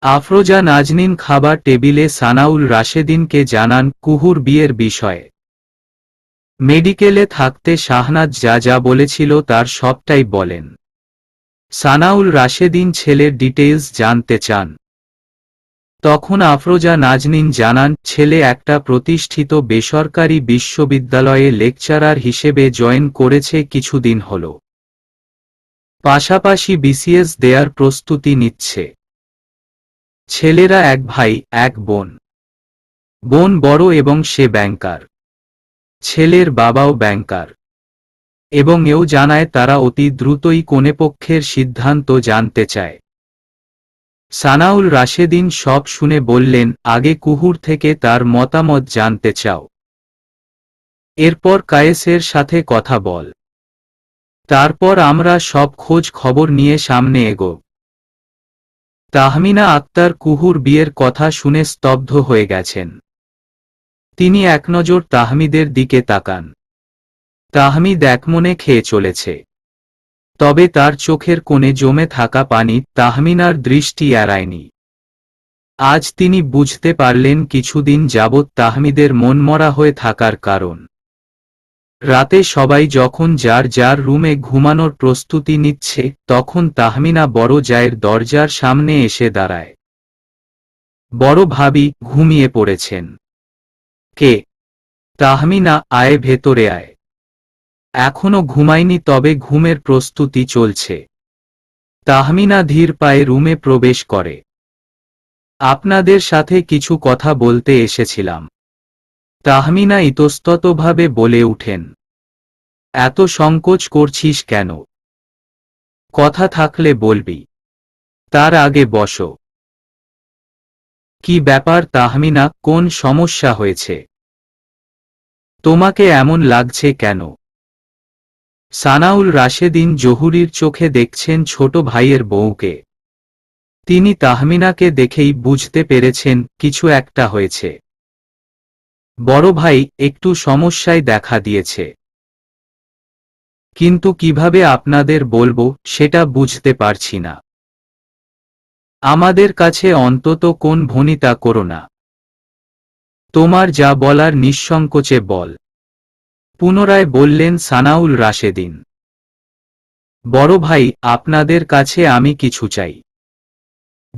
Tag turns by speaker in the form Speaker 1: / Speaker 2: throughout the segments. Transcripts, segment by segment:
Speaker 1: আফরোজা নাজনীন খাবার টেবিলে সানাউল রাশেদিনকে জানান কুহুর বিয়ের বিষয়ে। মেডিকেলে থাকতে শাহনাজ যা যা বলেছিল তার সবটাই বলেন। সানাউল রাশেদিন ছেলের ডিটেইলস জানতে চান। তখন আফরোজা নাজনীন জানান ছেলে একটা প্রতিষ্ঠিত বেসরকারি বিশ্ববিদ্যালয়ে লেকচারার হিসেবে জয়েন করেছে কিছুদিন হল। পাশাপাশি বিসিএস দেয়ার প্রস্তুতি নিচ্ছে। ছেলেরা এক ভাই এক বোন। বোন বড় এবং সে ব্যাংকার। ছেলের বাবাও ব্যাংকার। এবং এও জানায় তারা অতি দ্রুতই কনেপক্ষের সিদ্ধান্ত জানতে চায়। সানাউল রাশেদিন সব শুনে বললেন, আগে কুহুর থেকে তার মতামত জানতে চাও। এরপর কায়েসের সাথে কথা বল। তারপর আমরা সব খোঁজ খবর নিয়ে সামনে এগোব। তাহমিনা আক্তার কুহুর বিয়ের কথা শুনে স্তব্ধ হয়ে গেছেন। তিনি একনজর তাহমিদের দিকে তাকান। তাহমিদ একমনে খেয়ে চলেছে। তবে তার চোখের কোণে জমে থাকা পানি তাহমিনার দৃষ্টি এড়ায়নি। আজ তিনি বুঝতে পারলেন কিছুদিন যাবৎ তাহমিদের মনমরা হয়ে থাকার কারণ। রাতে সবাই যখন যার যার রুমে ঘুমানোর প্রস্তুতি নিচ্ছে তখন তাহমিনা বড় জায়ের দরজার সামনে এসে দাঁড়ায়। বড় ভাবি ঘুমিয়ে পড়েছেন। কে? তাহমিনা, আয় ভেতরে আয়। এখনো ঘুমায়নি, তবে ঘুমের প্রস্তুতি চলছে। তাহমিনা ধীর পায়ে রুমে প্রবেশ করে। আপনাদের সাথে কিছু কথা বলতে এসেছিলাম। তাহমিনা ইতস্ততভাবে বলে উঠেন। এত সংকোচ করছিস কেন? কথা থাকলে বলবি। তার আগে বসো। কি ব্যাপার তাহমিনা, কোন সমস্যা হয়েছে? তোমাকে এমন লাগছে কেন? সানাউল রাশেদিন জহুরির চোখে দেখছেন ছোট ভাইয়ের বউকে। তিনি তাহমিনাকে দেখেই বুঝতে পেরেছেন কিছু একটা হয়েছে। বড় ভাই একটু সমস্যায় দেখা দিয়েছে। কিন্তু কিভাবে আপনাদের বলবো সেটা বুঝতে পারছি না। আমাদের কাছে অন্তত কোন ভনিতা করো না। তোমার যা বলার নিঃসংকোচে বল, পুনরায় বললেন সানাউল রাশেদিন। বড় ভাই, আপনাদের কাছে আমি কিছু চাই।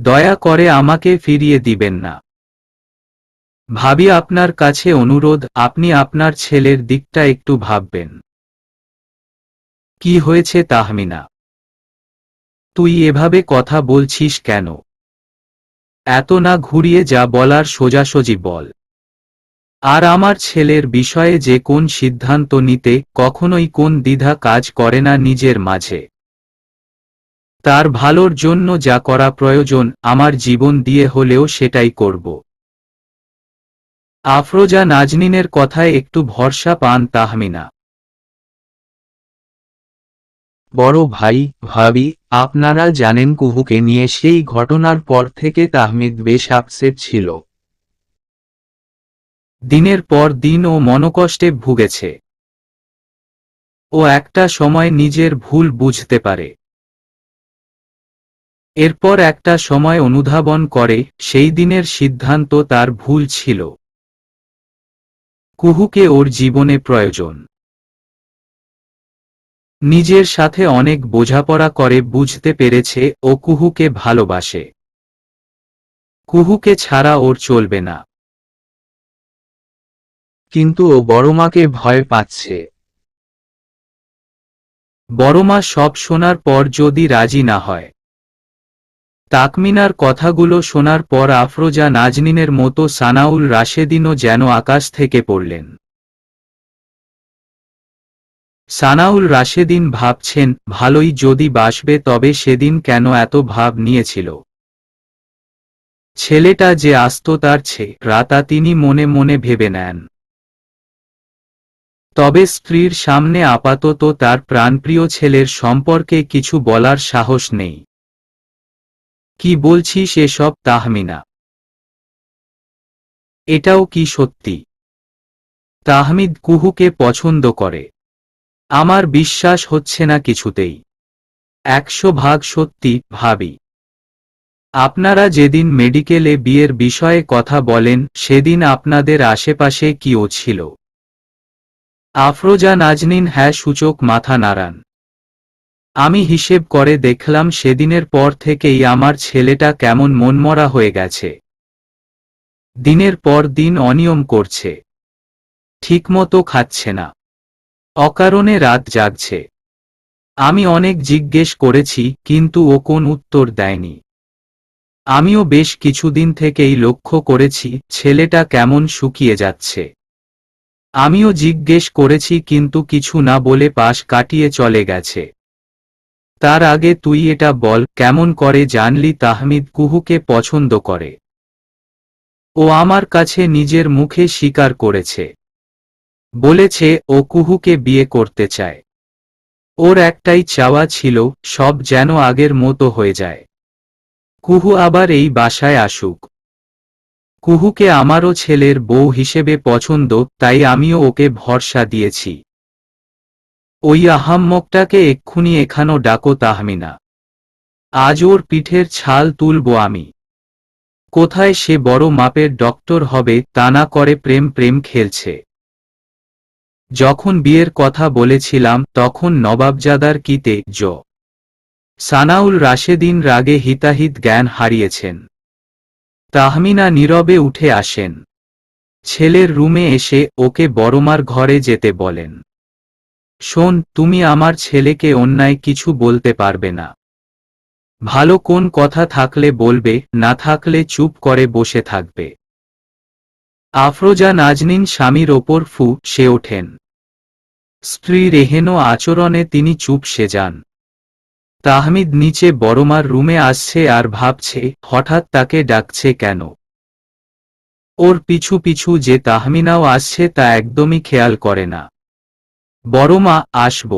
Speaker 1: দয়া করে আমাকে ফিরিয়ে দিবেন না। ভাবি, আপনার কাছে অনুরোধ, আপনি আপনার ছেলের দিকটা একটু ভাববেন। কি হয়েছে তাহমিনা? তুই এভাবে কথা বলছিস কেন? এত না ঘুরিয়ে যা বলার সোজাসুজি বল। আর আমার ছেলের বিষয়ে যে কোন সিদ্ধান্ত নিতে কখনোই কোন দ্বিধা কাজ করে না নিজের মাঝে। তার ভালোর জন্য যা করা প্রয়োজন আমার জীবন দিয়ে হলেও সেটাই করব। আফরোজা নাজনীনের কথায় একটু ভরসা পান তাহমিনা।
Speaker 2: বড় ভাই, ভাবি, আপনারা জানেন কুহুকে নিয়ে সেই ঘটনার পর থেকে তাহমিদ বেশ আপসেট ছিল।
Speaker 1: দিনের পর দিন ও মনোকষ্টে ভুগেছে। ও একটা সময় নিজের ভুল বুঝতে পারে। এরপর একটা সময় অনুধাবন করে সেই দিনের সিদ্ধান্ত তার ভুল ছিল। কুহুকে ওর জীবনে প্রয়োজন। নিজের সাথে অনেক বোঝাপড়া করে বুঝতে পেরেছে ও কুহুকে ভালোবাসে। কুহুকে ছাড়া ওর চলবে না।
Speaker 2: কিন্তু ও বড়মাকে ভয় পাচ্ছে।
Speaker 1: বড়মা সব শোনার পর যদি রাজি না হয়? তাকমিনার কথাগুলো শোনার পর আফরোজা নাজনীনের মতো সানাউল রাশেদিনও যেন আকাশ থেকে পড়লেন। সানাউল রাশেদিন ভাবছেন, ভালোই যদি বাসবে তবে সেদিন কেন এত ভাব নিয়েছিল। ছেলেটা যে আস্ত তার রাতা তিনি মনে মনে ভেবে নেন। তবে স্ত্রীর সামনে আপাতত তার প্রাণপ্রিয় ছেলের সম্পর্কে কিছু বলার সাহস নেই। কি বলছিস এসব তাহমিনা? এটাও কি সত্যি? তাহমিদ কুহুকে পছন্দ করে? আমার বিশ্বাস হচ্ছে না কিছুতেই। 100 ভাগ সত্যি ভাবি। আপনারা যেদিন মেডিকেলে বিয়ের বিষয়ে কথা বলেন সেদিন আপনাদের আশেপাশে কিও ছিল? আফরোজা নাজনীন হ্যাঁ সূচক মাথা নাড়ান। আমি হিসেব করে দেখলাম সেদিনের পর থেকেই আমার ছেলেটা কেমন মনমরা হয়ে গেছে। দিনের পর দিন অনিয়ম করছে, ঠিকমতো খাচ্ছে না, অকারণে রাত জাগছে। আমি অনেক জিজ্ঞেস করেছি কিন্তু ও কোন উত্তর দেয়নি। আমিও বেশ কিছুদিন থেকেই লক্ষ্য করেছি ছেলেটা কেমন শুকিয়ে যাচ্ছে। আমিও জিজ্ঞেস করেছি কিন্তু কিছু না বলে পাশ কাটিয়ে চলে গেছে। তার আগে তুই এটা বল, কেমন করে জানলি তাহমিদ কুহুকে পছন্দ করে? ও আমার কাছে নিজের মুখে স্বীকার করেছে, বলেছে ও কুহুকে বিয়ে করতে চায়। ওর একটাই চাওয়া ছিল, সব যেন আগের মতো হয়ে যায়। কুহু আবার এই বাসায় আসুক। কুহুকে আমারও ছেলের বউ হিসেবে পছন্দ, তাই আমিও ওকে ভরসা দিয়েছি। ওই আহাম্মকটাকে এক্ষুনি এখানো ডাকো তাহমিনা। আজ ওর পিঠের ছাল তুলব আমি। কোথায় সে বড় মাপের ডক্টর হবে, তা না করে প্রেম প্রেম খেলছে। যখন বিয়ের কথা বলেছিলাম তখন নবাবজাদার কিতে সানাউল রাশেদিন রাগে হিতাহিত জ্ঞান হারিয়েছেন। তাহমিনা নীরবে উঠে আসেন। ছেলের রুমে এসে ওকে বড়মার ঘরে যেতে বলেন। শোন, তুমি আমার ছেলেকে অন্যায় কিছু বলতে পারবে না। ভালো কোন কথা থাকলে বলবে, না থাকলে চুপ করে বসে থাকবে। আফরোজা নাজনীন স্বামীর ওপর সে ওঠেন। স্ত্রীর এহেন আচরণে তিনি চুপ সে যান। তাহমিদ নিচে বড়মার রুমে আসছে আর ভাবছে হঠাৎ তাকে ডাকছে কেন। ওর পিছু পিছু যে তাহমিনাও আসছে তা একদমই খেয়াল করে না। বড়মা, আসব।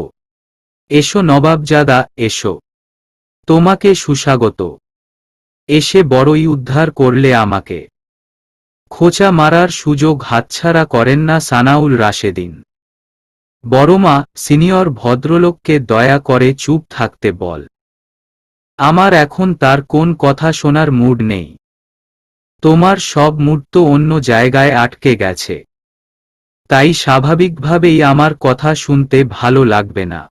Speaker 1: এসো নবাবজাদা, এসো। তোমাকে সুস্বাগত। এসে বড়ই উদ্ধার করলে আমাকে। খোঁচা মারার সুযোগ হাতছাড়া করেন না সানাউল রাশেদিন। বড়মা, সিনিয়র ভদ্রলোককে দয়া করে চুপ থাকতে বল। আমার এখন তার কোন কথা শোনার মুড নেই। তোমার সব মুড তো অন্য জায়গায় আটকে গেছে, তাই স্বাভাবিকভাবেই আমার কথা শুনতে ভালো লাগবে না।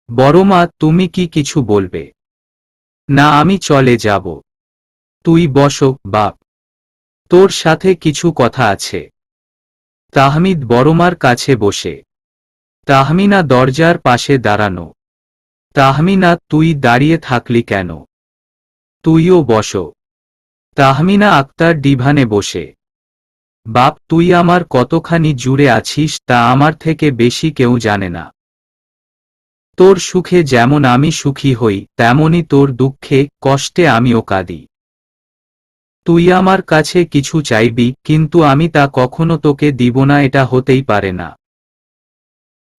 Speaker 1: বড়মা, তুমি কি কিছু বলবে? না, আমি চলে যাব। তুই বসো বাপ, তোর সাথে কিছু কথা আছে। তাহমিদ বড়মার কাছে বসে। তাহমিনা দরজার পাশে দাঁড়ানো। তাহমিনা, তুই দাঁড়িয়ে থাকলি কেন? তুইও বসো। তাহমিনা আক্তার ডিভানে বসে। বাপ, তুই আমার কতখানি জুড়ে আছিস তা আমার থেকে বেশি কেউ জানে না। তোর সুখে যেমন আমি সুখী হই, তেমনি তোর দুঃখে কষ্টে আমিও কাঁদি। তুই আমার কাছে কিছু চাইবি, কিন্তু আমি তা কখনো তোকে দিব না, এটা হতেই পারে না।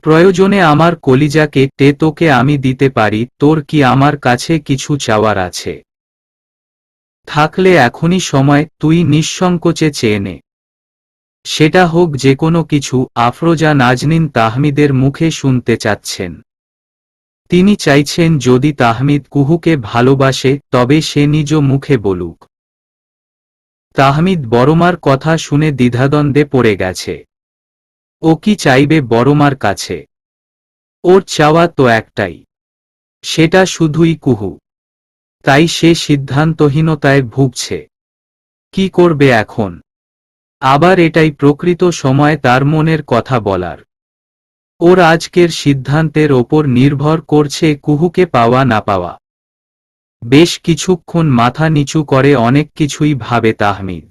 Speaker 1: প্রয়োজনে আমার কলিজাকে তোকে আমি দিতে পারি। তোর কি আমার কাছে কিছু চাওয়ার আছে? থাকলে এখনই সময়, তুই নিঃসংকোচে চেয়ে নে। সেটা হোক যে কোনো কিছু। আফরোজা নাজনীন তাহমিদের মুখে শুনতে চাচ্ছেন। তিনি চাইছেন যদি তাহমিদ কুহুকে ভালোবাসে তবে সে নিজ মুখে বলুক। তাহমিদ বড়মার কথা শুনে দ্বিধাদ্বন্দ্বে পড়ে গেছে। ও কি চাইবে বড়মার কাছে? ওর চাওয়া তো একটাই, সেটা শুধুই কুহু। তাই সে সিদ্ধান্তহীনতায় ভুগছে। কি করবে এখন? আবার এটাই প্রকৃত সময় তার মনের কথা বলার। ওর আজকের সিদ্ধান্তের ওপর নির্ভর করছে কুহুকে পাওয়া না পাওয়া। বেশ কিছুক্ষণ মাথা নিচু করে অনেক কিছুই ভাবে তাহমিদ।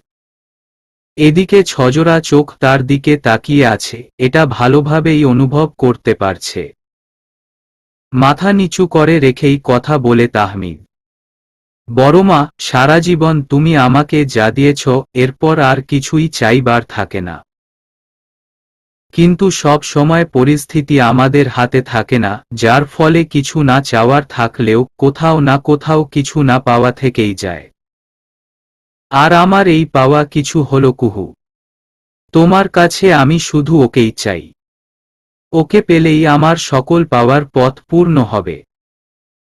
Speaker 1: এদিকে ছজোড়া চোখ তার দিকে তাকিয়ে আছে, এটা ভালোভাবেই অনুভব করতে পারছে। মাথা নিচু করে রেখেই কথা বলে তাহমিদ। বড়মা, সারা জীবন তুমি আমাকে যা দিয়েছ, এরপর আর কিছুই চাইবার থাকে না। কিন্তু সব সময় পরিস্থিতি আমাদের হাতে থাকে না, যার ফলে কিছু না চাওয়ার থাকলেও কোথাও না কোথাও কিছু না পাওয়া থেকেই যায়। আর আমার এই পাওয়া কিছু হলো কুহু। তোমার কাছে আমি শুধু ওকেই চাই। ওকে পেলেই আমার সকল পাওয়ার পথ পূর্ণ হবে।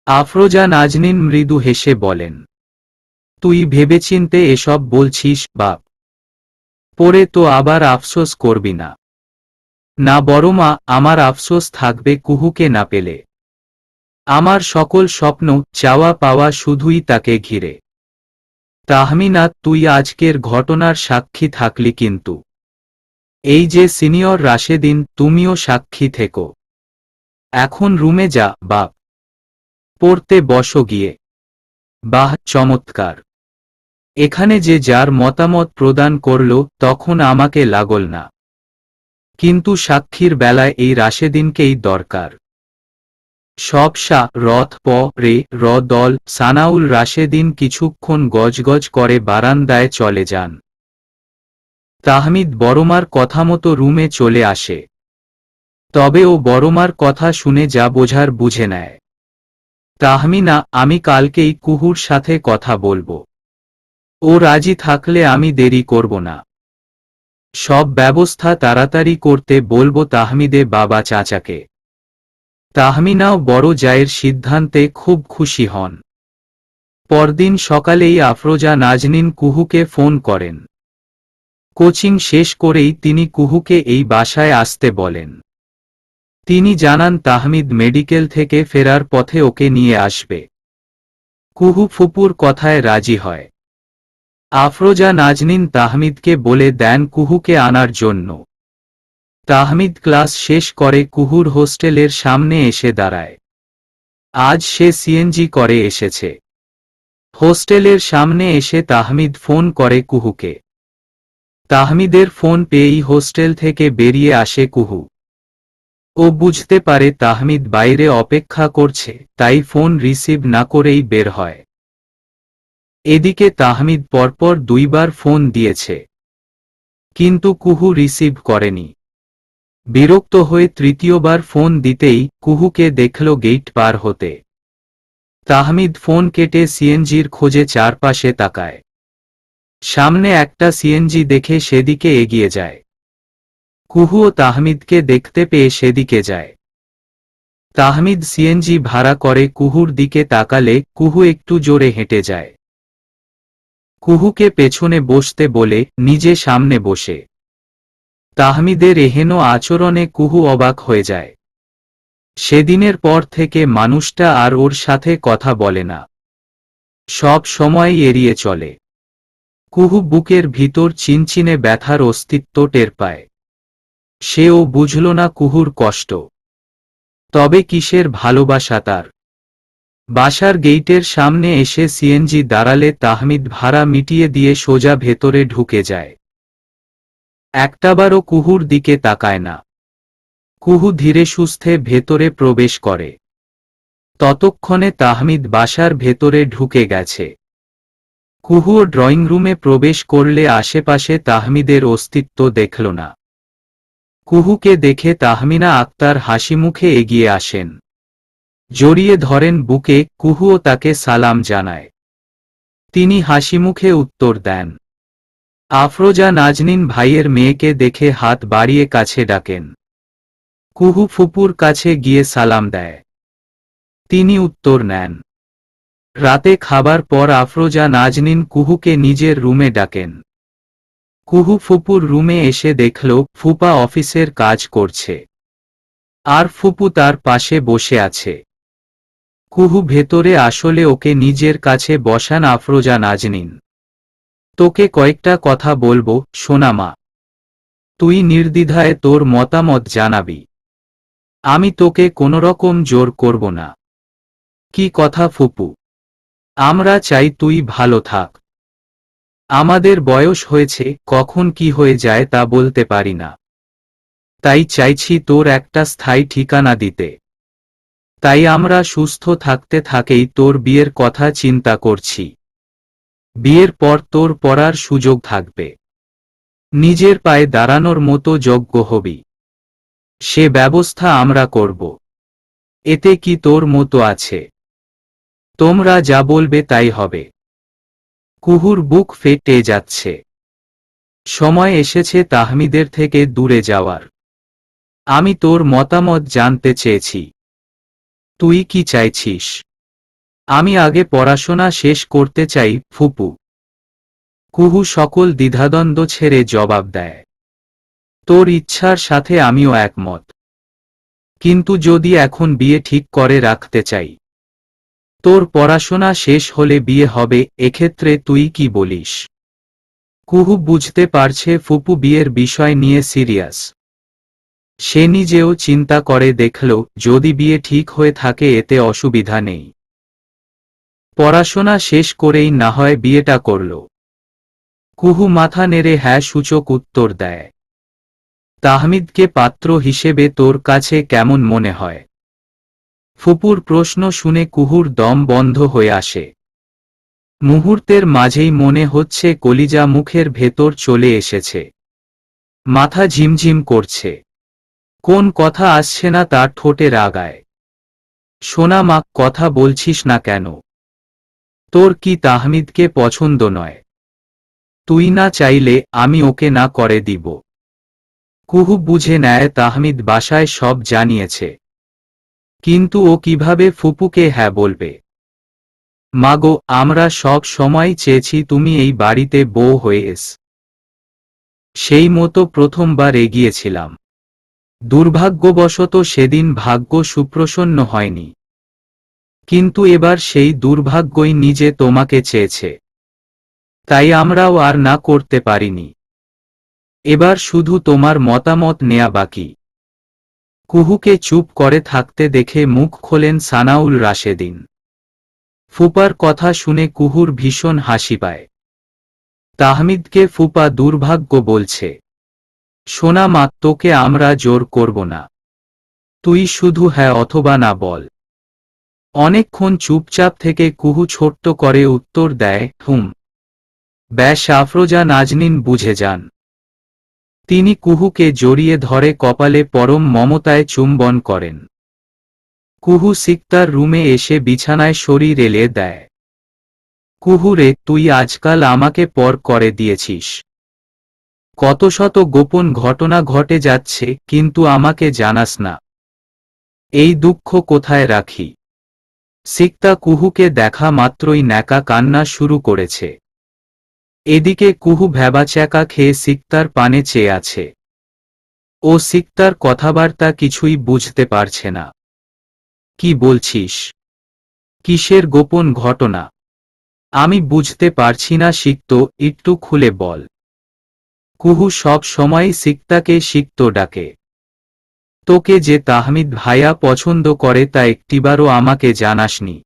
Speaker 1: আফরোজা নাজনীন মৃদু হেসে বলেন। তুই ভেবেচিন্তে এসব বলছিস বাপ? পরে তো আবার আফসোস করবি না? না বড়মা, আমার আফসোস থাকবে কুহুকে না পেলে। আমার সকল স্বপ্ন চাওয়া পাওয়া শুধুই তাকে ঘিরে। তাহমিনা, তুই আজকের ঘটনার সাক্ষী থাকলি, কিন্তু এই যে সিনিয়র রাশেদিন, তুমিও সাক্ষী থেকো। এখন রুমে যা বাপ, পড়তে বসো গিয়ে। বাহ, চমৎকার! এখানে যে যার মতামত প্রদান করল, তখন আমাকে লাগল না, কিন্তু সাক্ষীর বেলায় এই রাশেদিনকেই দরকার। সব সা রথ প রে র দল সানাউল রাশেদিন কিছুক্ষণ গজগজ করে বারান্দায় চলে যান। তাহমিদ বড়মার কথামতো রুমে চলে আসে। তবে ও বড়মার কথা শুনে যা বোঝার বুঝে নেয়। তাহমিনা, আমি কালকেই কুহুর সাথে কথা বলবো। ও রাজি থাকলে আমি দেরি করব না। সব ব্যবস্থা তাড়াতাড়ি করতে বলবো তাহমিদে বাবা চাচাকে। তাহমিনাও বড় জায়ের সিদ্ধান্তে খুব খুশি হন। পরদিন সকালেই আফরোজা নাজনীন কুহুকে ফোন করেন। কোচিং শেষ করেই তিনি কুহুকে এই বাসায় আসতে বলেন। তিনি জানান তাহমিদ মেডিকেল থেকে ফেরার পথে ওকে নিয়ে আসবে। কুহু ফুপুর কথায় রাজি হয়। আফরোজা নাজনীন তাহমিদকে বলে দেন কুহুকে আনার জন্য। তাহমিদ ক্লাস শেষ করে কুহুর হোস্টেলের সামনে এসে দাঁড়ায়। আজ সে সিএনজি করে এসেছে। হোস্টেলের সামনে এসে তাহমিদ ফোন করে কুহুকে। তাহমিদের ফোন পেয়েই হোস্টেল থেকে বেরিয়ে আসে কুহু। ও বুঝতে পারে তাহমিদ বাইরে অপেক্ষা করছে, তাই ফোন রিসিভ না করেই বের হয়। এদিকে তাহমিদ পরপর দুইবার ফোন দিয়েছে, কিন্তু কুহু রিসিভ করেনি। বিরক্ত হয়ে তৃতীয়বার ফোন দিতেই কুহুকে দেখল গেট পার হতে। তাহমিদ ফোন কেটে সিএনজির খোঁজে চারপাশে তাকায়। সামনে একটা সিএনজি দেখে সেদিকে এগিয়ে যায়। কুহুও তাহমিদকে দেখতে পেয়ে সেদিকে যায়। তাহমিদ সিএনজি ভাড়া করে কুহুর দিকে তাকালে কুহু একটু জোরে হেঁটে যায়। কুহুকে পেছনে বসতে বলে নিজে সামনে বসে। তাহমিদের এহেন আচরণে কুহু অবাক হয়ে যায়। সেদিনের পর থেকে মানুষটা আর ওর সাথে কথা বলে না, সব সময় এড়িয়ে চলে। কুহু বুকের ভিতর চিনচিনে ব্যথার অস্তিত্ব টের পায়। সেও বুঝল না কুহুর কষ্ট, তবে কিসের ভালোবাসা তার। বাসার গেইটের সামনে এসে সিএনজি দাঁড়ালে তাহমিদ ভাড়া মিটিয়ে দিয়ে সোজা ভেতরে ঢুকে যায়। একটাবারও কুহুর দিকে তাকায় না। কুহু ধীরে সুস্থে ভেতরে প্রবেশ করে। ততক্ষণে তাহমিদ বাসার ভেতরে ঢুকে গেছে। কুহুও ড্রয়িং রুমে প্রবেশ করলে আশেপাশে তাহমিদের অস্তিত্ব দেখল না। কুহুকে দেখে তাহমিনা আক্তার হাসিমুখে এগিয়ে আসেন, জড়িয়ে ধরেন বুকে। কুহুও তাকে সালাম জানায়। তিনি হাসিমুখে উত্তর দেন। আফরোজা নাজনীন ভাইয়ের মেয়েকে দেখে হাত বাড়িয়ে কাছে ডাকেন। কুহু ফুপুর কাছে গিয়ে সালাম দেয়। তিনি উত্তর নেন। রাতে খাবার পর আফরোজা নাজনীন কুহুকে নিজের রুমে ডাকেন। কুহু ফুপুর রুমে এসে দেখল ফুপা অফিসের কাজ করছে, আর ফুপু তার পাশে বসে আছে। কুহু ভেতরে আসলে ওকে নিজের কাছে বসান আফরোজা নাজনীন। তোকে কয়েকটা কথা বলবো, সোনা মা। তুই নির্দ্বিধায় তোর মতামত জানাবি। আমি তোকে কোনোরকম জোর করব না। কি কথা ফুপু? আমরা চাই তুই ভালো থাক। আমাদের বয়স হয়েছে, কখন কি হয়ে যায় তা বলতে পারি না। তাই চাইছি তোর একটা স্থায়ী ঠিকানা দিতে। তাই আমরা সুস্থ থাকতে থাকেই তোর বিয়ের কথা চিন্তা করছি। বিয়ের পর তোর পড়ার সুযোগ থাকবে, নিজের পায়ে দাঁড়ানোর মতো যোগ্য হবি। সে ব্যবস্থা আমরা করব। এতে কি তোর মতো আছে? তোমরা যা বলবে তাই হবে। কুহুর বুক ফেটে যাচ্ছে। সময় এসেছে তাহমিদের থেকে দূরে যাওয়ার। আমি তোর মতামত জানতে চেয়েছি। তুই কি চাইছিস? আমি আগে পড়াশোনা শেষ করতে চাই ফুপু। কুহু সকল দ্বিধাদ্বন্দ্ব ছেড়ে জবাব দেয়, তোর ইচ্ছার সাথে আমিও একমত, কিন্তু যদি এখন বিয়ে ঠিক করে রাখতে চাই, তোর পড়াশোনা শেষ হলে বিয়ে হবে, এক্ষেত্রে তুই কি বলিস? কুহু বুঝতে পারছে ফুপু বিয়ের বিষয় নিয়ে সিরিয়াস। সে নিজেও চিন্তা করে দেখল, যদি বিয়ে ঠিক হয়ে থাকে এতে অসুবিধা নেই, পড়াশোনা শেষ করেই না হয় বিয়েটা করল। কুহু মাথা নেড়ে হ্যাঁ সূচক উত্তর দেয়। তাহমিদকে পাত্র হিসেবে তোর কাছে কেমন মনে হয়? ফুপুর প্রশ্ন শুনে কুহুর দম বন্ধ হয়ে আসে। মুহূর্তের মাঝেই মনে হচ্ছে কলিজা মুখের ভেতর চলে এসেছে। মাথা ঝিমঝিম করছে, কোন কথা আসছে না তার ঠোঁটের আগায়। সোনা মা, কথা বলছিস না কেন? তোর কি তাহমিদকে পছন্দ নয়? তুই না চাইলে আমি ওকে না করে দিব। কুহু বুঝে নেয় তাহমিদ বাসায় সব জানিয়েছে, কিন্তু ও কিভাবে ফুপুকে হ্যাঁ বলবে? মাগো, আমরা সব সময় চেয়েছি তুমি এই বাড়িতে বউ হয়ে এস। সেই মতো প্রথমবার এগিয়েছিলাম, দুর্ভাগ্যবশত সেদিন ভাগ্য সুপ্রসন্ন হয়নি, কিন্তু এবার সেই দুর্ভাগ্যই নিজে তোমাকে চেয়েছে, তাই আমরাও আর না করতে পারিনি। এবার শুধু তোমার মতামত নেয়া বাকি। কুহুকে চুপ করে থাকতে দেখে মুখ খোলেন সানাউল রাশেদিন। ফুপার কথা শুনে কুহুর ভীষণ হাসি পায়। তাহমিদকে ফুপা দুর্ভাগ্য বলছে। সোনা মা, তোকে আমরা জোর করব না, তুই শুধু হ্যাঁ অথবা না বল। অনেকক্ষণ চুপচাপ থেকে কুহু ছোট্ট করে উত্তর দেয়, হুম। ব্যাস, আফরোজা নাজনীন বুঝে যান। তিনি কুহুকে জড়িয়ে ধরে কপালে পরম মমতায় চুম্বন করেন। কুহু সিকতার রুমে এসে বিছানায় শরীর এলে দেয়। কুহুরে, তুই আজকাল আমাকে পর করে দিয়েছিস। কত শত গোপন ঘটনা ঘটে যাচ্ছে, কিন্তু আমাকে জানাস না। এই দুঃখ কোথায় রাখি? সিকতা কুহুকে দেখা মাত্রই ন্যাকা কান্না শুরু করেছে। এদিকে কুহু ভ্যাবাচ্যাকা খেয়ে সিকতার পানে চেয়ে আছে। ও সিকতার কথাবার্তা কিছুই বুঝতে পারছে না। কি বলছিস? কিসের গোপন ঘটনা? আমি বুঝতে পারছি না সিক্ত, একটু খুলে বল। কুহু সব সময় সিকতাকে সিক্ত ডাকে। তোকে যে তাহমিদ ভাইয়া পছন্দ করে তা একটিবারও আমাকে জানাসনি।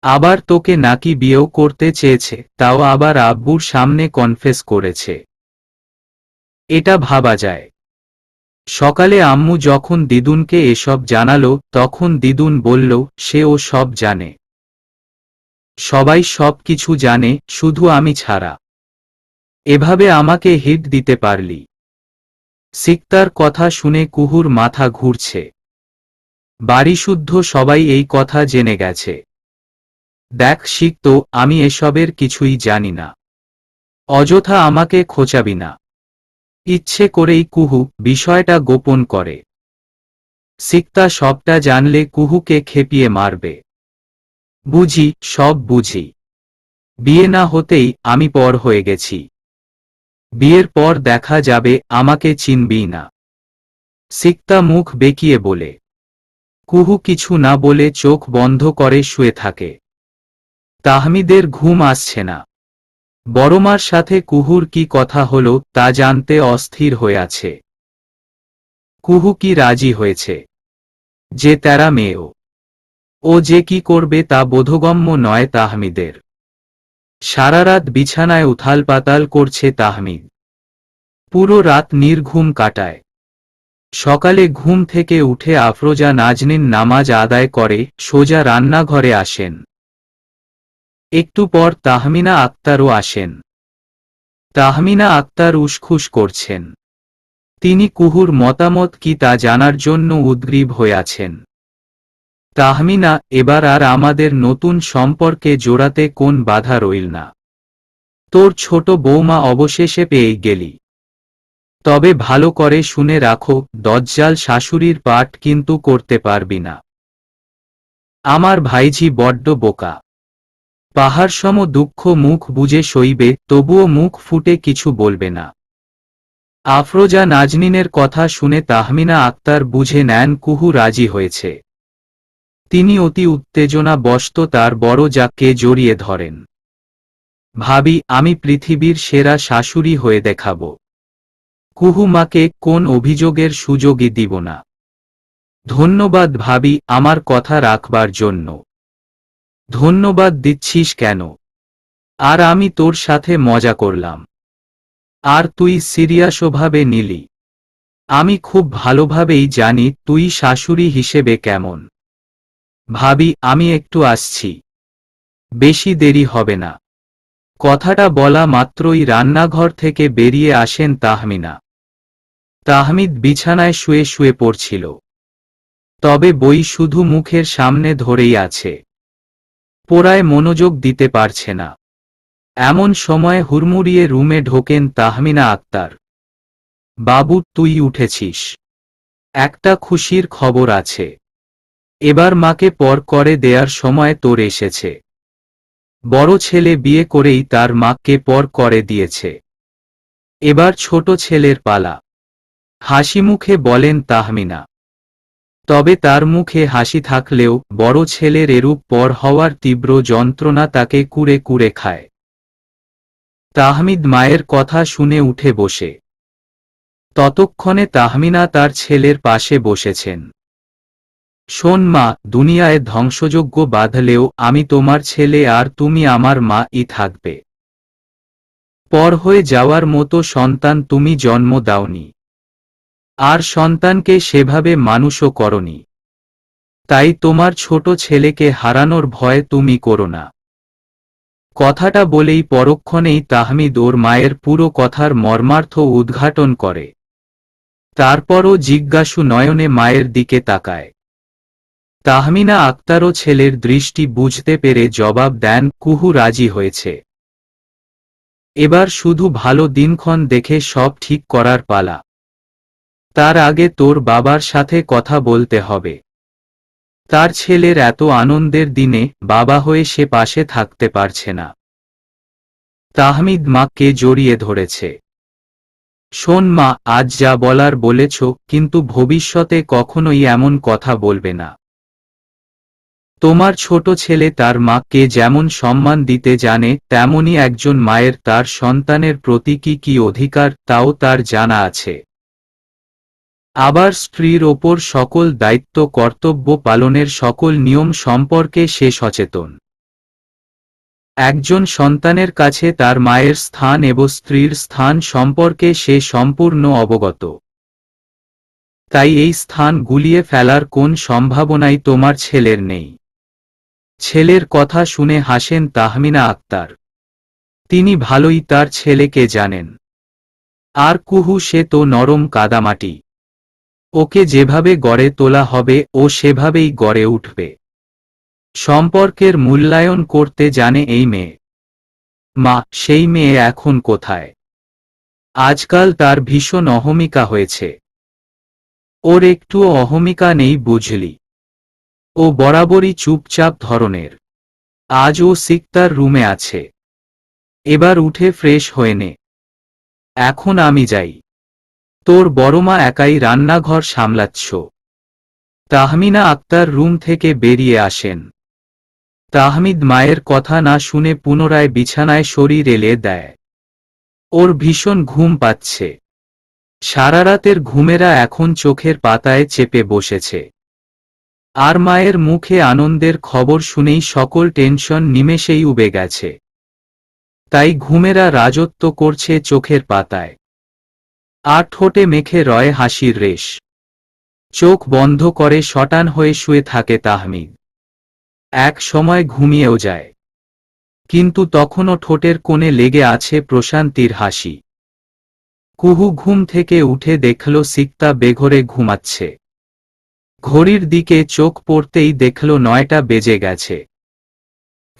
Speaker 1: আবার তোকে নাকি বিয়েও করতে চেয়েছে, তাও আবার আব্বুর সামনে কনফেস করেছে। এটা ভাবা যায়? সকালে আম্মু যখন দিদুনকে এসব জানালো, তখন দিদুন বলল সে ও সব জানে। সবাই সব কিছু জানে, শুধু আমি ছাড়া। এভাবে আমাকে হিট দিতে পারলি? সিকতার কথা শুনে কুহুর মাথা ঘুরছে। বাড়িশুদ্ধ সবাই এই কথা জেনে গেছে। দেখ সিক্ত, আমি এসবের কিছুই জানি না। অযথা আমাকে খোঁচাবি না। ইচ্ছে করেই কুহু বিষয়টা গোপন করে। সিকতা সবটা জানলে কুহুকে খেপিয়ে মারবে। বুঝি, সব বুঝি। বিয়ে না হতেই আমি পর হয়ে গেছি। বিয়ের পর দেখা যাবে আমাকে চিনবি না। সিকতা মুখ বেঁকিয়ে বলে। কুহু কিছু না বলে চোখ বন্ধ করে শুয়ে থাকে। তাহমিদের ঘুম আসছে না। বড়মার সাথে কুহুর কি কথা হলো তা জানতে অস্থির হয়ে আছে। কুহু কি রাজি হয়েছে? যে তেরা মেয়েও, ও যে কি করবে তা বোধগম্য নয় তাহমিদের। সারারাত বিছানায় উথাল পাতাল করছে তাহমিদ। পুরো রাত নির্ঘুম কাটায়। সকালে ঘুম থেকে উঠে আফরোজা নাজনীন নামাজ আদায় করে সোজা রান্নাঘরে আসেন। একটু পর তাহমিনা আক্তারও আসেন। তাহমিনা আক্তার উসখুস করছেন। তিনি কুহুর মতামত কি তা জানার জন্য উদ্গ্রীব হয়ে আছেন। তাহমিনা, এবার আর আমাদের নতুন সম্পর্কে জোড়াতে কোন বাধা রইল না। তোর ছোট বৌমা অবশেষে পেয়ে গেলি। তবে ভালো করে শুনে রাখো, দজ্জাল শাশুড়ির পাঠ কিন্তু করতে পারবি না। আমার ভাইঝি বড্ড বোকা। পাহাড়সম দুঃখ মুখ বুজে সইবে, তবুও মুখ ফুটে কিছু বলবে না। আফরোজা নাজনীনের কথা শুনে তাহমিনা আক্তার বুঝে নেন কুহু রাজি হয়েছে। তিনি অতি উত্তেজনাবশত তার বড় যাকে জড়িয়ে ধরেন। ভাবি, আমি পৃথিবীর সেরা শাশুড়ি হয়ে দেখাব। কুহু মাকে কোন অভিযোগের সুযোগই দিব না। ধন্যবাদ ভাবি, আমার কথা রাখবার জন্য। ধন্যবাদ দিচ্ছিস কেন? আর আমি তোর সাথে মজা করলাম, আর তুই সিরিয়াসভাবে নিলি। আমি খুব ভালোভাবেই জানি তুই শাশুড়ি হিসেবে কেমন। ভাবি, আমি একটু আসছি, বেশি দেরি হবে না। কথাটা বলা মাত্রই রান্নাঘর থেকে বেরিয়ে আসেন তাহমিনা। তাহমিদ বিছানায় শুয়ে শুয়ে পড়ছিল, তবে বই শুধু মুখের সামনে ধরেই আছে, পড়ায় মনোযোগ দিতে পারছে না। এমন সময় হুড়মুড়িয়ে রুমে ঢোকেন তাহমিনা আক্তার। বাবু, তুই উঠেছিস? একটা খুশির খবর আছে। এবার মাকে পর করে দেয়ার সময় তোর এসেছে। বড় ছেলে বিয়ে করেই তার মাকে পর করে দিয়েছে, এবার ছোট ছেলের পালা। হাসিমুখে বলেন তাহমিনা। তবে তার মুখে হাসি থাকলেও বড় ছেলের এরূপ পর হওয়ার তীব্র যন্ত্রণা তাকে কুরে কুরে খায়। তাহমিদ মায়ের কথা শুনে উঠে বসে। ততক্ষণে তাহমিনা তার ছেলের পাশে বসেছেন। শোন মা, দুনিয়ায় ধ্বংসযজ্ঞ বাঁধলেও আমি তোমার ছেলে আর তুমি আমার মা-ই থাকবে। পর হয়ে যাওয়ার মতো সন্তান তুমি জন্ম দাওনি, আর সন্তানকে সেভাবে মানুষও করনি। তাই তোমার ছোট ছেলেকে হারানোর ভয় তুমি করো না। কথাটা বলেই পরক্ষণেই তাহমিদ ওর মায়ের পুরো কথার মর্মার্থ উদ্ঘাটন করে। তারপরও জিজ্ঞাসু নয়নে মায়ের দিকে তাকায়। তাহমিনা আক্তারও ছেলের দৃষ্টি বুঝতে পেরে জবাব দেন, কুহু রাজি হয়েছে। এবার শুধু ভালো দিনক্ষণ দেখে সব ঠিক করার পালা। তার আগে তোর বাবার সাথে কথা বলতে হবে। তার ছেলের এত আনন্দের দিনে বাবা হয়ে সে পাশে থাকতে পারছে না। তাহমিদ মাকে জড়িয়ে ধরেছে। শোন মা, আজ যা বলার বলেছ, কিন্তু ভবিষ্যতে কখনোই এমন কথা বলবে না। তোমার ছোট ছেলে তার মাকে যেমন সম্মান দিতে জানে, তেমনি একজন মায়ের তার সন্তানের প্রতি কি কি অধিকার তাও তার জানা আছে। আবার স্ত্রীর ওপর সকল দায়িত্ব কর্তব্য পালনের সকল নিয়ম সম্পর্কে সে সচেতন। একজন সন্তানের কাছে তার মায়ের স্থান এবং স্ত্রীর স্থান সম্পর্কে সে সম্পূর্ণ অবগত। তাই এই স্থান গুলিয়ে ফেলার কোন সম্ভাবনাই তোমার ছেলের নেই। ছেলের কথা শুনে হাসেন তাহমিনা আক্তার। তিনি ভালোই তার ছেলেকে জানেন। আর কুহু, সে তো নরম কাদামাটি। ওকে যেভাবে গড়ে তোলা হবে ও সেভাবেই গড়ে উঠবে। সম্পর্কের মূল্যায়ন করতে জানে এই মেয়ে। মা, সেই মেয়ে এখন কোথায়? আজকাল তার ভীষণ অহমিকা হয়েছে। ওর একটুও অহমিকা নেই বুঝলি। ও বরাবরই চুপচাপ ধরনের। আজ ও সিকতার রুমে আছে। এবার উঠে ফ্রেশ হয়ে নে। এখন আমি যাই। তোর বড়মা একাই রান্নাঘর সামলাচ্ছ। তাহমিনা আক্তার রুম থেকে বেরিয়ে আসেন। তাহমিদ মায়ের কথা না শুনে পুনরায় বিছানায় শরীর এলে দেয়। ওর ভীষণ ঘুম পাচ্ছে। সারারাতের ঘুমেরা এখন চোখের পাতায় চেপে বসেছে। আর মায়ের মুখে আনন্দের খবর শুনেই সকল টেনশন নিমেষেই উবে গেছে। তাই ঘুমেরা রাজত্ব করছে চোখের পাতায়। আর ঠোঁটে মেখে রয় হাসির রেশ। চোখ বন্ধ করে শটান হয়ে শুয়ে থাকে তাহমিদ। এক সময় ঘুমিয়েও যায়, কিন্তু তখনও ঠোঁটের কোণে লেগে আছে প্রশান্তির হাসি। কুহু ঘুম থেকে উঠে দেখল সিকতা বেঘরে ঘুমাচ্ছে। ঘড়ির দিকে চোখ পড়তেই দেখল 9টা বেজে গেছে।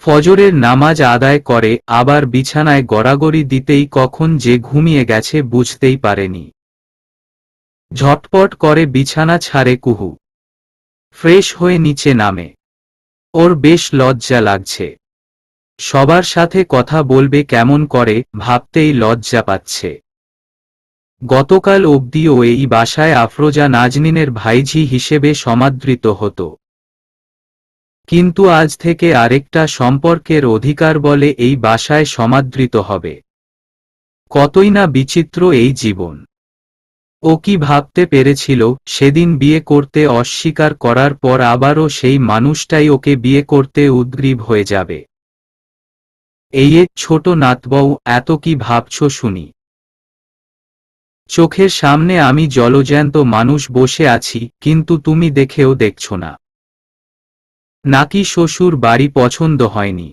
Speaker 1: ফজরের নামাজ আদায় করে আবার বিছানায় গড়াগড়ি দিতেই কখন যে ঘুমিয়ে গেছে বুঝতেই পারেনি। ঝটপট করে বিছানা ছাড়ে কুহু। ফ্রেশ হয়ে নিচে নামে। ওর বেশ লজ্জা লাগছে। সবার সাথে কথা বলবে কেমন করে ভাবতেই লজ্জা পাচ্ছে। গতকাল অবধিও এই বাসায় আফরোজা নাজনীনের ভাইঝি হিসেবে সমাদৃত হতো, কিন্তু আজ থেকে আরেকটা সম্পর্কের অধিকার বলে এই বাসায় সমাদৃত হবে। কতই না বিচিত্র এই জীবন। ও কি ভাবতে পেরেছিল সেদিন বিয়ে করতে অস্বীকার করার পর আবারও সেই মানুষটাই ওকে বিয়ে করতে উদ্গ্রীব হয়ে যাবে। এই ছোট নাতবউ, এত কি ভাবছ শুনি? চোখের সামনে আমি জলজ্যান্ত মানুষ বসে আছি, কিন্তু তুমি দেখেও দেখছ না। নাকি শ্বশুর বাড়ি পছন্দ হয়নি?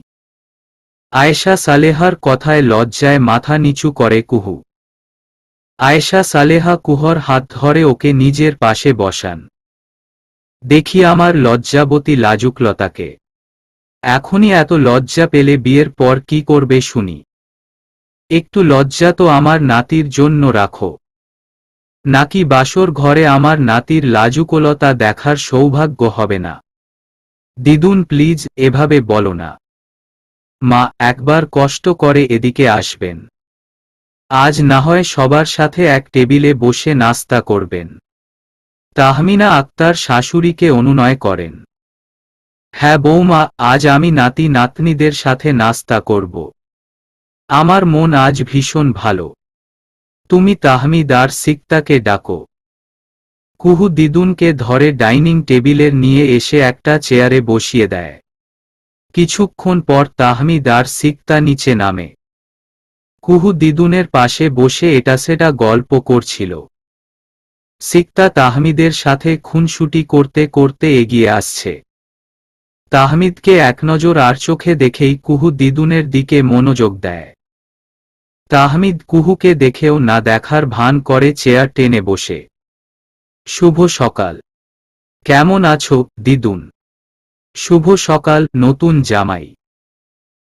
Speaker 1: আয়েশা সালেহার কথায় লজ্জায় মাথা নিচু করে কুহু। আয়েশা সালেহা কুহর হাত ধরে ওকে নিজের পাশে বসান। দেখি আমার লজ্জাবতী লাজুকলতাকে। এখনই এত লজ্জা পেলে বিয়ের পর কি করবে শুনি? একটু লজ্জা তো আমার নাতির জন্য রাখো। নাকি বাসর ঘরে আমার নাতির লাজুকলতা দেখার সৌভাগ্য হবে না? দিদুন প্লিজ এভাবে বলো না। মা, একবার কষ্ট করে এদিকে আসবেন। আজ না হয় সবার সাথে এক টেবিলে বসে নাস্তা করবেন। তাহমিনা আক্তার শাশুড়িকে অনুনয় করেন। হ্যাঁ বৌমা, আজ আমি নাতি নাতনিদের সাথে নাস্তা করব। আমার মন আজ ভীষণ ভালো। তুমি তাহমিদ আর সিকতাকে ডাকো। কুহু দিদুনকে ধরে ডাইনিং টেবিলের নিয়ে এসে একটা চেয়ারে বসিয়ে দেয়। কিছুক্ষণ পর তাহমিদ আর সিকতা নিচে নামে। কুহু দিদুনের পাশে বসে এটাসেটা গল্প করছিল। সিকতা তাহমিদের সাথে খুনসুটি করতে করতে এগিয়ে আসছে। তাহমিদকে একনজর আর চোখে দেখেই কুহু দিদুনের দিকে মনোযোগ দেয়। তাহমিদ কুহুকে দেখেও না দেখার ভান করে চেয়ার টেনে বসে। শুভ সকাল। কেমন আছো দিদুন? শুভ সকাল নতুন জামাই।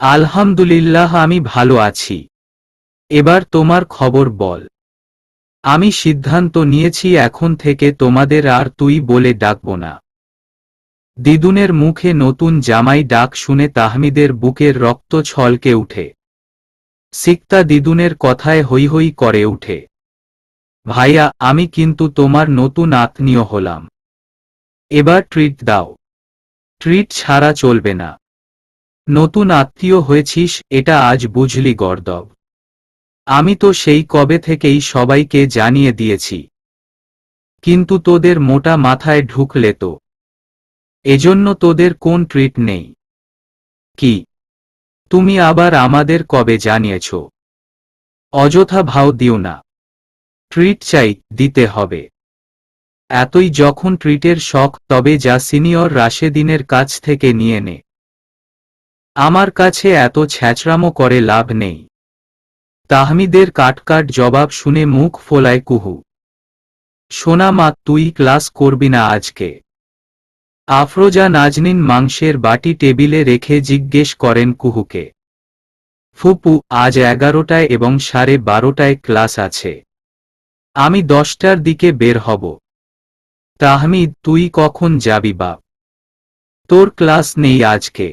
Speaker 1: আলহামদুলিল্লাহ, আমি ভালো আছি। এবার তোমার খবর বল। আমি সিদ্ধান্ত নিয়েছি এখন থেকে তোমাদের আর তুই বলে ডাকব না। দিদুনের মুখে নতুন জামাই ডাক শুনে তাহমিদের বুকের রক্ত ছলকে উঠে। সিকতা দিদুনের কথায় হৈ হৈ করে উঠে। ভাইয়া, আমি কিন্তু তোমার নতুন আত্মীয় হলাম। এবার ট্রিট দাও। ট্রিট ছাড়া চলবে না। নতুন আত্মীয় হয়েছিস এটা আজ বুঝলি গর্দব? আমি তো সেই কবে থেকেই সবাইকে জানিয়ে দিয়েছি, কিন্তু তোদের মোটা মাথায় ঢুকলে তো। এজন্য তোদের কোন ট্রিট নেই? কি, তুমি আবার আমাদের কবে জানিয়েছ? অযথা ভাও দিও না। ট্রিট চাই, দিতে হবে। এতই যখন ট্রিটের শখ, তবে যা সিনিয়র রাশেদিনের কাছ থেকে নিয়ে নে। আমার কাছে এত ছ্যাঁচড়ামো করে লাভ নেই। তাহমিদের কাটকাট জবাব শুনে মুখ ফোলায় কুহু। সোনা মা, তুই ক্লাস করবি না আজকে? আফরোজা নাজনীন মাংসের বাটি টেবিলে রেখে জিজ্ঞেস করেন কুহুকে। ফুপু, আজ 11টায় এবং 12:30টায় ক্লাস আছে। আমি 10টার দিকে বের হব। তাহমিদ, তুই কখন যাবি বাপ? তোর ক্লাস নেই আজকে?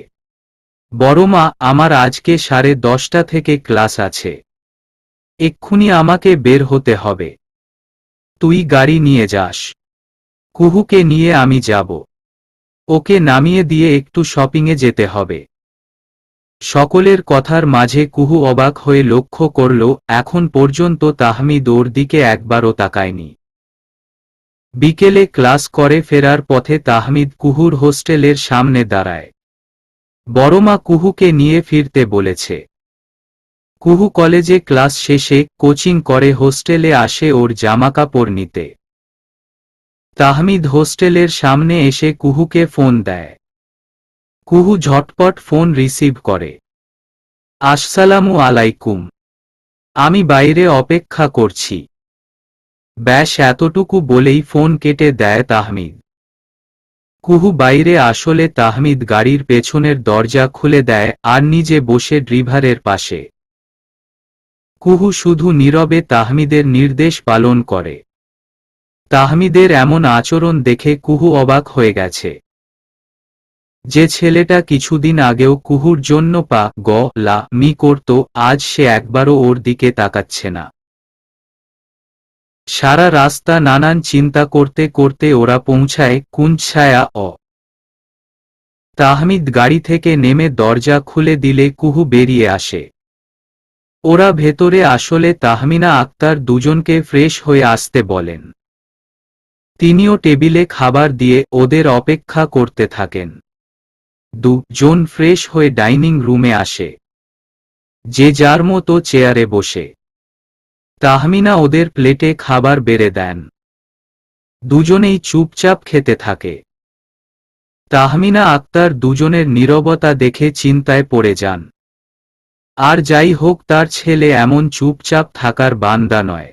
Speaker 1: বড় মা, আমার আজকে 10:30টা থেকে ক্লাস আছে। এক্ষুনি আমাকে বের হতে হবে। তুই গাড়ি নিয়ে যাস। কুহুকে নিয়ে আমি যাব। ওকে নামিয়ে দিয়ে একটু শপিংয়ে যেতে হবে। সকলের কথার মাঝে কুহু অবাক হয়ে লক্ষ্য করল এখন পর্যন্ত তাহমিদ ওর দিকে একবারও তাকায়নি। বিকেলে ক্লাস করে ফেরার পথে তাহমিদ কুহুর হোস্টেলের সামনে দাঁড়ায়। বড়মা কুহুকে নিয়ে ফিরতে বলেছে। কুহু কলেজে ক্লাস শেষে কোচিং করে হোস্টেলে আসে ওর জামাকাপড় নিতে। তাহমিদ হোস্টেলের সামনে এসে কুহুকে ফোন দেয়। কুহু ঝটপট ফোন রিসিভ করে। আসসালামু আলাইকুম। আমি বাইরে অপেক্ষা করছি। ব্যাস এতটুকু বলেই ফোন কেটে দেয় তাহমিদ। কুহু বাইরে আসলে তাহমিদ গাড়ির পেছনের দরজা খুলে দেয় আর নিজে বসে ড্রাইভারের পাশে। কুহু শুধু নীরবে তাহমিদের নির্দেশ পালন করে। তাহমিদের এমন আচরণ দেখে কুহু অবাক হয়ে গেছে। যে ছেলেটা কিছুদিন আগেও কুহুর জন্য পা গ লা মি করত, আজ সে একবারও ওর দিকে তাকাচ্ছে না। সারা রাস্তা নানান চিন্তা করতে করতে ওরা পৌঁছায় কুঞ্ছায়া অ। তাহমিদ গাড়ি থেকে নেমে দরজা খুলে দিলে কুহু বেরিয়ে আসে। ওরা ভেতরে আসলে তাহমিনা আক্তার দুজনকে ফ্রেশ হয়ে আসতে বলেন। তিনিও টেবিলে খাবার দিয়ে ওদের অপেক্ষা করতে থাকেন। দুজন ফ্রেশ হয়ে ডাইনিং রুমে আসে, যে যার মতো চেয়ারে বসে। তাহমিনা ওদের প্লেটে খাবার বেড়ে দেন। দুজনেই চুপচাপ খেতে থাকে। তাহমিনা আক্তার দুজনের নীরবতা দেখে চিন্তায় পড়ে যান। আর যাই হোক, তার ছেলে এমন চুপচাপ থাকার বান্দা নয়।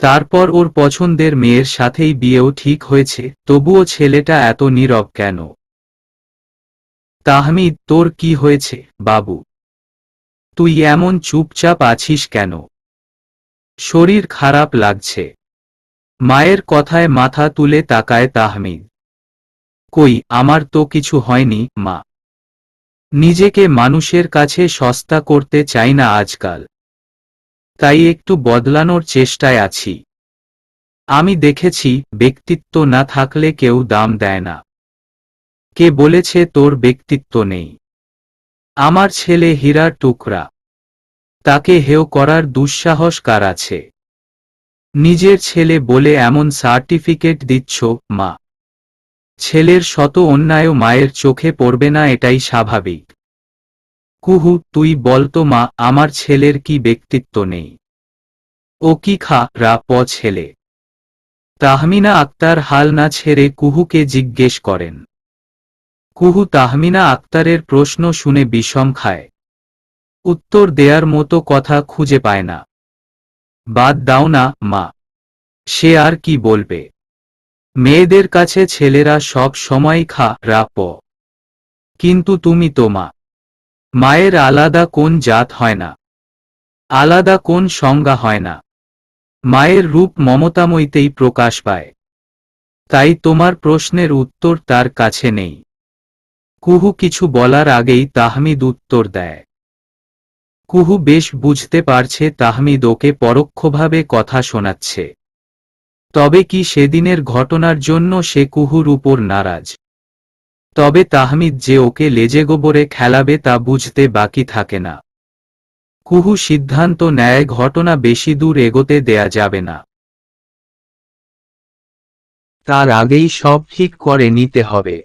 Speaker 1: তারপর ওর পছন্দের মেয়ের সাথেই বিয়েও ঠিক হয়েছে, তবুও ছেলেটা এত নীরব কেন? তাহমিদ, তোর কি হয়েছে বাবু? তুই এমন চুপচাপ আছিস কেন? শরীর খারাপ লাগছে? মায়ের কথায় মাথা তুলে তাকায় তাহমিদ। কই, আমার তো কিছু হয়নি মা। নিজেকে মানুষের কাছে সস্তা করতে চাই না আজকাল, তাই একটু বদলানোর চেষ্টায় আছি। আমি দেখেছি, ব্যক্তিত্ব না থাকলে কেউ দাম দেয় না। কে বলেছে তোর ব্যক্তিত্ব নেই? আমার ছেলে হীরার টুকরা, তাকে হেয় করার দুঃসাহস কার আছে? নিজের ছেলে বলে এমন সার্টিফিকেট দিচ্ছ মা। ছেলের শত অন্যায়ও মায়ের চোখে পড়বে না, এটাই স্বাভাবিক। কুহু, তুই বলতো মা, আমার ছেলের কি ব্যক্তিত্ব নেই? ও কি খা প ছেলে? তাহমিনা আক্তার হাল না ছেড়ে কুহুকে জিজ্ঞেস করেন। কুহু তাহমিনা আক্তারের প্রশ্ন শুনে বিষম খায়। উত্তর দেয়ার মতো কথা খুঁজে পায় না। বাদ দাও না মা, সে আর কি বলবে? মেয়েদের কাছে ছেলেরা সব সময় প। কিন্তু তুমি তো মা। মায়ের আলাদা কোন জাত হয় না, আলাদা কোন সংজ্ঞা হয় না। মায়ের রূপ মমতাময়ীতেই প্রকাশ পায়। তাই তোমার প্রশ্নের উত্তর তার কাছে নেই। কুহু কিছু বলার আগেই তাহমিদ উত্তর দেয়। কুহু বেশ বুঝতে পারছে তাহমিদ ওকে পরোক্ষভাবে কথা শোনাচ্ছে। তবে কি সেদিনের ঘটনার জন্য সে কুহুর উপর নারাজ? তবে তাহমিদ যে ওকে লেজেগোবরে খেলাবে তা বুঝতে বাকি থাকে না। কুহু সিদ্ধান্ত নেয় ঘটনা বেশি দূর এগোতে দেয়া যাবে না।
Speaker 2: তার আগেই সব ঠিক করে নিতে হবে।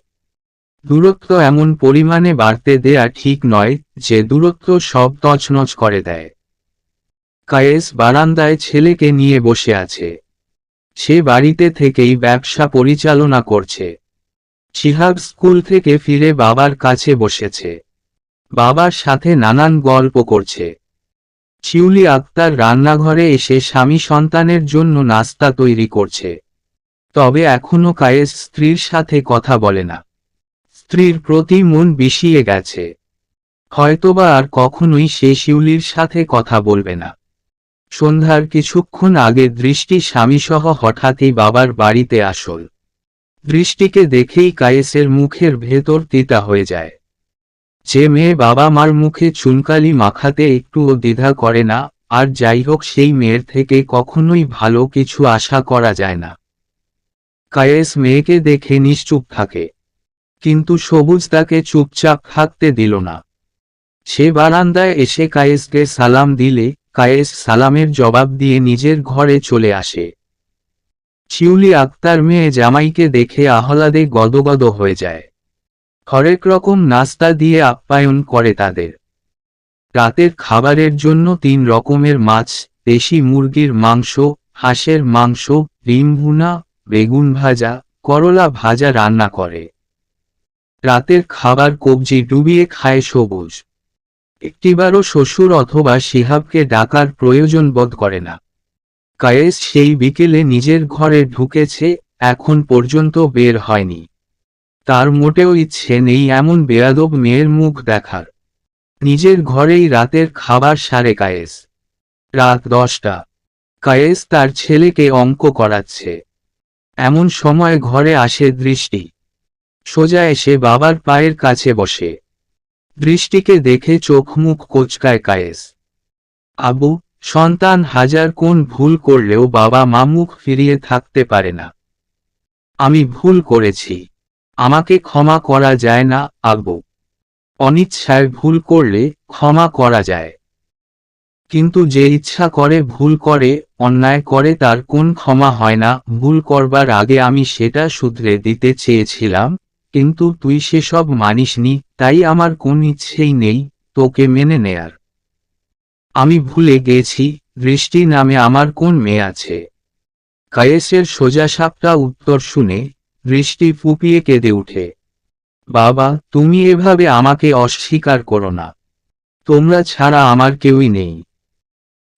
Speaker 2: দূরত্ব এমন পরিমাণে বাড়তে দেয়া ঠিক নয় যে দূরত্ব সব তছনছ করে দেয়। কায়েস বারান্দায় ছেলেকে নিয়ে বসে আছে। সে বাড়িতে থেকেই ব্যবসা পরিচালনা করছে। শিহাব স্কুল থেকে ফিরে বাবার কাছে বসেছে। বাবার সাথে নানান গল্প করছে। শিউলি আক্তার রান্নাঘরে এসে স্বামী সন্তানের জন্য নাস্তা তৈরি করছে। তবে এখনো কায়েস স্ত্রীর সাথে কথা বলে না। স্ত্রীর প্রতি মন বিষিয়ে গেছে। হয়তোবা আর কখনোই সে শিউলির সাথে কথা বলবে না। সন্ধ্যার কিছুক্ষণ আগে দৃষ্টি স্বামীসহ হঠাৎই বাবার বাড়িতে আসল। দৃষ্টিকে দেখেই কায়েসের মুখের ভেতর তিতা হয়ে যায়। যে মেয়ে বাবা মার মুখে চুনকালি মাখাতে একটুও দ্বিধা করে না, আর যাই হোক সেই মেয়ের থেকে কখনোই ভালো কিছু আশা করা যায় না। কায়েস মেয়েকে দেখে নিশ্চুপ থাকে, কিন্তু সবুজ তাকে চুপচাপ থাকতে দিল না। সে বারান্দায় এসে কায়েসকে সালাম দিলে কায়েস সালামের জবাব দিয়ে নিজের ঘরে চলে আসে। শিউলি আক্তার মেয়ে জামাইকে দেখে আহ্লাদে গদগদ হয়ে যায়। হরেক রকম নাস্তা দিয়ে আপ্যায়ন করে তাদের। রাতের খাবারের জন্য 3 রকমের মাছ, দেশি মুরগির মাংস, হাঁসের মাংস, ডিম ভুনা, বেগুন ভাজা, করলা ভাজা রান্না করে। রাতের খাবার কবজি ডুবিয়ে খায় সবুজ। একটিবারও শ্বশুর অথবা শিহাবকে ডাকার প্রয়োজন বোধ করে না। কায়েস সেই বিকেলে নিজের ঘরে ঢুকেছে, এখন পর্যন্ত বের হয়নি। তার মোটেও ইচ্ছে নেই এমন বেয়াদব মেয়ের মুখ দেখার। নিজের ঘরেই রাতের খাবার সারে কায়েস। রাত 10টা। কায়েস তার ছেলেকে অঙ্ক করাচ্ছে। এমন সময় ঘরে আসে দৃষ্টি। সোজা এসে বাবার পায়ের কাছে বসে। দৃষ্টিকে দেখে চোখ মুখ কোঁচকায় কায়েস। আবু, সন্তান হাজার কোন ভুল করলেও বাবা মা মুখ ফিরিয়ে থাকতে পারে না। আমি ভুল করেছি, আমাকে ক্ষমা করা যায় না আবু। অনিচ্ছায় ভুল করলে ক্ষমা করা যায়, কিন্তু যে ইচ্ছা করে ভুল করে, অন্যায় করে, তার কোন ক্ষমা হয় না। ভুল করবার আগে আমি সেটা শুধরে দিতে চেয়েছিলাম, কিন্তু তুই সেসব মানিসনি, তাই আমার কোন ইচ্ছেই নেই তোকে মেনে নেয়ার। আমি ভুলে গেছি দৃষ্টি নামে আমার কোন মেয়ে আছে। কায়েসের সোজাসাপটা উত্তর শুনে দৃষ্টি ফুপিয়ে কেঁদে উঠে। বাবা, তুমি এভাবে আমাকে অস্বীকার করো না। তোমরা ছাড়া আমার কেউই নেই।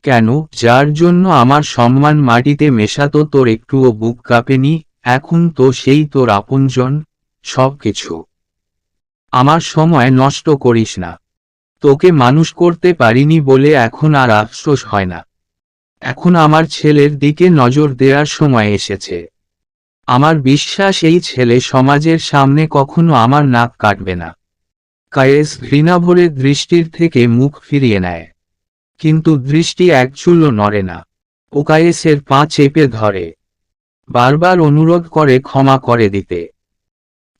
Speaker 2: কেন? যার জন্য আমার সম্মান মাটিতে মেশাতো তোর একটুও বুক কাঁপেনি, এখন তো সেই তোর আপনজন, সবকিছু। আমার সময় নষ্ট করিস না। তোকে মানুষ করতে পারিনি বলে এখন আর আফসোস হয় না। এখন আমার ছেলের দিকে নজর দেওয়ার সময় এসেছে। আমার বিশ্বাস এই ছেলে সমাজের সামনে কখনো আমার নাক কাটবে না। কায়েস ঘৃণাভরে দৃষ্টির থেকে মুখ ফিরিয়ে নেয়, কিন্তু দৃষ্টি এক চুলও নড়ে না। ও কায়েসের পা চেপে ধরে, বারবার অনুরোধ করে ক্ষমা করে দিতে।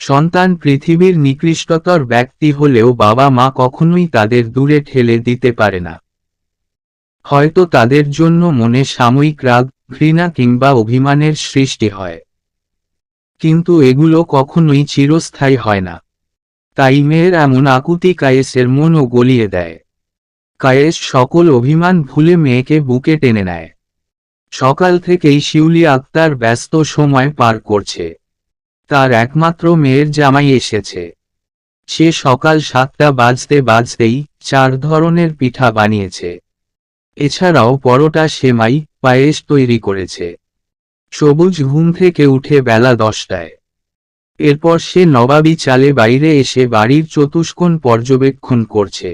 Speaker 2: সন্তান পৃথিবীর নিকৃষ্টতর ব্যক্তি হলেও বাবা মা কখনোই তাদের দূরে ঠেলে দিতে পারে না। হয়তো তাদের জন্য মনে সাময়িক রাগ, ঘৃণা কিংবা অভিমানের সৃষ্টি হয়, কিন্তু এগুলো কখনোই চিরস্থায়ী হয় না। তাই মেয়ের এমন আকুতি কায়েসের মনও গলিয়ে দেয়। কায়েস সকল অভিমান ভুলে মেয়েকে বুকে টেনে নেয়। সকাল থেকেই শিউলি আক্তার ব্যস্ত সময় পার করছে। তার একমাত্র মেয়ের জামাই এসেছে। সে সকাল 7টা বাজতে বাজতেই 4 ধরনের পিঠা বানিয়েছে। এছাড়াও পরোটা, সেমাই, পায়েস তৈরি করেছে। সবুজ ঘুম থেকে উঠে বেলা 10টায়। এরপর সে নবাবী চালে বাইরে এসে বাড়ির চতুষ্কোণ পর্যবেক্ষণ করছে।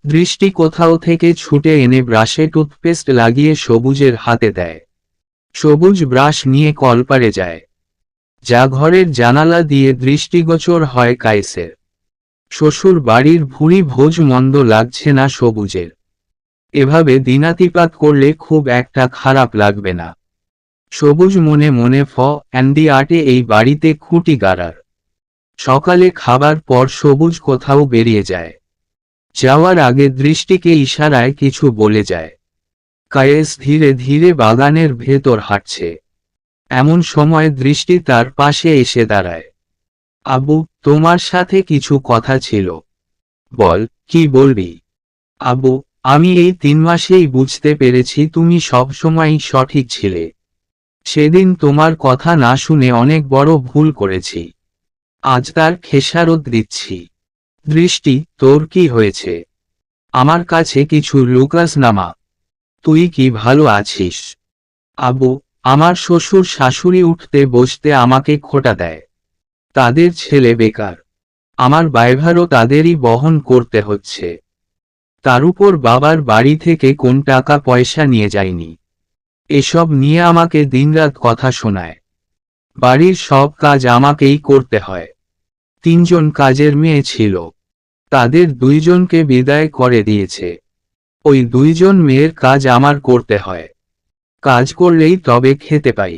Speaker 2: দৃষ্টি কোথাও থেকে ছুটে এনে ব্রাশে টুথপেস্ট লাগিয়ে সবুজের হাতে দেয়। সবুজ ব্রাশ নিয়ে কলপারে যায়, যা ঘরের জানালা দিয়ে দৃষ্টিগোচর হয় কায়েসের। শ্বশুর বাড়ির ভুঁড়ি ভোজ মন্দ লাগছে না সবুজের। এভাবে দিনাতিপাত করলে খুব একটা খারাপ লাগবে না। সবুজ মনে মনে আর্টে এই বাড়িতে খুঁটি গাড়ার। সকালে খাবার পর সবুজ কোথাও বেরিয়ে যায়। যাওয়ার আগে দৃষ্টিকে ইশারায় কিছু বলে যায়। কায়েস ধীরে ধীরে বাগানের ভেতর হাঁটছে। এমন সময় দৃষ্টি তার পাশে এসে দাঁড়ায়। আবু, তোমার সাথে কিছু কথা ছিল। বল, কি বলবি? আবু, আমি এই 3 মাসেই বুঝতে পেরেছি তুমি সবসময়ই সঠিক ছিলে। সেদিন তোমার কথা না শুনে অনেক বড় ভুল করেছি। আজ তার খেসারত দিচ্ছি। দৃষ্টি, তোর কি হয়েছে? আমার কাছে কিছু লুকাস না মা। তুই কি ভালো আছিস? আবু, আমার শ্বশুর শাশুড়ি উঠতে বসতে আমাকে খোঁটা দেয়। তাদের ছেলে বেকার। আমার দায়ভারও তাদেরই বহন করতে হচ্ছে। তার উপর বাবার বাড়ি থেকে কোন টাকা পয়সা নিয়ে যায়নি। এসব নিয়ে আমাকে দিনরাত কথা শোনায়। বাড়ির সব কাজ আমাকেই করতে হয়। 3 জন কাজের মেয়ে ছিল, তাদের 2 জনকে বিদায় করে দিয়েছে। ওই 2 জন মেয়ের কাজ আমার করতে হয়। কাজ করলেই তবে খেতে পাই।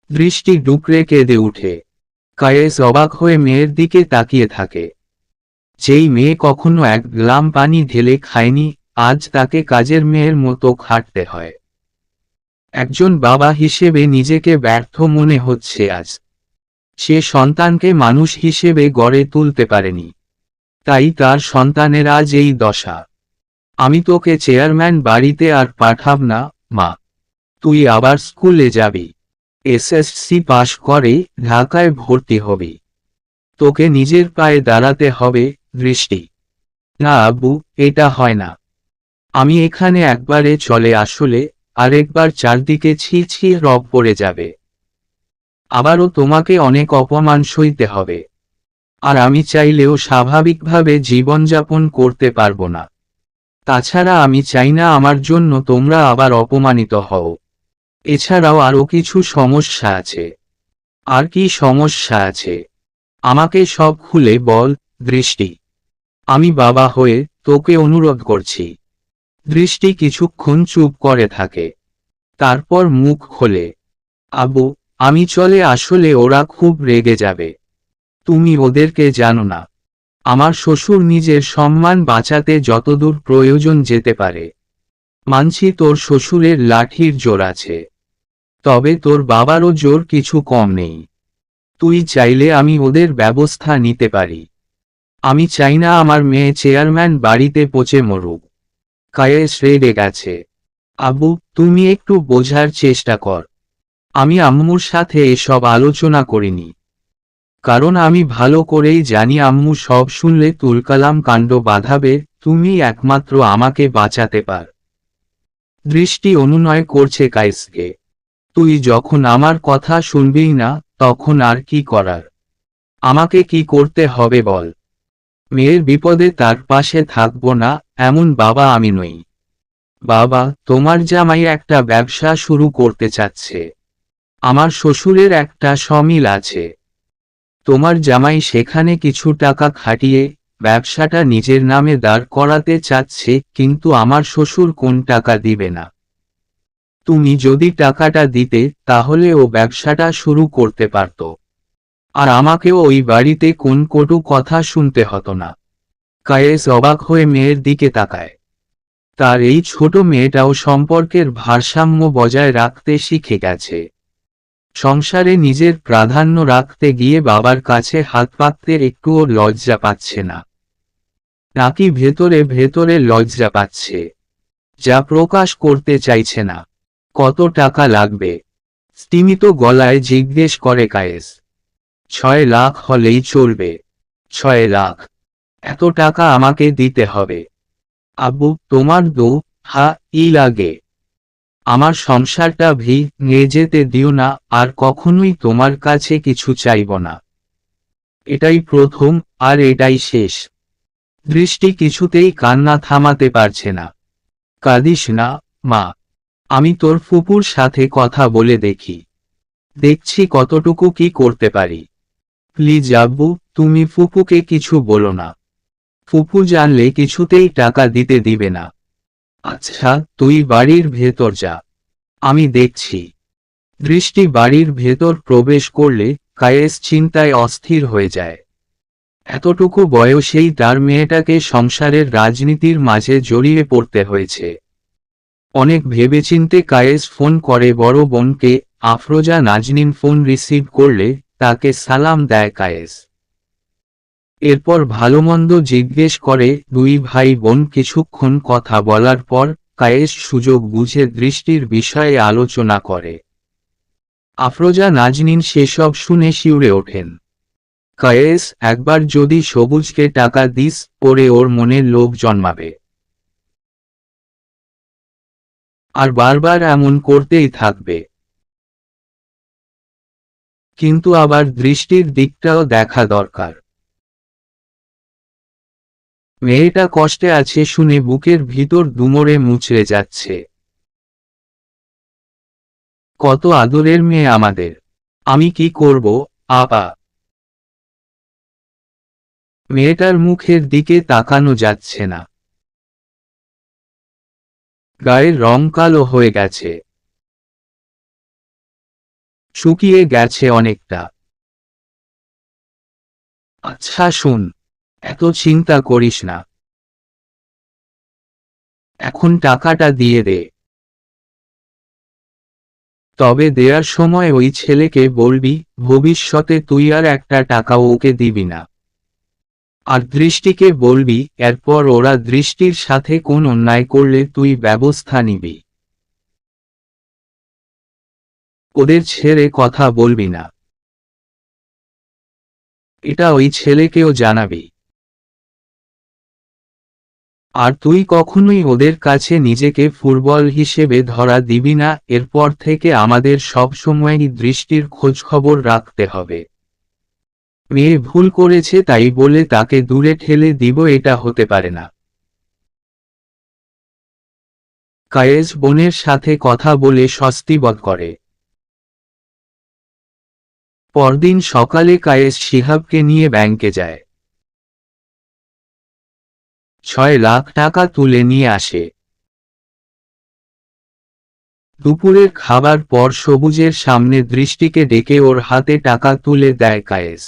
Speaker 2: দৃষ্টি ডুকরে কেঁদে উঠে। কায়েস অবাক হয়ে মেয়ের দিকে তাকিয়ে থাকে। যেই মেয়ে কখনো 1 গ্লাম পানি ঢেলে খায়নি, আজ তাকে কাজের মেয়ের মতো খাটতে হয়। একজন বাবা হিসেবে নিজেকে ব্যর্থ মনে হচ্ছে আজ। সে সন্তানকে মানুষ হিসেবে গড়ে তুলতে পারেনি, তাই তার সন্তানের আজ এই দশা। আমি তোকে চেয়ারম্যান বাড়িতে আর পাঠাব না মা। তুই আবার স্কুলে যাবি, এসএসসি পাশ করে ঢাকায় ভর্তি হবি। তোকে নিজের পায়ে দাঁড়াতে হবে। দৃষ্টি, না আব্বু, এটা হয় না। আমি এখানে একবারে চলে আসলে আরেকবার চারদিকে ছি ছি রব পড়ে যাবে। আবারও তোমাকে অনেক অপমান সইতে হবে। আর আমি চাইলেও স্বাভাবিকভাবে জীবনযাপন করতে পারবো না। তাছাড়া আমি চাই না আমার জন্য তোমরা আবার অপমানিত হও। এছাড়াও আরও কিছু সমস্যা আছে। আর কি সমস্যা আছে? আমাকে সব খুলে বল, দৃষ্টি। আমি বাবা হয়ে তোকে অনুরোধ করছি। দৃষ্টি কিছুক্ষণ চুপ করে থাকে। তারপর মুখ খোলে। আব্বু, আমি চলে আসলে ওরা খুব রেগে যাবে। তুমি ওদেরকে জানো না। আমার শ্বশুর নিজের সম্মান বাঁচাতে যতদূর প্রয়োজন যেতে পারে। মানছি তোর শ্বশুরের লাঠির জোর আছে, তবে তোর বাবারও জোর কিছু কম নেই। তুই চাইলে আমি ওদের ব্যবস্থা নিতে পারি। আমি চাই না আমার মেয়ে চেয়ারম্যান বাড়িতে পচে মরুক। কায়েস রেগে গেছে। আব্বু, তুমি একটু বোঝার চেষ্টা কর। আমি আম্মুর সাথে এসব আলোচনা করিনি, কারণ আমি ভালো করেই জানি আম্মু সব শুনলে তুলকালাম কাণ্ড বাঁধাবে। তুমি একমাত্র আমাকে বাঁচাতে পার। দৃষ্টি অনুনয় করছে কায়েসকে। তুই যখন আমার কথা শুনবিই না, তখন আর কি করার? আমাকে কি করতে হবে বল। মেয়ের বিপদে তার পাশে থাকবো না, এমন বাবা আমি নই। বাবা, তোমার জামাই একটা ব্যবসা শুরু করতে চাচ্ছে। আমার শ্বশুরের একটা সমিল আছে। তোমার জামাই সেখানে কিছু টাকা খাটিয়ে ব্যবসাটা নিজের নামে দাঁড় করাতে চাচ্ছে, কিন্তু আমার শ্বশুর কোন টাকা দিবে না। তুমি যদি টাকাটা দিতে, তাহলে ও ব্যবসাটা শুরু করতে পারত, আর আমাকেও ওই বাড়িতে কোন কটু কথা শুনতে হতো না। কায়েস অবাক হয়ে মেয়ের দিকে তাকায়। তার এই ছোট মেয়েটাও সম্পর্কের ভারসাম্য বজায় রাখতে শিখে গেছে। সংসারে নিজের প্রাধান্য রাখতে গিয়ে বাবার কাছে হাত পাততে একটুও লজ্জা পাচ্ছে না, নাকি ভেতরে ভেতরে লজ্জা পাচ্ছে, যা প্রকাশ করতে চাইছে না। কত টাকা লাগবে? স্তিমিত গলায় জিজ্ঞেস করে কায়েস। 6 লাখ হলেই চলবে। 6 লাখ? এত টাকা আমাকে দিতে হবে? আব্বু, তোমার ই লাগে। আমার সংসারটা ভেঙে যেতে দিও না, আর কখনোই তোমার কাছে কিছু চাইব না। এটাই প্রথম, আর এটাই শেষ। দৃষ্টি কিছুতেই কান্না থামাতে পারছে না। কাঁদিস না, মা। আমি তোর ফুপুর সাথে কথা বলে দেখছি কতটুকু কি করতে পারি। প্লিজ আব্বু, তুমি ফুপুকে কিছু বলো না। ফুপু জানলে কিছুতেই টাকা দিতে দিবে না। আচ্ছা, তুই বাড়ির ভেতর যা, আমি দেখছি। দৃষ্টি বাড়ির ভেতর প্রবেশ করলে কায়েস চিন্তায় অস্থির হয়ে যায়। এতটুকু বয়সেই তার মেয়েটাকে সংসারের রাজনীতির মাঝে জড়িয়ে পড়তে হয়েছে। অনেক ভেবেচিন্তে কায়েস ফোন করে বড় বোনকে। আফরোজা নাজনীন ফোন রিসিভ করলে তাকে সালাম দেয় কায়েস। এরপর ভালোমন্দ জিজ্ঞেস করে। দুই ভাই বোন কিছুক্ষণ কথা বলার পর কায়েস সুযোগ বুঝে দৃষ্টির বিষয়ে আলোচনা করে। আফরোজা নাজনীন সেসব শুনে শিউরে ওঠেন। কায়েস, একবার যদি সবুজকে টাকা দিস, পরে ওর মনে লোভ জন্মাবে, আর বারবার এমন করতেই থাকবে। কিন্তু আবার দৃষ্টির দিকটাও দেখা দরকার। মেয়েটা কষ্টে আছে শুনে বুকের ভিতর দুমড়ে মুচড়ে যাচ্ছে। কত আদরের মেয়ে আমাদের। আমি কি করব, আপা? মেয়েটার মুখের দিকে তাকানো যাচ্ছে না। গায়ের রং কালো হয়ে গেছে, শুকিয়ে গেছে অনেকটা। আচ্ছা শোন, এত চিন্তা করিস না। এখন টাকাটা দিয়ে দে। তবে দেয়ার সময় ওই ছেলেকে বলবি, ভবিষ্যতে তুই আর একটা টাকাও ওকে দিবি না। আর দৃষ্টিকে বলবি, এরপর ওরা দৃষ্টির সাথে কোন অন্যায় করলে তুই ব্যবস্থা নিবি। ওদের ছেড়ে কথা বলবি না। এটা ওই ছেলেকেও জানাবি। আর তুই কখনোই ওদের কাছে নিজেকে ফুটবল হিসেবে ধরা দিবি না। এরপর থেকে আমাদের সব সময়ই দৃষ্টির খোঁজখবর রাখতে হবে। মেয়ে ভুল করেছে তাই বলে তাকে দূরে ঠেলে দিব, এটা হতে পারে না। কায়েস বোনের সাথে কথা বলে স্বস্তি বোধ করে। পরদিন সকালে কায়েস শিহাবকে নিয়ে ব্যাংকে যায়। 6 লাখ টাকা তুলে নিয়ে আসে। দুপুরের খাবার পর সবুজের সামনে দৃষ্টিকে ডেকে ওর হাতে টাকা তুলে দেয় কায়েস।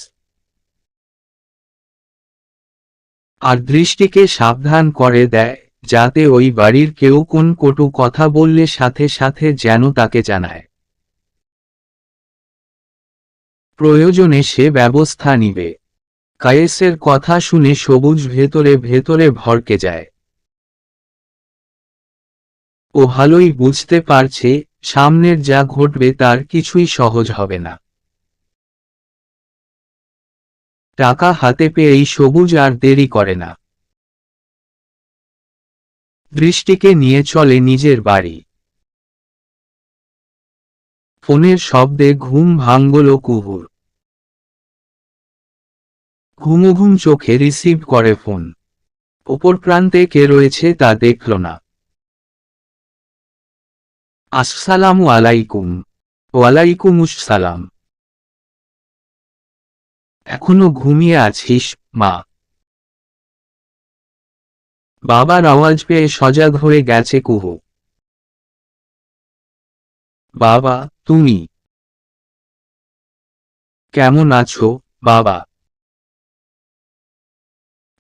Speaker 2: আর দৃষ্টিকে সাবধান করে দেয়, যাতে ওই বাড়ির কেউ কোন কটু কথা বললে সাথে সাথে যেন তাকে জানায়। প্রয়োজনে সে ব্যবস্থা নিবে। কায়েসের কথা শুনে সবুজ ভেতরে ভেতরে ভড়কে যায়। ও ভালোই বুঝতে পারছে, সামনের যা ঘটবে তার কিছুই সহজ হবে না। টাকা হাতে পেয়েই সবুজ আর দেরি করে না। দৃষ্টিকে নিয়ে চলে নিজের বাড়ি। ফোনের শব্দে ঘুম ভাঙল কুহুর। ঘুম চোখে রিসিভ করে ফোন। অপর প্রান্তে কে রয়েছে তা দেখল না। আসসালামু আলাইকুম। ওয়ালাইকুমুসসালাম। এখনো ঘুমিয়ে আছিস, মা? বাবার আওয়াজ পেয়ে সজাগ হয়ে গেছে কুহু। বাবা, তুমি কেমন আছো, বাবা?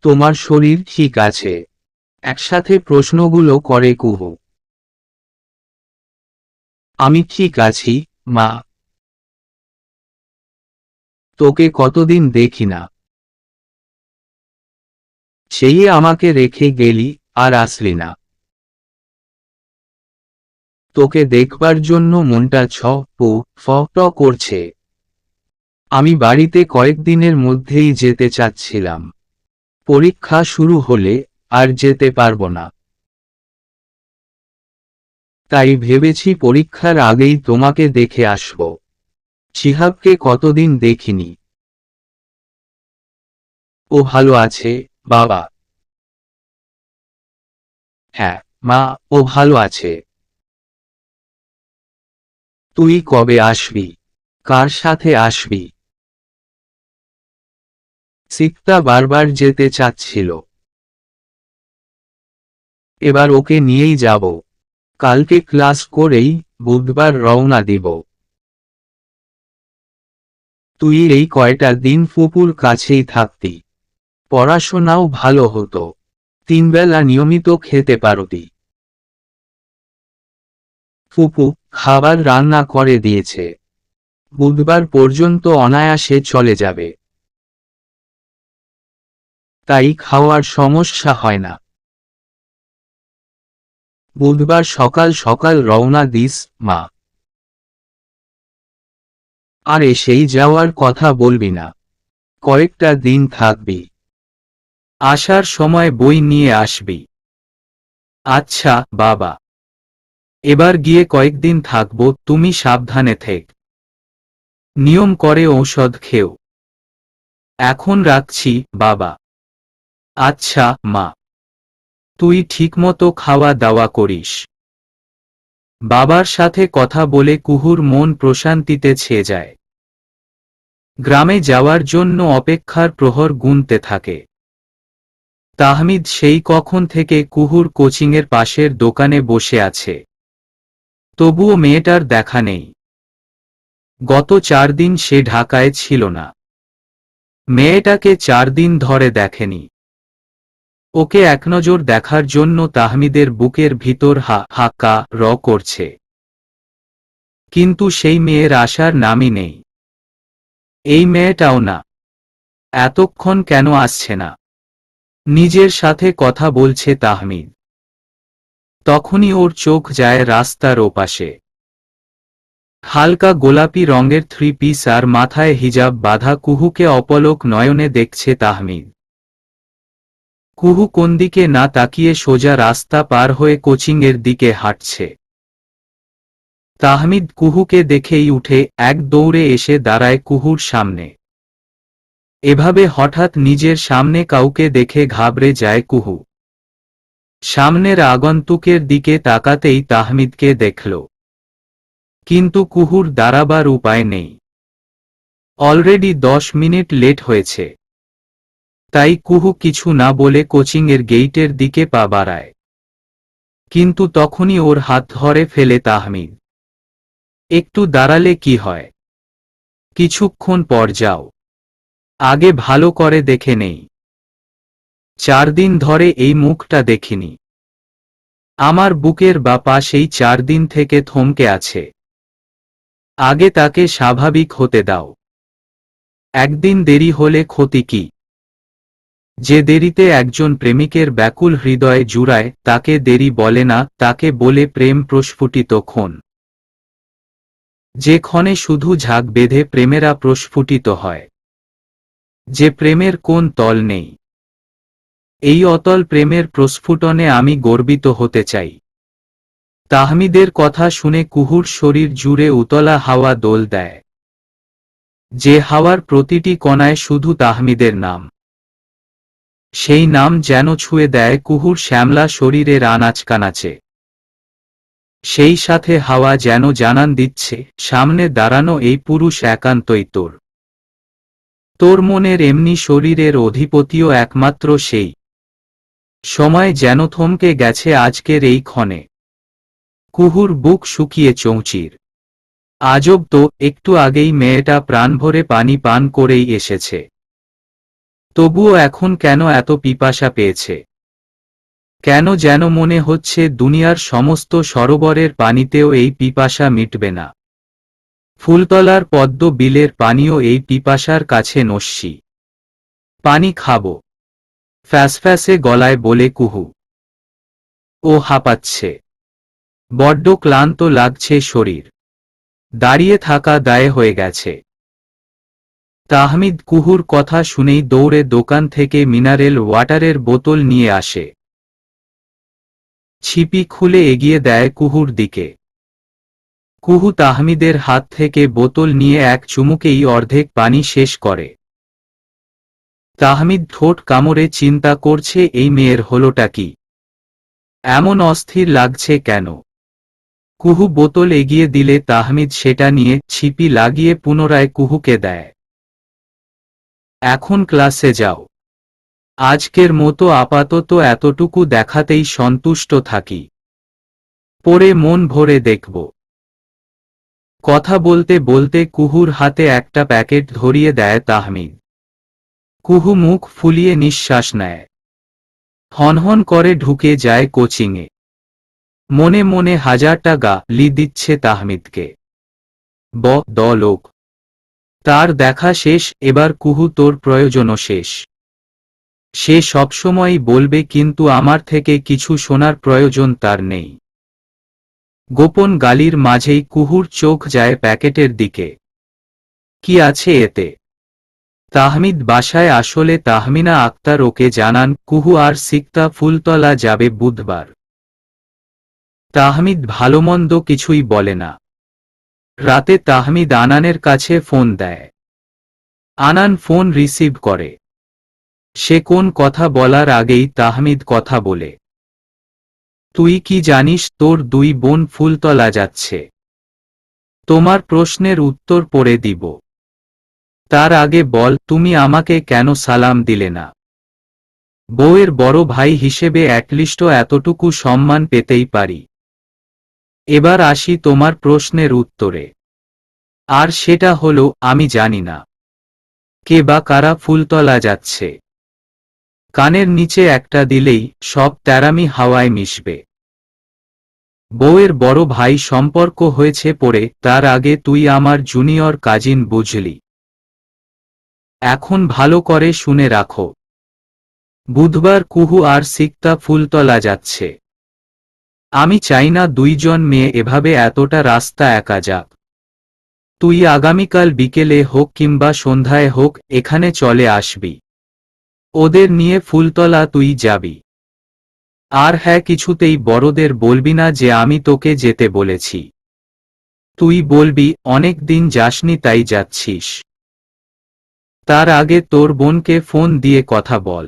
Speaker 2: তোমার শরীর ঠিক আছে? একসাথে প্রশ্নগুলো করে কুহু। আমি ঠিক আছি, মা। তোকে কতদিন দেখি না। সেই আমাকে রেখে গেলি, আর আসলি না। তোকে দেখবার জন্য মনটা ছ-প-ফ-ট করছে। আমি বাড়িতে কয়েকদিনের মধ্যেই যেতে চাচ্ছিলাম। পরীক্ষা শুরু হলে আর যেতে পারবো না। তাই ভেবেছি পরীক্ষার আগেই তোমাকে দেখে আসব। শিহাবকে কতদিন দেখিনি। ও ভালো আছে, বাবা? হ্যাঁ, মা, ও ভালো আছে। তুই কবে আসবি? কার সাথে আসবি? সিকতা বারবার যেতে চাচ্ছিল। এবার ওকে নিয়েই যাব। কালকে ক্লাস করেই বুধবার রওনা দিব। তুই এই কয়টা দিন ফুপুর কাছেই থাকতি। পড়াশোনাও ভালো হতো। 3 বেলা নিয়মিত খেতে পারতি। ফুপু খাবার রান্না করে দিয়েছে। বুধবার পর্যন্ত অনায়াসে চলে যাবে। তাই খাওয়ার সমস্যা হয় না। বুধবার সকাল সকাল রওনা দিস, মা। আর এসেই যাওয়ার কথা বলবি না। কয়েকটা দিন থাকবি।
Speaker 1: আসার সময় বই নিয়ে আসবি। আচ্ছা, বাবা। এবার গিয়ে কয়েকদিন থাকবো, তুমি সাবধানে থেক। নিয়ম করে ঔষধ খেও। এখন রাখছি, বাবা। আচ্ছা, মা। তুই ঠিকমতো খাওয়া দাওয়া করিস। বাবার সাথে কথা বলে কুহুর মন প্রশান্তিতে ছেয়ে যায়। গ্রামে যাওয়ার জন্য অপেক্ষার প্রহর গুনতে থাকে। তাহমিদ সেই কখন থেকে কুহুর কোচিংয়ের পাশের দোকানে বসে আছে। তবুও মেয়েটার দেখা নেই। গত 4 দিন সে ঢাকায় ছিল না। মেয়েটাকে 4 দিন ধরে দেখেনি। ওকে একনজর দেখার জন্য তাহমিদের বুকের ভিতর হা হা কা র করছে। কিন্তু সেই মেয়ের আসার নামই নেই। এই মেয়েটাও না। এতক্ষণ কেন আসছে না? নিজের সাথে কথা বলছে তাহমিদ। তখনই ওর চোখ যায় রাস্তার ওপাশে। হালকা গোলাপি রঙের 3 পিস আর মাথায় হিজাব বাঁধা কুহুকে অপলক নয়নে দেখছে তাহমিদ। কুহু কোনদিকে না তাকিয়ে সোজা রাস্তা পার হয়ে কোচিংয়ের দিকে হাঁটছে। তাহমিদ কুহুকে দেখেই উঠে এক দৌড়ে এসে দাঁড়ায় কুহুর সামনে। এভাবে হঠাৎ নিজের সামনে কাউকে দেখে ঘাবড়ে যায় কুহু। সামনের আগন্তুকের দিকে তাকাতেই তাহমিদকে দেখল। কিন্তু কুহুর দাঁড়াবার উপায় নেই। অলরেডি 10 মিনিট লেট হয়েছে। তাই কুহু কিছু না বলে কোচিংয়ের গেইটের দিকে পা বাড়ায়। কিন্তু তখনই ওর হাত ধরে ফেলে তাহমিদ। একটু দাঁড়ালে কি হয়? কিছুক্ষণ পর যাও, আগে ভালো করে দেখে নেই। 4 দিন ধরে এই মুখটা দেখিনি। আমার বুকের বা পাশেই 4 দিন থেকে থমকে আছে। আগে তাকে স্বাভাবিক হতে দাও। একদিন দেরি হলে ক্ষতি কি? যে দেরিতে একজন প্রেমিকের ব্যাকুল হৃদয়ে জুড়ায় তাকে দেরি বলে না, তাকে বলে প্রেম প্রস্ফুটিত ক্ষণ। যে ক্ষণে শুধু ঝাঁক বেঁধে প্রেমেরা প্রস্ফুটিত হয়, যে প্রেমের কোন তল নেই। এই অতল প্রেমের প্রস্ফুটনে আমি গর্বিত হতে চাই। তাহমিদের কথা শুনে কুহুর শরীর জুড়ে উতলা হাওয়া দোল দেয়, যে হাওয়ার প্রতিটি কণায় শুধু তাহমিদের নাম। সেই নাম যেন ছুঁয়ে দেয় কুহুর শ্যামলা শরীরের আনাচ কানাচে। সেই সাথে হাওয়া যেন জানান দিচ্ছে, সামনে দাঁড়ানো এই পুরুষ একান্তই তোর। তোর মনের এমনি শরীরের অধিপতিও একমাত্র সেই। সময় যেন থমকে গেছে আজকের এই ক্ষণে। কুহুর বুক শুকিয়ে চৌচির। আজব তো, একটু আগেই মেয়েটা প্রাণ ভরে পানি পান করেই এসেছে। তবুও এখন কেন এত পিপাসা পেয়েছে? কেন যেন মনে হচ্ছে দুনিয়ার সমস্ত সরোবরের পানিতেও এই পিপাসা মিটবে না। ফুলতলার পদ্ম বিলের পানিও এই পিপাসার কাছে নস্যি। পানি খাবো, ফ্যাসফ্যাসে গলায় বলে কুহু। ও হাঁপাচ্ছে। বড্ড ক্লান্ত লাগছে শরীর। দাঁড়িয়ে থাকা দায় হয়ে গেছে। তাহমিদ কুহুর কথা শুনেই দৌড়ে দোকান থেকে মিনারেল ওয়াটারের বোতল নিয়ে আসে। ছিপি খুলে এগিয়ে দেয় কুহুর দিকে। কুহু তাহমিদের হাত থেকে বোতল নিয়ে এক চুমুকেই অর্ধেক পানি শেষ করে। তাহমিদ ঠোঁট কামড়ে চিন্তা করছে, এই মেয়ের হলোটা কি? এমন অস্থির লাগছে কেন? কুহু বোতল এগিয়ে দিলে তাহমিদ সেটা নিয়ে ছিপি লাগিয়ে পুনরায় কুহুকে দেয়। এখন ক্লাসে যাও। আজকের মতো আপাতত এতটুকু দেখাতেই সন্তুষ্ট থাকি। পরে মন ভরে দেখব। কথা বলতে বলতে কুহুর হাতে একটা প্যাকেট ধরিয়ে দেয় তাহমিদ। কুহু মুখ ফুলিয়ে নিঃশ্বাস নেয়। হনহন করে ঢুকে যায় কোচিংয়ে। মনে মনে 1000টা গালি দিচ্ছে তাহমিদকে। দ লোক। তার দেখা শেষ, এবার কুহু তোর প্রয়োজনও শেষ। সে সবসময়ই বলবে, কিন্তু আমার থেকে কিছু শোনার প্রয়োজন তার নেই। গোপন গালির মাঝেই কুহুর চোখ যায় প্যাকেটের দিকে। কি আছে এতে? তাহমিদ বাসায় আসলে তাহমিনা আক্তার ওকে জানান কুহু আর সিকতা ফুলতলা যাবে বুধবার। তাহমিদ ভালোমন্দ কিছুই বলে না। রাতে তাহমিদ আনানের কাছে ফোন দেয়। আনান ফোন রিসিভ করে। সে কোন কথা বলার আগেই তাহমিদ কথা বলে। তুই কি জানিস তোর 2 বোন ফুলতলা যাচ্ছে? তোমার প্রশ্নের উত্তর পরে দিব। তার আগে বল, তুমি আমাকে কেন সালাম দিলে না? বউয়ের বড় ভাই হিসেবে অ্যাটলিস্টও এতটুকু সম্মান পেতেই পারি। এবার আসি তোমার প্রশ্নের উত্তরে। আর সেটা হলো, আমি জানি না কে বা কারা ফুলতলা যাচ্ছে। কানের নিচে একটা দিলেই সব তেরামি হাওয়ায় মিশবে। বউয়ের বড় ভাই সম্পর্ক হয়েছে পরে, তার আগে তুই আমার জুনিয়র কাজিন, বুঝলি? এখন ভালো করে শুনে রাখো। বুধবার কুহু আর সিকতা ফুলতলা যাচ্ছে। আমি চাই না 2 জন মেয়ে এভাবে এতটা রাস্তা একা যাক। তুই আগামীকাল বিকেলে হোক কিংবা সন্ধ্যায় হোক এখানে চলে আসবি। ওদের নিয়ে ফুলতলা তুই যাবি। আর হ্যাঁ, কিছুতেই বড়দের বলবি না যে আমি তোকে যেতে বলেছি। তুই বলবি অনেক দিন যাসনি তাই যাচ্ছিস। তার আগে তোর বোনকে ফোন দিয়ে কথা বল।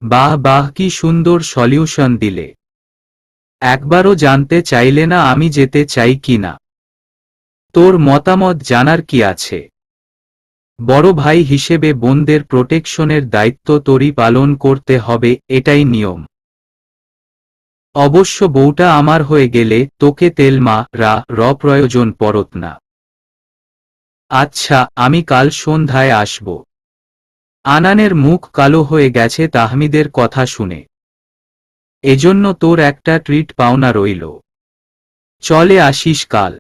Speaker 1: বাহ বাহ, কি সুন্দর সলিউশন দিলে। একবারও জানতে চাইলে না আমি যেতে চাই কি না? তোর মতামত জানার কি আছে? বড় ভাই হিসেবে বোনদের প্রোটেকশনের দায়িত্ব তোরই পালন করতে হবে, এটাই নিয়ম। অবশ্য বউটা আমার হয়ে গেলে তোকে তেলমা র প্রয়োজন পড়ত না। আচ্ছা, আমি কাল সন্ধ্যায় আসব। আনানের মুখ কালো হয়ে গেছে তাহমিদের কথা শুনে। এজন্য তোর একটা ট্রিট পাওনা রইল। চলে আসিস কাল।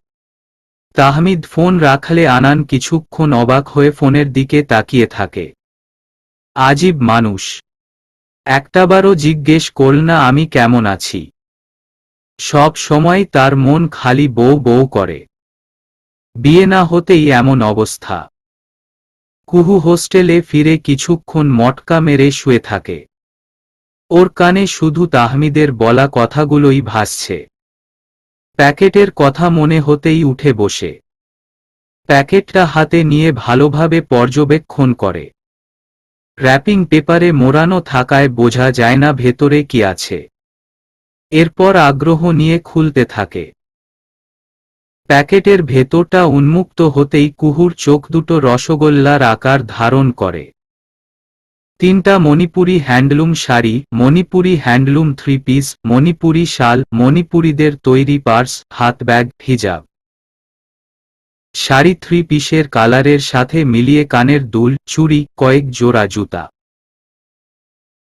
Speaker 1: তাহমিদ ফোন রাখলে আনান কিছুক্ষণ অবাক হয়ে ফোনের দিকে তাকিয়ে থাকে। আজীব মানুষ, একটাবারও জিজ্ঞেস করল না আমি কেমন আছি। সব সময় তার মন খালি বউ বউ করে। বিয়ে না হতেই এমন অবস্থা। কুহু হোস্টেলে ফিরে কিছুক্ষণ মটকা মেরে শুয়ে থাকে। ওর কানে শুধু তাহমিদের বলা কথাগুলোই ভাসছে। প্যাকেটের কথা মনে হতেই উঠে বসে প্যাকেটটা হাতে নিয়ে ভালোভাবে পর্যবেক্ষণ করে। র্যাপিং পেপারে মোড়ানো থাকায় বোঝা যায় না ভেতরে কি আছে। এরপর আগ্রহ নিয়ে খুলতে থাকে। প্যাকেটের ভেতরটা উন্মুক্ত হতেই কুহুর চোখ দুটো রসগোল্লার আকার ধারণ করে। 3টা Manipuri handloom sari, Manipuri handloom 3 piece, Manipuri শাল, মণিপুরীদের তৈরি পার্স, হাতব্যাগ, হিজাব। শাড়ি 3 পিসের কালারের সাথে মিলিয়ে কানের দুল, চুড়ি, কয়েক জোড়া জুতা।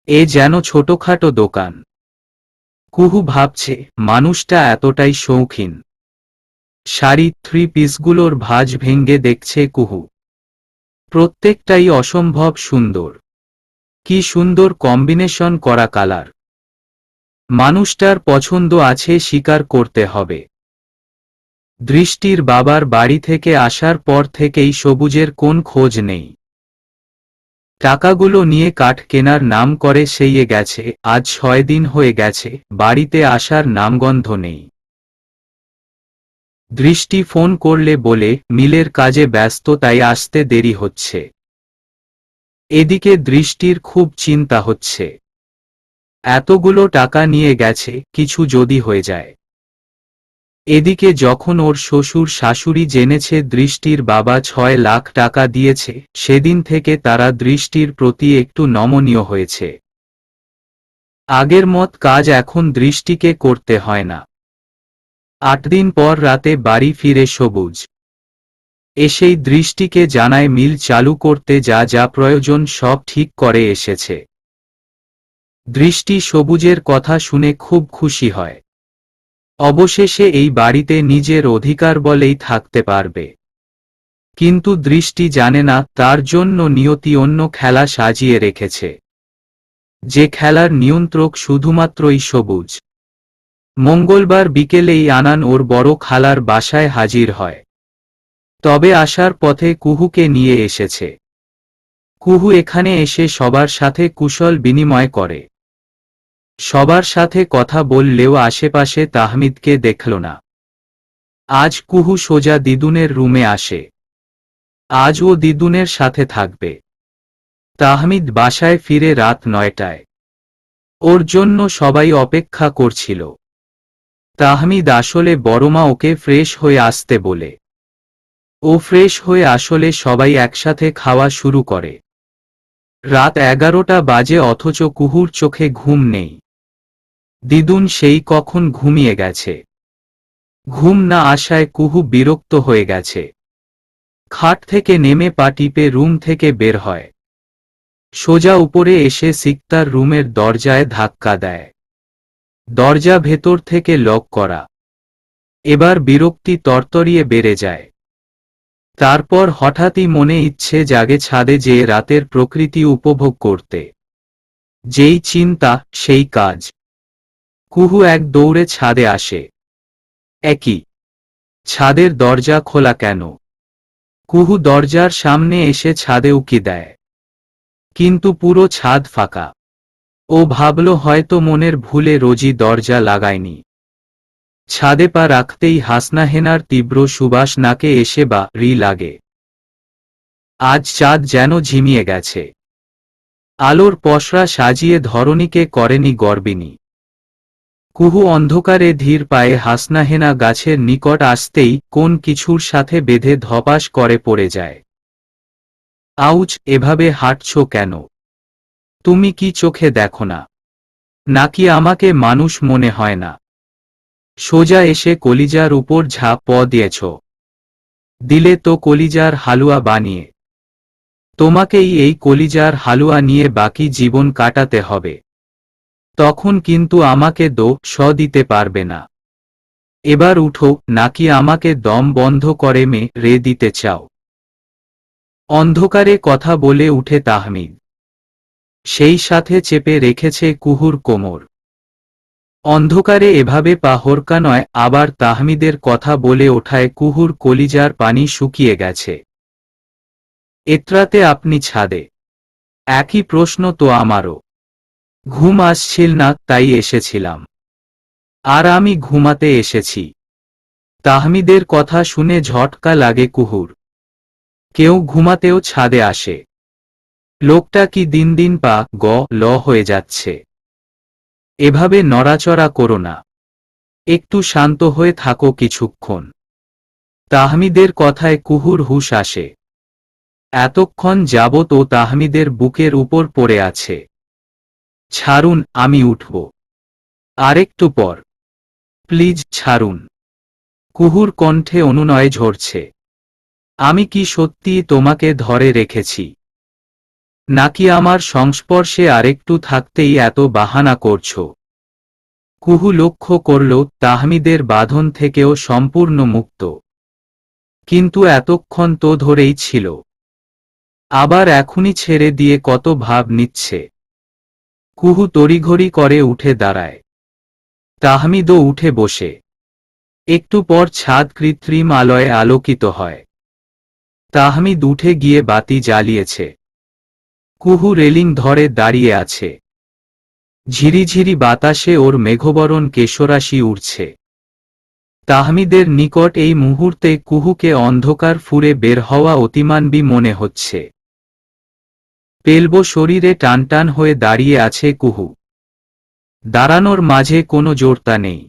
Speaker 1: এ যেন ছোটখাটো দোকান। কুহু ভাবছে মানুষটা এতটাই শৌখিন। শাড়ি 3 পিসগুলোর ভাঁজ ভেঙ্গে দেখছে কুহু। প্রত্যেকটাই অসম্ভব সুন্দর। কি সুন্দর কম্বিনেশন করা কালার। মানুষটার পছন্দ আছে স্বীকার করতে হবে। দৃষ্টির বাবার বাড়ি থেকে আসার পর থেকেই সবুজের কোন খোঁজ নেই। টাকাগুলো নিয়ে কাঠ কেনার নাম করে সেইয়ে গেছে, আজ 6 দিন হয়ে গেছে, বাড়িতে আসার নামগন্ধ নেই। দৃষ্টি ফোন করলে বলে মিলের কাজে ব্যস্ত তাই আসতে দেরি হচ্ছে। এদিকে দৃষ্টির খুব চিন্তা হচ্ছে। এতগুলো টাকা নিয়ে গেছে, কিছু যদি হয়ে যায়। এদিকে যখন ওর শ্বশুর শাশুড়ি জেনেছে দৃষ্টির বাবা 6 লাখ টাকা দিয়েছে, সেদিন থেকে তারা দৃষ্টির প্রতি একটু নমনীয় হয়েছে। আগের মত কাজ এখন দৃষ্টিকে করতে হয় না। 8 দিন পর রাতে বাড়ি ফিরে সবুজ এসেই দৃষ্টিকে জানায় মিল চালু করতে যা যা প্রয়োজন সব ঠিক করে এসেছে। দৃষ্টি সবুজের কথা শুনে খুব খুশি হয়। অবশেষে এই বাড়িতে নিজের অধিকার বলেই থাকতে পারবে। কিন্তু দৃষ্টি জানে না তার জন্য নিয়তি অন্য খেলা সাজিয়ে রেখেছে, যে খেলার নিয়ন্ত্রক শুধুমাত্রই সবুজ। মঙ্গলবার বিকেলেই আনান ওর বড় খালার বাসায় হাজির হয়। তবে আসার পথে কুহুকে নিয়ে এসেছে। কুহু এখানে এসে সবার সাথে কুশল বিনিময় করে। সবার সাথে কথা বললেও আশেপাশে তাহমিদকে দেখল না। আজ কুহু সোজা দিদুনের রুমে আসে। আজ ও দিদুনের সাথে থাকবে। তাহমিদ বাসায় ফিরে রাত 9টায়। ওর জন্য সবাই অপেক্ষা করছিল। তাহমিদ আসলে বড়মা ওকে ফ্রেশ হয়ে আসতে বলে। ও ফ্রেশ হয়ে আসলে সবাই একসাথে খাওয়া শুরু করে। রাত 11টা বাজে অথচ কুহুর চোখে ঘুম নেই। দিদুন সেই কখন ঘুমিয়ে গেছে। ঘুম না আসায় কুহু বিরক্ত হয়ে গেছে। খাট থেকে নেমে পা টিপে রুম থেকে বের হয়। সোজা উপরে এসে সিকতার রুমের দরজায় ধাক্কা দেয়। দরজা ভেতর থেকে লক করা। এবার বিরক্তি তরতরিয়ে বেড়ে যায়। তারপর হঠাৎই মনে ইচ্ছে জাগে ছাদে যেয়ে রাতের প্রকৃতি উপভোগ করতে। যেই চিন্তা সেই কাজ। কুহু এক দৌড়ে ছাদে আসে। একই, ছাদের দরজা খোলা কেন? কুহু দরজার সামনে এসে ছাদে উকি দেয়। কিন্তু পুরো ছাদ ফাঁকা। ও ভাবল হয়তো মনের ভুলে রোজি দরজা লাগায়নি। ছাদে পা রাখতেই হাসনাহেনার তীব্র সুবাস নাকে এসে রি লাগে। আজ চাঁদ যেন ঝিমিয়ে গেছে। আলোর পসরা সাজিয়ে ধরণীকে করেনি গর্বিনী। কুহু অন্ধকারে ধীর পায়ে হাসনাহেনা গাছের নিকট আসতেই কোন কিছুর সাথে বেঁধে ধপাস করে পড়ে যায়। আউচ, এভাবে হাঁটছো কেন? তুমি কি চোখে দেখো না? নাকি আমাকে মানুষ মনে হয় না? সোজা এসে কলিজার উপর ঝাঁপ দিয়েছ। দিলে তো কলিজার হালুয়া বানিয়ে। তোমাকেই এই কলিজার হালুয়া নিয়ে বাকি জীবন কাটাতে হবে। তখন কিন্তু আমাকে দিতে পারবে না। এবার উঠো, নাকি আমাকে দম বন্ধ করে রে দিতে চাও? অন্ধকারে কথা বলে উঠে তাহমিদ। সেই সাথে চেপে রেখেছে কুহুর কোমর। অন্ধকারে এভাবে পা হরকা নয়। আবার তাহমিদের কথা বলে ওঠায় কুহুর কলিজার পানি শুকিয়ে গেছে। এত্রাতে আপনি ছাদে? একই প্রশ্ন তো আমারও। ঘুম আসছিল না, তাই এসেছিলাম। আর আমি ঘুমাতে এসেছি। তাহমিদের কথা শুনে ঝটকা লাগে কুহুর। কেউ ঘুমাতেও ছাদে আসে? লোকটা কি দিন দিন ল হয়ে যাচ্ছে? এভাবে নড়াচড়া করো না। একটু শান্ত হয়ে থাকো কিছুক্ষণ। তাহমিদের কথায় কুহুর হুঁশ আসে। এতক্ষণ যাবত ও তাহমিদের বুকের উপর পড়ে আছে। ছাড়ুন, আমি উঠব। আরেকটু পর। প্লিজ ছাড়ুন। কুহুর কণ্ঠে অনুনয় ঝরছে। আমি কি সত্যিই তোমাকে ধরে রেখেছি? নাকি আমার সংস্পর্শে আরেকটু থাকতেই এত বাহানা করছ? কুহু লক্ষ্য করল তাহমিদের বাঁধন থেকেও সম্পূর্ণ মুক্ত। কিন্তু এতক্ষণ তো ধরেই ছিল। আবার এখনই ছেড়ে দিয়ে কত ভাব নিচ্ছে। কুহু তড়িঘড়ি করে উঠে দাঁড়ায়। তাহমিদও উঠে বসে। একটু পর ছাদ কৃত্রিম আলোয় আলোকিত হয়। তাহমিদ উঠে গিয়ে বাতি জ্বালিয়েছে। কুহু রেলিং ধরে দাঁড়িয়ে আছে। ঝিরিঝিরি বাতাসে ওর মেঘবরণ কেশরাশি উড়ছে। তাহমিদের নিকট এই মুহূর্তে কুহুকে অন্ধকার ফুঁড়ে বের হওয়া অতিমানবী মনে হচ্ছে। পেলব শরীরে টানটান হয়ে দাঁড়িয়ে আছে কুহু। দাঁড়ানোর মাঝে কোনো জোরতা নেই।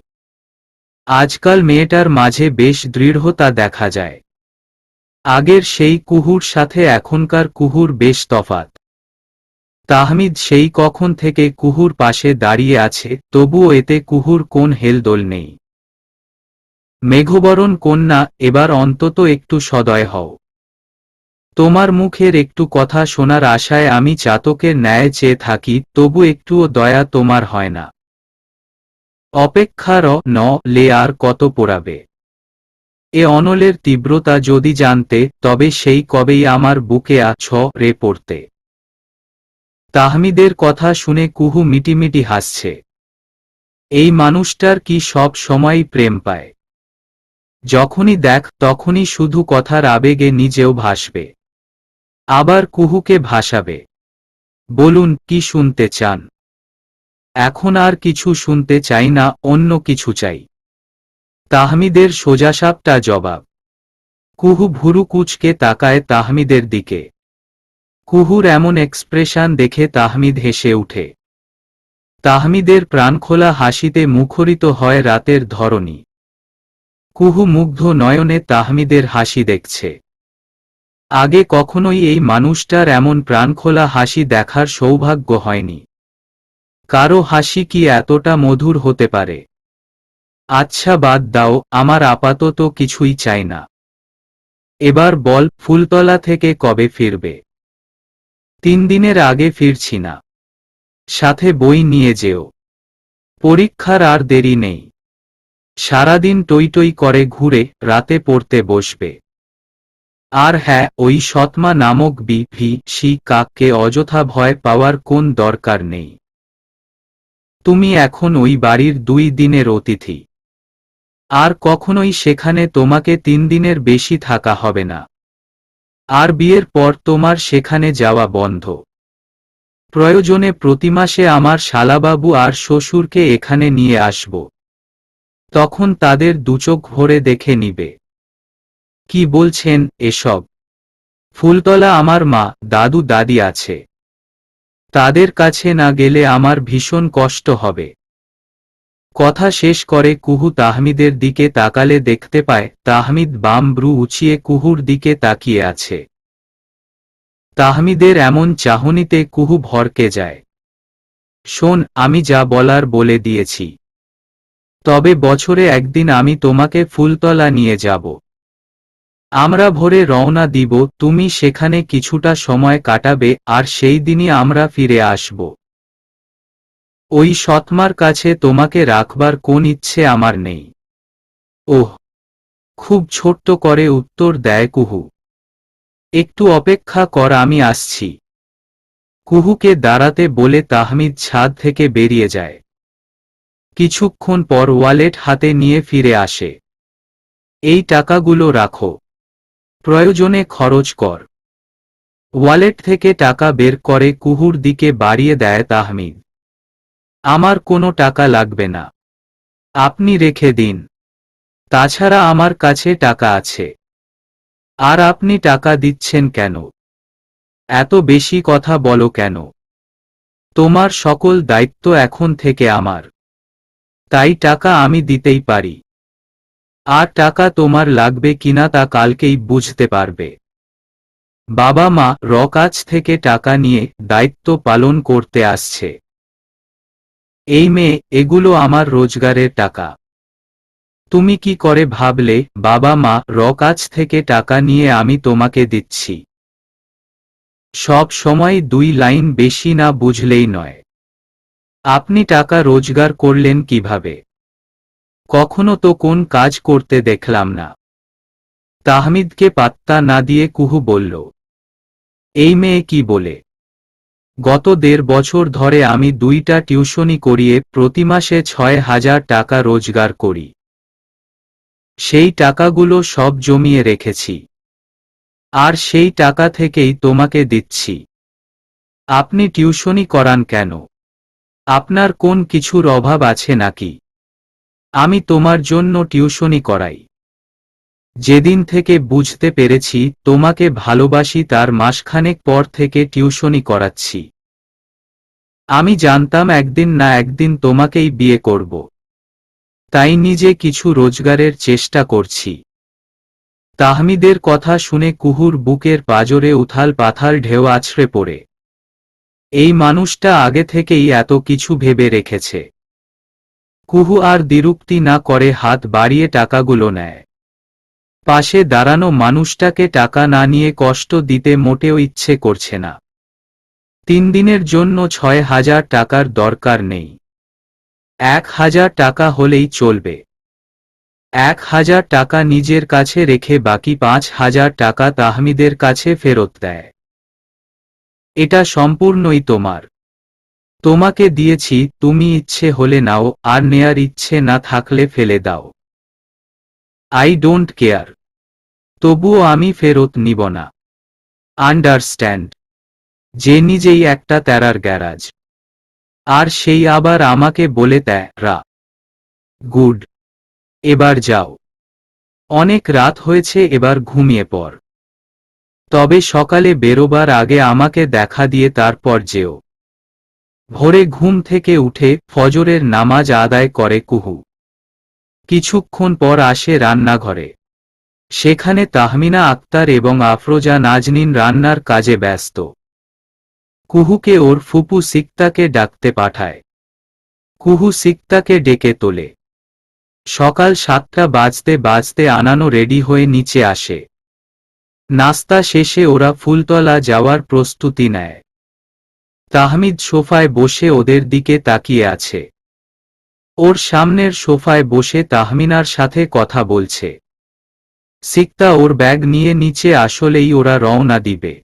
Speaker 1: আজকাল মেয়েটার মাঝে বেশ দৃঢ়তা দেখা যায়। আগের সেই কুহুর সাথে এখনকার কুহুর বেশ তফাত। তাহমিদ সেই কখন থেকে কুহুর পাশে দাঁড়িয়ে আছে, তবুও এতে কুহুর কোন হেলদোল নেই। মেঘবরণ কন্যা, এবার অন্তত একটু সদয় হও। তোমার মুখের একটু কথা শোনার আশায় আমি চাতকের ন্যায় চেয়ে থাকি, তবু একটুও দয়া তোমার হয় না। অপেক্ষার লে আর কত পোড়াবে? এ অনলের তীব্রতা যদি জানতে, তবে সেই কবেই আমার বুকে রে পড়তে। তাহমিদের কথা শুনে কুহু মিটিমিটি হাসছে। এই মানুষটার কি সব সময়ই প্রেম পায়? যখনই দেখ তখনই শুধু কথার আবেগে নিজেও ভাসবে। আবার কুহুকে ভাসাবে। বলুন, কি শুনতে চান? এখন আর কিছু শুনতে চাই না, অন্য কিছু চাই। তাহমিদের সোজাসাপটা জবাব। কুহু ভুরু কুঁচকে তাকায় তাহমিদের দিকে। কুহুর এমন এক্সপ্রেশন দেখে তাহমিদ হেসে উঠে। তাহমিদের প্রাণখোলা হাসিতে মুখরিত হয় রাতের ধরনী। কুহু মুগ্ধ নয়নে তাহমিদের হাসি দেখছে। আগে কখনোই এই মানুষটার এমন প্রাণখোলা হাসি দেখার সৌভাগ্য হয়নি। কারো হাসি কি এতটা মধুর হতে পারে? আচ্ছা বাদ দাও, আমার আপাতত কিছুই চাই না। এবার বল, ফুলতলা থেকে কবে ফিরবে? 3 দিনের আগে ফিরছি না। সাথে বই নিয়ে যেও। পরীক্ষার আর দেরি নেই। সারাদিন টই টই করে ঘুরে রাতে পড়তে বসবে। আর হ্যাঁ, ওই সৎমা নামক সি কাককে অযথা ভয় পাওয়ার কোন দরকার নেই। তুমি এখন ওই বাড়ির 2 দিনের অতিথি। আর কখনোই সেখানে তোমাকে 3 দিনের বেশি থাকা হবে না। আর বিয়ের পর তোমার সেখানে যাওয়া বন্ধ। প্রয়োজনে প্রতি মাসে আমার শালাবাবু আর শ্বশুরকে এখানে নিয়ে আসব। তখন তাদের দুচোখ ভরে দেখে নিবে। কি বলছেন এসব? ফুলতলা আমার মা, দাদু দাদি আছে। তাদের কাছে না গেলে আমার ভীষণ কষ্ট হবে। কথা শেষ করে কুহু তাহমিদের দিকে তাকালে দেখতে পায় তাহমিদ বাম ব্রু উঁচিয়ে কুহুর দিকে তাকিয়ে আছে। তাহমিদের এমন চাহনিতে কুহু ভরকে যায়। শোন, আমি যা বলার বলে দিয়েছি। তবে বছরে একদিন আমি তোমাকে ফুলতলা নিয়ে যাব। আমরা ভোরে রওনা দিব, তুমি সেখানে কিছুটা সময় কাটাবে, আর সেই দিনই আমরা ফিরে আসব। ওই সৎমার কাছে তোমাকে রাখবার কোন ইচ্ছে আমার নেই। ওহ, খুব ছোট্ট করে উত্তর দেয় কুহু। একটু অপেক্ষা কর, আমি আসছি। কুহুকে দাঁড়াতে বলে তাহমিদ ছাদ থেকে বেরিয়ে যায়। কিছুক্ষণ পর ওয়ালেট হাতে নিয়ে ফিরে আসে। এই টাকাগুলো রাখো, প্রয়োজনে খরচ কর। ওয়ালেট থেকে টাকা বের করে কুহুর দিকে বাড়িয়ে দেয় তাহমিদ। আমার কোনো টাকা লাগবে না, আপনি রেখে দিন। তাছাড়া আমার কাছে টাকা আছে। আর আপনি টাকা দিচ্ছেন কেন? এত বেশি কথা বলো কেন? তোমার সকল দায়িত্ব এখন থেকে আমার, তাই টাকা আমি দিতেই পারি। আর টাকা তোমার লাগবে কিনা তা কালকেই বুঝতে পারবে। বাবা মা কাছ থেকে টাকা নিয়ে দায়িত্ব পালন করতে আসছে। এই মেয়ে, এগুলো আমার রোজগারের টাকা। তুমি কি করে ভাবলে বাবা মা কাছ থেকে টাকা নিয়ে আমি তোমাকে দিচ্ছি? সব সময় 2 লাইন বেশি না বুঝলেই নয়। আপনি টাকা রোজগার করলেন কিভাবে? কখনো তো কোন কাজ করতে দেখলাম না। তাহমিদকে পাত্তা না দিয়ে কুহু বলল, এই মেয়ে কি বলে? গত 1.5 বছর ধরে আমি 2টা টিউশনি করিয়ে প্রতি মাসে 6,000 টাকা রোজগার করি। সেই টাকাগুলো সব জমিয়ে রেখেছি, আর সেই টাকা থেকেই তোমাকে দিচ্ছি। আপনি টিউশনি করান কেন? আপনার কোন কিছুর অভাব আছে নাকি? আমি তোমার জন্য টিউশনি করাই। যেদিন থেকে বুঝতে পেরেছি তোমাকে ভালোবাসি তার মাসখানেক পর থেকে টিউশনি করাচ্ছি। আমি জানতাম একদিন না একদিন তোমাকেই বিয়ে করব, তাই নিজে কিছু রোজগারের চেষ্টা করছি। তাহমিদের কথা শুনে কুহুর বুকের পাঁজরে উথাল পাথাল ঢেউ আছড়ে পড়ে। এই মানুষটা আগে থেকেই এত কিছু ভেবে রেখেছে। কুহু আর দ্বিরুক্তি না করে হাত বাড়িয়ে টাকাগুলো নেয়। পাশে দাঁড়ানো মানুষটাকে টাকা না নিয়ে কষ্ট দিতে মোটেও ইচ্ছে করছে না। 3 দিনের জন্য 6,000 টাকার দরকার নেই, 1,000 টাকা হলেই চলবে। 1,000 টাকা নিজের কাছে রেখে বাকি 5,000 টাকা তাহমিদের কাছে ফেরত দেয়। এটা সম্পূর্ণই তোমার। তোমাকে দিয়েছি, তুমি ইচ্ছে হলে নাও, আর নেয়ার ইচ্ছে না থাকলে ফেলে দাও। I don't care. তবুও আমি ফেরত নিব না। আন্ডারস্ট্যান্ড? যে নিজেই একটা তেরার গ্যারাজ, আর সেই আবার আমাকে বলে রা। গুড, এবার যাও। অনেক রাত হয়েছে, এবার ঘুমিয়ে পড়। তবে সকালে বেরোবার আগে আমাকে দেখা দিয়ে তারপর যেও। ভোরে ঘুম থেকে উঠে ফজরের নামাজ আদায় করে কুহু। কিছুক্ষণ পর আসে রান্নাঘরে। সেখানে তাহমিনা আক্তার এবং আফরোজা নাজনীন রান্নার কাজে ব্যস্ত। কুহুকে ওর ফুপু সিক্তাকে ডাকতে পাঠায়। কুহু সিক্তাকে ডেকে তোলে। সকাল 7টা বাজতে বাজতে আনানো রেডি হয়ে নিচে আসে। নাস্তা শেষে ওরা ফুলতলা যাওয়ার প্রস্তুতি নেয়। তাহমিদ সোফায় বসে ওদের দিকে তাকিয়ে আছে। ওর সামনের সোফায় বসে তাহমিনার সাথে কথা বলছে। সিক্তা ওর ব্যাগ নিয়ে নিচে আসলেই ওরা রওনা দিবে।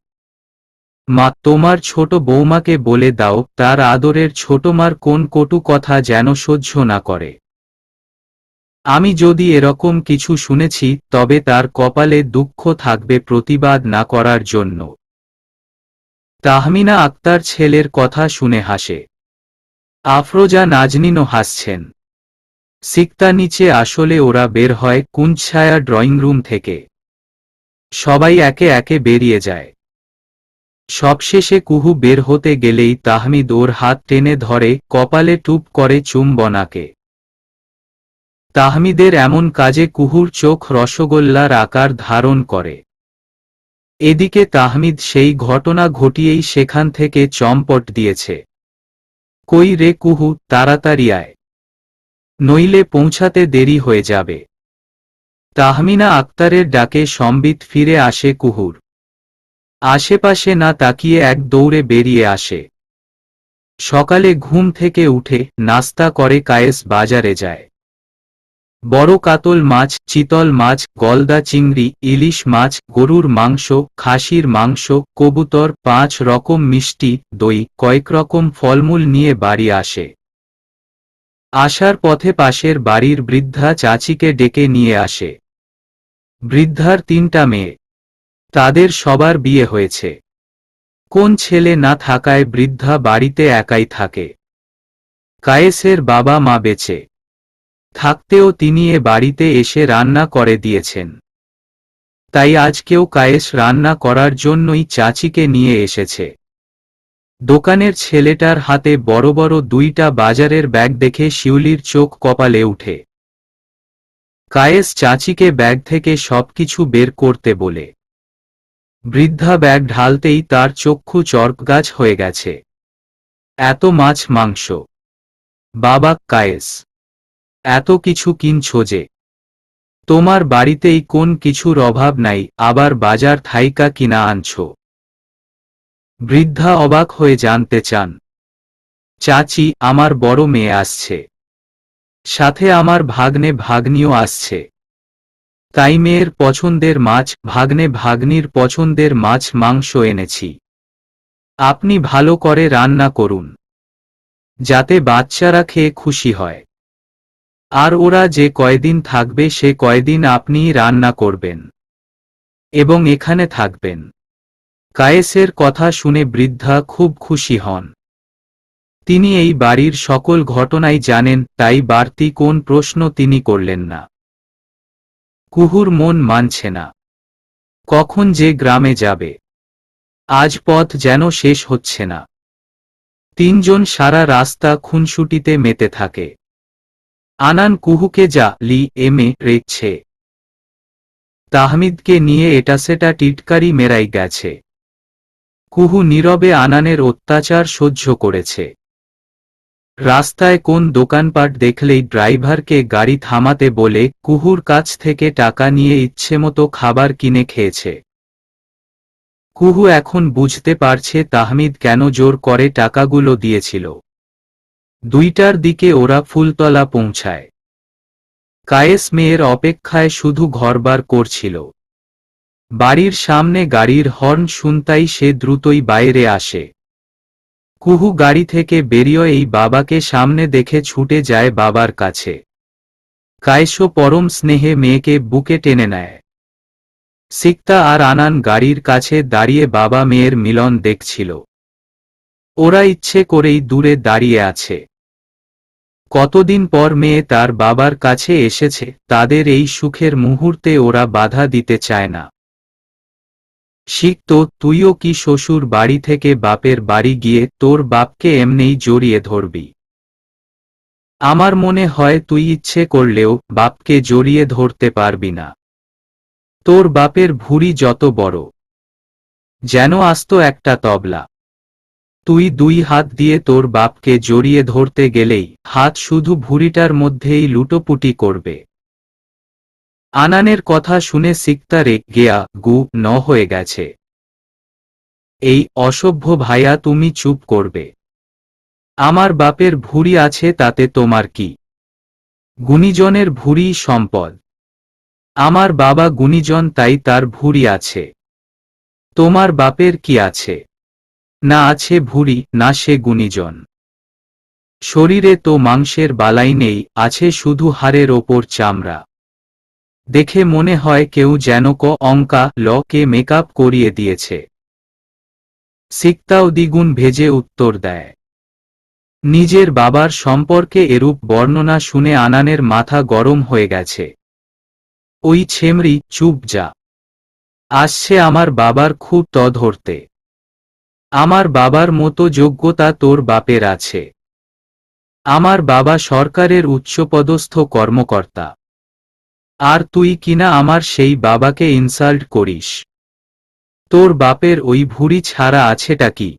Speaker 1: মা, তোমার ছোট বৌমাকে বলে দাও তার আদরের ছোটমার কোন কটু কথা যেন সহ্য না করে। আমি যদি এরকম কিছু শুনেছি তবে তার কপালে দুঃখ থাকবে প্রতিবাদ না করার জন্য। তাহমিনা আক্তার ছেলের কথা শুনে হাসে। আফরোজা নাজনীনও হাসছেন। সিক্তা নিচে আসলে ওরা বের হয় কুঞ্জছায়া ড্রয়িং রুম থেকে। সবাই একে একে বেরিয়ে যায়। সবশেষে কুহু বের হতে গেলেই তাহমিদ ওর হাত টেনে ধরে, কপালে টুপ করে চুম্বনাকে। তাহমিদের এমন কাজে কুহুর চোখ রসগোল্লার আকার ধারণ করে। এদিকে তাহমিদ সেই ঘটনা ঘটিয়েই সেখান থেকে চম্পট দিয়েছে। কই রে কুহু, তাড়াতাড়ি আয়, নইলে পৌঁছাতে দেরি হয়ে যাবে। তাহমিনা আক্তারের ডাকে সম্বিত ফিরে আসে কুহুর। আশেপাশে না তাকিয়ে এক দৌড়ে বেরিয়ে আসে। সকালে ঘুম থেকে উঠে নাস্তা করে কায়েস বাজারে যায়। বড় কাতল মাছ, চিতল মাছ, গলদা চিংড়ি, ইলিশ মাছ, গরুর মাংস, খাসির মাংস, কবুতর, 5 রকম মিষ্টি, দই, কয়েক রকম ফলমূল নিয়ে বাড়ি আসে। আসার পথে পাশের বাড়ির বৃদ্ধা চাচিকে ডেকে নিয়ে আসে। বৃদ্ধার 3টা মেয়ে, তাদের সবার বিয়ে হয়েছে। কোন ছেলে না থাকায় বৃদ্ধা বাড়িতে একাই থাকে। কায়েসের বাবা মা বেঁচে থাকতেও তিনি এ বাড়িতে এসে রান্না করে দিয়েছেন। তাই আজকেও কায়েস রান্না করার জন্যই চাচিকে নিয়ে এসেছে। দোকানের ছেলেটার হাতে বড় বড় 2টা বাজারের ব্যাগ দেখে শিউলির চোখ কপালে উঠে। কায়েস চাচিকে ব্যাগ থেকে সবকিছু বের করতে বলে। বৃদ্ধা ব্যাগ ঢালতেই তার চক্ষু চরকগাছ হয়ে গেছে। এত মাছ মাংস! বাবা, কায়েস, এত কিছু কিনছো যে? তোমার বাড়িতেই কোন কিছুর অভাব নাই, আবার বাজার থাইকা কিনা আনছো? বৃদ্ধা অবাক হয়ে জানতে চান। চাচি, আমার বড় মেয়ে আসছে, সাথে আমার ভাগ্নে ভাগ্নিও আসছে, তাই মেয়ের পছন্দের মাছ, ভাগ্নে ভাগ্নির পছন্দের মাছ মাংস এনেছি। আপনি ভালো করে রান্না করুন, যাতে বাচ্চারা খেয়ে খুশি হয়। আর ওরা যে কয়দিন থাকবে সে কয়দিন আপনিই রান্না করবেন এবং এখানে থাকবেন। কায়েসের কথা শুনে বৃদ্ধা খুব খুশি হন। তিনি এই বাড়ির সকল ঘটনাই জানেন, তাই বাড়তি কোন প্রশ্ন তিনি করলেন না। কুহুর মন মানছে না। কখন যে গ্রামে যাবে, আজ পথ যেন শেষ হচ্ছে না। 3জন সারা রাস্তা খুনসুটিতে মেতে থাকে। আনান কুহুকে যা লি এমে রেখছে, তাহমিদকে নিয়ে এটা সেটা টিটকারি মেরাই গেছে। কুহু নীরবে আনানের অত্যাচার সহ্য করেছে। রাস্তায় কোন দোকানপাট দেখলেই ড্রাইভারকে গাড়ি থামাতে বলে কুহুর কাছ থেকে টাকা নিয়ে ইচ্ছেমতো খাবার কিনে খেয়েছে। কুহু এখন বুঝতে পারছে তাহমিদ কেন জোর করে টাকাগুলো দিয়েছিল। 2টার দিকে ওরা ফুলতলা পৌঁছায়। কায়েস মেয়ের অপেক্ষায় শুধু ঘরবার করছিল। বাড়ির সামনে গাড়ির হর্ন শুনতাই সে দ্রুতই বাইরে আসে। কুহু গাড়ি থেকে বেরিয়ে এই বাবাকে সামনে দেখে ছুটে যায় বাবার কাছে। কায়েসও পরম স্নেহে মেয়েকে বুকে টেনে নেয়। সিকতা আর আনান গাড়ির কাছে দাঁড়িয়ে বাবা মেয়ের মিলন দেখছিল। ওরা ইচ্ছে করেই দূরে দাঁড়িয়ে আছে। কতদিন পর মেয়ে তার বাবার কাছে এসেছে, তাদের এই সুখের মুহূর্তে ওরা বাধা দিতে চায় না। শিখত, তুইও কি শ্বশুর বাড়ি থেকে বাপের বাড়ি গিয়ে তোর বাপকে এমনেই জড়িয়ে ধরবি? আমার মনে হয় তুই ইচ্ছে করলেও বাপকে জড়িয়ে ধরতে পারবি না। তোর বাপের ভুঁড়ি যত বড়, যেন আস্ত একটা তবলা। তুই 2 হাত দিয়ে তোর বাপকে জড়িয়ে ধরতে গেলেই হাত শুধু ভুঁড়িটার মধ্যেই লুটোপুটি করবে। আনানের কথা শুনে সিকতা গেয়া গু ন হয়ে গেছে। এই অসভ্য ভাইয়া, তুমি চুপ করবে? আমার বাপের ভুঁড়ি আছে তাতে তোমার কি? গুণীজনের ভুঁড়িই সম্পদ। আমার বাবা গুণীজন, তাই তার ভুঁড়ি আছে। তোমার বাপের কি আছে? না আছে ভুঁড়ি, না সে গুণীজন। শরীরে তো মাংসের বালাই নেই, আছে শুধু হাড়ের ওপর চামড়া। দেখে মনে হয় কেউ যেন অঙ্কা ল কে মেকআপ করিয়ে দিয়েছে। সিকতাও দ্বিগুণ ভেজে উত্তর দেয়। নিজের বাবার সম্পর্কে এরূপ বর্ণনা শুনে আনানের মাথা গরম হয়ে গেছে। ওই ছেমরি, চুপ যা। আসছে আমার বাবার খুব ধরতে। আমার বাবার মতো যোগ্যতা তোর বাপের আছে। আমার বাবা সরকারের উচ্চপদস্থ কর্মকর্তা, আর তুই কিনা আমার সেই বাবাকে ইনসাল্ট করিস। তোর বাপের ওই ভুঁড়ি ছাড়া আছেটা কি?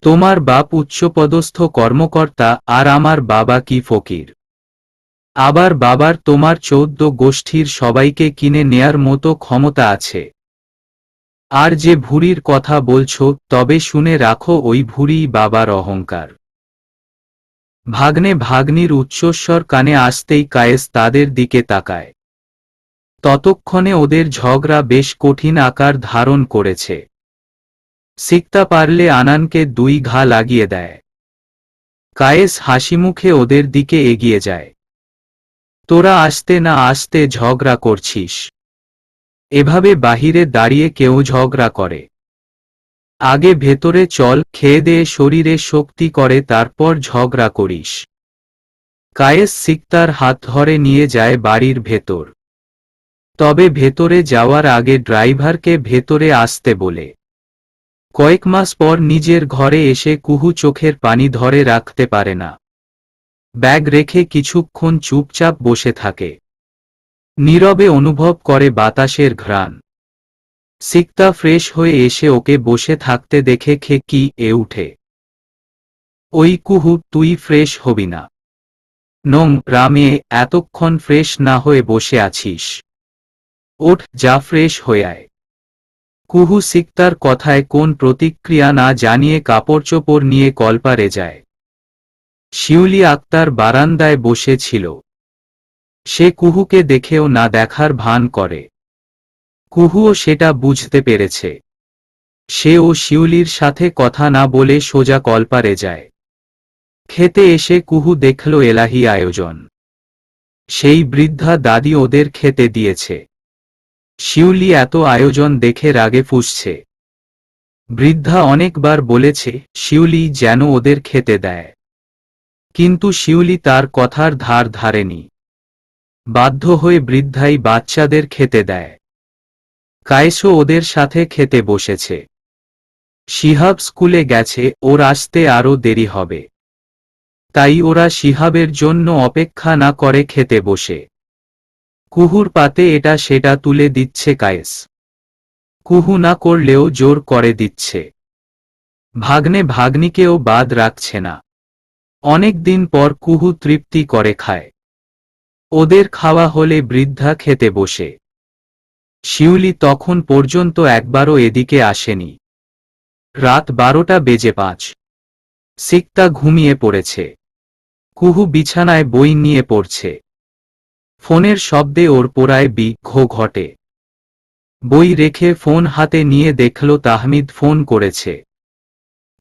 Speaker 1: তোমার বাপ উচ্চপদস্থ কর্মকর্তা আর আমার বাবা কি ফকির? আবার বাবার তোমার 14 গোষ্ঠীর সবাইকে কিনে নেয়ার মতো ক্ষমতা আছে। আর যে ভুঁড়ির কথা বলছো, তবে শুনে রাখো, ওই ভুঁড়িই বাবার অহংকার। ভাগ্নে ভাগ্নির উচ্চস্বর কানে আসতেই কায়েস তাদের দিকে তাকায়। ততক্ষণে ওদের ঝগড়া বেশ কঠিন আকার ধারণ করেছে। সিকতা পারলে আনানকে 2 ঘা লাগিয়ে দেয়। কায়েস হাসিমুখে ওদের দিকে এগিয়ে যায়। তোরা আসতে না আসতে ঝগড়া করছিস? এভাবে বাহিরে দাঁড়িয়ে কেউ ঝগড়া করে? আগে ভেতরে চল, খেয়ে দেয়ে শরীরে শক্তি করে তারপর ঝগড়া করিস। কায়েস সিকতার হাত ধরে নিয়ে যায় বাড়ির ভেতর। তবে ভেতরে যাওয়ার আগে ড্রাইভারকে ভেতরে আসতে বলে। কয়েক মাস পর নিজের ঘরে এসে কুহু চোখের পানি ধরে রাখতে পারে না। ব্যাগ রেখে কিছুক্ষণ চুপচাপ বসে থাকে। নীরবে অনুভব করে বাতাসের ঘ্রাণ। সিকতা ফ্রেশ হয়ে এসে ওকে বসে থাকতে দেখে কি এ উঠে। ওই কুহু, তুই ফ্রেশ হবি না? রামে এতক্ষণ ফ্রেশ না হয়ে বসে আছিস? ওঠ, যা ফ্রেশ হয়ে আয়। কুহু সিকতার কথায় কোন প্রতিক্রিয়া না জানিয়ে কাপড়চোপড় নিয়ে কলপারে যায়। শিউলি আক্তার বারান্দায় বসে ছিল। সে কুহুকে দেখেও না দেখার ভান করে। কুহুও সেটা বুঝতে পেরেছে। সে ও শিউলির সাথে কথা না বলে সোজা কলপারে যায়। খেতে এসে কুহু দেখল এলাহি আয়োজন। সেই বৃদ্ধা দাদি ওদের খেতে দিয়েছে। শিউলি এত আয়োজন দেখে রাগে ফুঁসছে। বৃদ্ধা অনেকবার বলেছে শিউলি যেন ওদের খেতে দেয়, কিন্তু শিউলি তার কথার ধার ধারেনি। বাধ্য হয়ে বৃদ্ধাই বাচ্চাদের খেতে দেয়। কায়েসও ওদের সাথে খেতে বসেছে। শিহাব স্কুলে গেছে, ওর আসতে আরও দেরি হবে। তাই ওরা শিহাবের জন্য অপেক্ষা না করে খেতে বসে। কুহুর পাতে এটা সেটা তুলে দিচ্ছে কায়েস। কুহু না করলেও জোর করে দিচ্ছে। ভাগ্নে ভাগ্নিকেও বাদ রাখছে না। অনেক দিন পর কুহু তৃপ্তি করে খায়। ওদের খাওয়া হলে বৃদ্ধা খেতে বসে। শিউলি তখন পর্যন্ত একবারও এদিকে আসেনি। রাত 12টা বেজে 5। সিকতা ঘুমিয়ে পড়েছে। কুহু বিছানায় বই নিয়ে পড়ছে। ফোনের শব্দে ওর পোড়ায় বিঘ্ন ঘটে। বই রেখে ফোন হাতে নিয়ে দেখল তাহমিদ ফোন করেছে।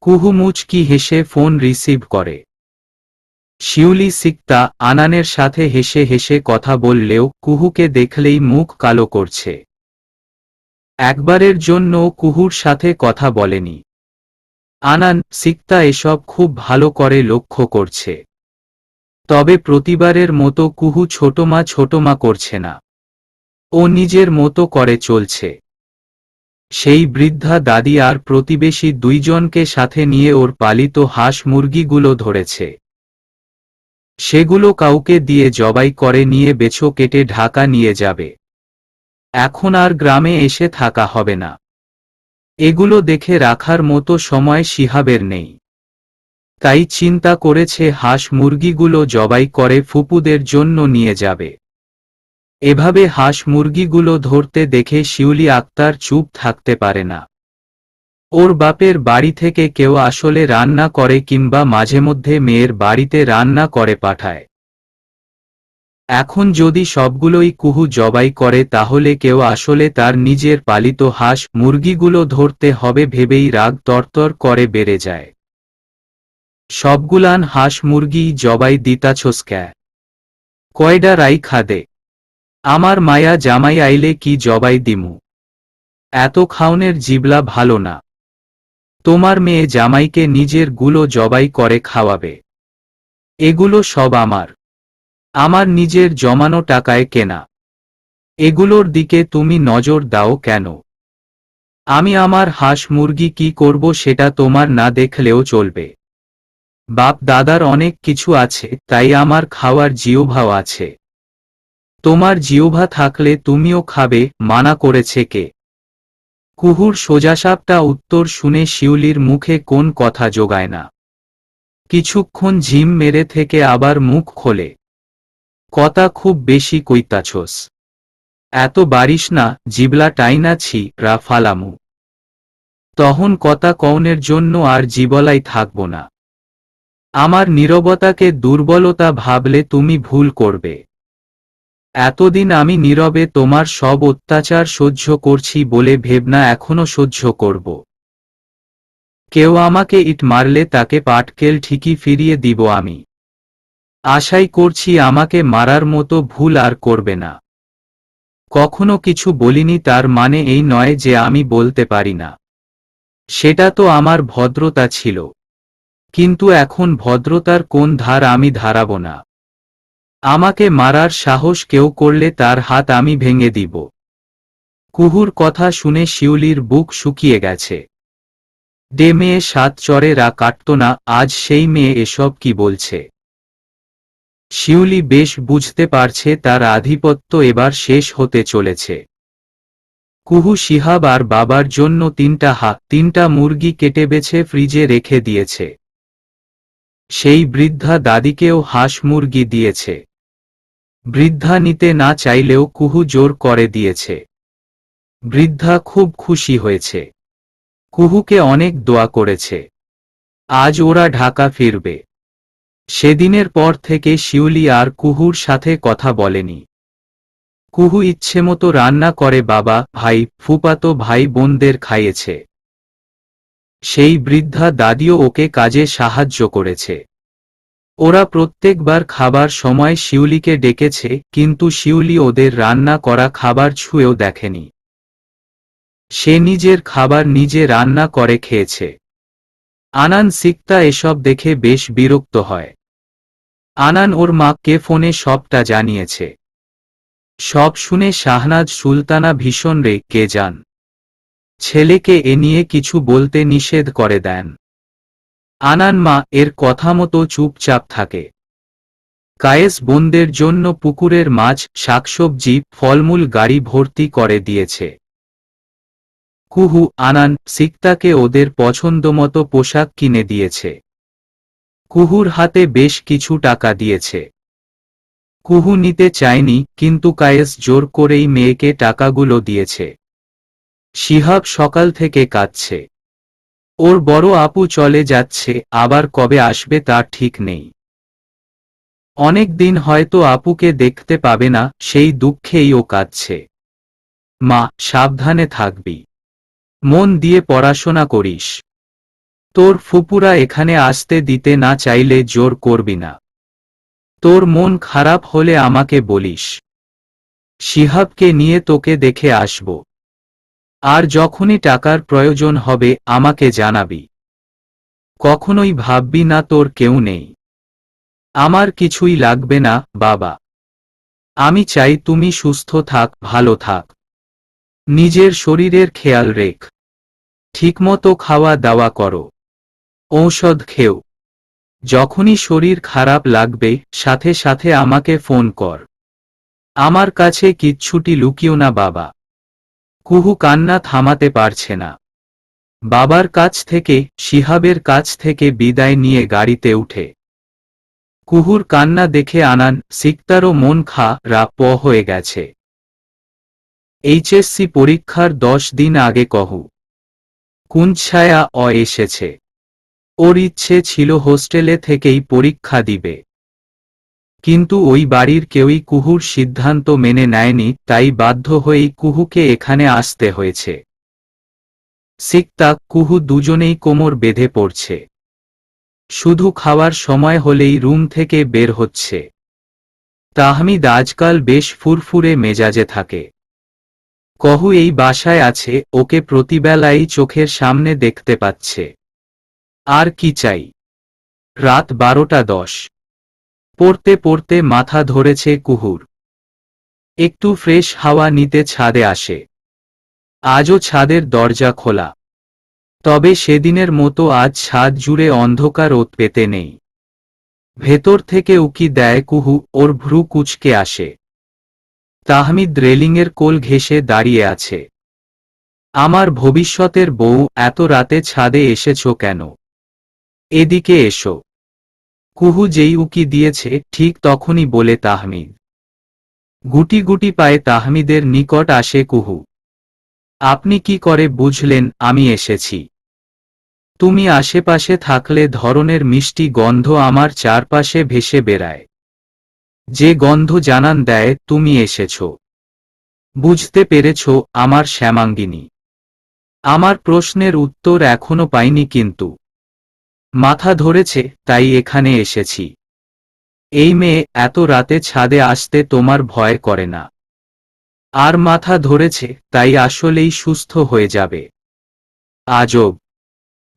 Speaker 1: কুহু মুচকি হেসে ফোন রিসিভ করে। শিউলি সিকতা আনানের সাথে হেসে হেসে কথা বললেও কুহুকে দেখলেই মুখ কালো করছে। একবারের জন্য কুহুর সাথে কথা বলেনি। আনান, সিকতা এসব খুব ভালো করে লক্ষ্য করছে। তবে প্রতিবারের মতো কুহু ছোটমা করছে না। ও নিজের মতো করে চলছে। সেই বৃদ্ধা দাদি আর প্রতিবেশী 2 জনকে সাথে নিয়ে ওর পালিত হাঁস মুরগিগুলো ধরেছে। সেগুলো কাউকে দিয়ে জবাই করে নিয়ে বেছো কেটে ঢাকা নিয়ে যাবে। এখন আর গ্রামে এসে থাকা হবে না। এগুলো দেখে রাখার মতো সময় শিহাবের নেই। তাই চিন্তা করেছে হাঁস মুরগিগুলো জবাই করে ফুপুদের জন্য নিয়ে যাবে। এভাবে হাঁস মুরগিগুলো ধরতে দেখে শিউলি আক্তার চুপ থাকতে পারে না। ওর বাপের বাড়ি থেকে কেউ আসলে রান্না করে কিংবা মাঝেমধ্যে মেয়ের বাড়িতে রান্না করে পাঠায়। এখন যদি সবগুলোই কুহু জবাই করে তাহলে কেউ আসলে তার নিজের পালিত হাঁস মুরগিগুলো ধরতে হবে ভেবেই রাগ তরতর করে বেড়ে যায়। সবগুলান হাঁস মুরগি জবাই দিতাছোস ক্যা? কয়ডা রাইখা দে। আমার মায়া জামাই আইলে কি জবাই দিমু? এত খাওনের জিবলা ভালো না। তোমার মেয়ে জামাইকে নিজের গুলো জবাই করে খাওয়াবে। এগুলো সব আমার নিজের জমানো টাকায় কেনা। এগুলোর দিকে তুমি নজর দাও কেন? আমি আমার হাঁস মুরগি কি করব সেটা তোমার না দেখলেও চলবে। বাপ দাদার অনেক কিছু আছে, তাই আমার খাওয়ার জিহ্বাও আছে। তোমার জিহ্বা থাকলে তুমিও খাবে, মানা করেছে কে? কুহুর সোজাসাপটা উত্তর শুনে শিউলির মুখে কোন কথা জোগায় না। কিছুক্ষণ ঝিম মেরে থেকে আবার মুখ খোলে। কথা খুব বেশি কইতাছোস। এত বারিস না, জিবলা টাইনাছি রা ফালামু। তখন কথা কওনের জন্য আর জীবলাই থাকব না। আমার নীরবতাকে দুর্বলতা ভাবলে তুমি ভুল করবে। এতদিন আমি নীরবে তোমার সব অত্যাচার সহ্য করছি বলে ভেবনা এখনো সহ্য করব। কেউ আমাকে ইট মারলে তাকে পাটকেল ঠিকই ফিরিয়ে দিব আমি। আশাই করছি আমাকে মারার মতো ভুল আর করবে না। কখনো কিছু বলিনি তার মানে এই নয় যে আমি বলতে পারি না। সেটা তো আমার ভদ্রতা ছিল, কিন্তু এখন ভদ্রতার কোন ধার আমি ধারাব না। আমাকে মারার সাহস কেউ করলে তার হাত আমি ভেঙে দিব। কুহুর কথা শুনে শিউলির বুক শুকিয়ে গেছে। যে মেয়ে 7 চরে রা কাটত না, আজ সেই মেয়ে এসব কি বলছে। শিউলি বেশ বুঝতে পারছে তার আধিপত্য এবার শেষ হতে চলেছে। কুহু শিহাব আর বাবার জন্য 3টা মুরগি কেটে বেছে ফ্রিজে রেখে দিয়েছে। সেই বৃদ্ধা দাদিকেও হাঁস মুরগি দিয়েছে। বৃদ্ধা নিতে না চাইলেও কুহু জোর করে দিয়েছে। বৃদ্ধা খুব খুশি হয়েছে। কুহুকে অনেক দোয়া করেছে। আজ ওরা ঢাকা ফিরবে। সেদিনের পর থেকে শিউলি আর কুহুর সাথে কথা বলেনি। কুহু ইচ্ছেমতো রান্না করে বাবা, ভাই, ফুপাতো ভাই বোনদের খাইয়েছে। সেই বৃদ্ধা দাদিও ওকে কাজে সাহায্য করেছে। ওরা প্রত্যেকবার খাবার সময় শিউলিকে ডেকেছে, কিন্তু শিউলি ওদের রান্না করা খাবার ছুঁয়েও দেখেনি। সে নিজের খাবার নিজে রান্না করে খেয়েছে। আনান সিকতা এসব দেখে বেশ বিরক্ত হয়। আনান ওর মাকে ফোনে সবটা জানিয়েছে। সব শুনে শাহনাজ সুলতানা ভীষণ রেগে যান। ছেলেকে এ নিয়ে কিছু বলতে নিষেধ করে দেন। আনান মা এর কথা মতো চুপচাপ থাকে। কায়েস বোনদের জন্য পুকুরের মাছ, শাকসবজি, ফলমূল গাড়ি ভর্তি করে দিয়েছে। কুহু, আনান, সিকতাকে ওদের পছন্দমতো পোশাক কিনে দিয়েছে। কুহুর হাতে বেশ কিছু টাকা দিয়েছে। কুহু নিতে চায়নি, কিন্তু কায়েস জোর করেই মেয়েকে টাকাগুলো দিয়েছে। শিহাব সকাল থেকে কাঁদছে। ওর বড় আপু চলে যাচ্ছে, আবার কবে আসবে তার ঠিক নেই। অনেক দিন হয়তো আপুকে দেখতে পাবে না, সেই দুঃখেই ও কাঁদছে। মা, সাবধানে থাকবি। মন দিয়ে পড়াশোনা করিস। তোর ফুপুরা এখানে আসতে দিতে না চাইলে জোর করবি না। তোর মন খারাপ হলে আমাকে বলিস। শিহাবকে নিয়ে তোকে দেখে আসব। আর যখনই টাকার প্রয়োজন হবে আমাকে জানাবি। কখনোই ভাববি না তোর কেউ নেই। আমার কিছুই লাগবে না বাবা। আমি চাই তুমি সুস্থ থাক, ভালো থাক। নিজের শরীরের খেয়াল রেখ। ঠিকমতো খাওয়া দাওয়া করো। ঔষধ খেও। যখনই শরীর খারাপ লাগবে সাথে সাথে আমাকে ফোন কর। আমার কাছে কিচ্ছুটি লুকিও না বাবা। কুহু কান্না থামাতে পারছে না। বাবার কাছ থেকে, শিহাবের কাছ থেকে বিদায় নিয়ে গাড়িতে উঠে। কুহুর কান্না দেখে আনান, সিকতারও মন হয়ে গেছে। এইচএসসি পরীক্ষার 10 দিন আগে কহু কুঞ্ছায়া এসেছে। ওর ইচ্ছে ছিল হোস্টেলে থেকেই পরীক্ষা দিবে। কিন্তু ওই বাড়ির কেউই কুহুর সিদ্ধান্ত মেনে নেয়নি, তাই বাধ্য হয়েই কুহুকে এখানে আসতে হয়েছে। সিকতা, কুহু দুজনেই কোমর বেঁধে পড়ছে। শুধু খাওয়ার সময় হলেই রুম থেকে বের হচ্ছে। তাহমিদ আজকাল বেশ ফুরফুরে মেজাজে থাকে। কহু এই বাসায় আছে, ওকে প্রতিবেলাই চোখের সামনে দেখতে পাচ্ছে। আর কি চাই। রাত 12:10। পড়তে পড়তে মাথা ধরেছে কুহুর। একটু ফ্রেশ হাওয়া নিতে ছাদে আসে। আজও ছাদের দরজা খোলা। তবে সেদিনের মতো আজ ছাদ জুড়ে অন্ধকার ওত পেতে নেই। ভেতর থেকে উকি দেয় কুহু, ওর ভ্রু কুঁচকে আসে। তাহমিদ রেলিংয়ের কোল ঘেঁষে দাঁড়িয়ে আছে। আমার ভবিষ্যতের বউ, এত রাতে ছাদে এসেছো কেন? এদিকে এসো। কুহু যেই উকি দিয়েছে ঠিক তখনই বলে তাহমিদ। গুটি গুটি পায়ে তাহমিদের নিকট আসে কুহু। আপনি কি করে বুঝলেন আমি এসেছি? তুমি আশেপাশে থাকলে ধরনের মিষ্টি গন্ধ আমার চারপাশে ভেসে বেড়ায়, যে গন্ধ জানান দেয় তুমি এসেছ। বুঝতে পেরেছ আমার শ্যামাঙ্গিনী? আমার প্রশ্নের উত্তর এখনো পাইনি, কিন্তু মাথা ধরেছে তাই এখানে এসেছি। এই মেয়ে এত রাতে ছাদে আসতে তোমার ভয় করে না? আর মাথা ধরেছে তাই আসলেই সুস্থ হয়ে যাবে। আজব।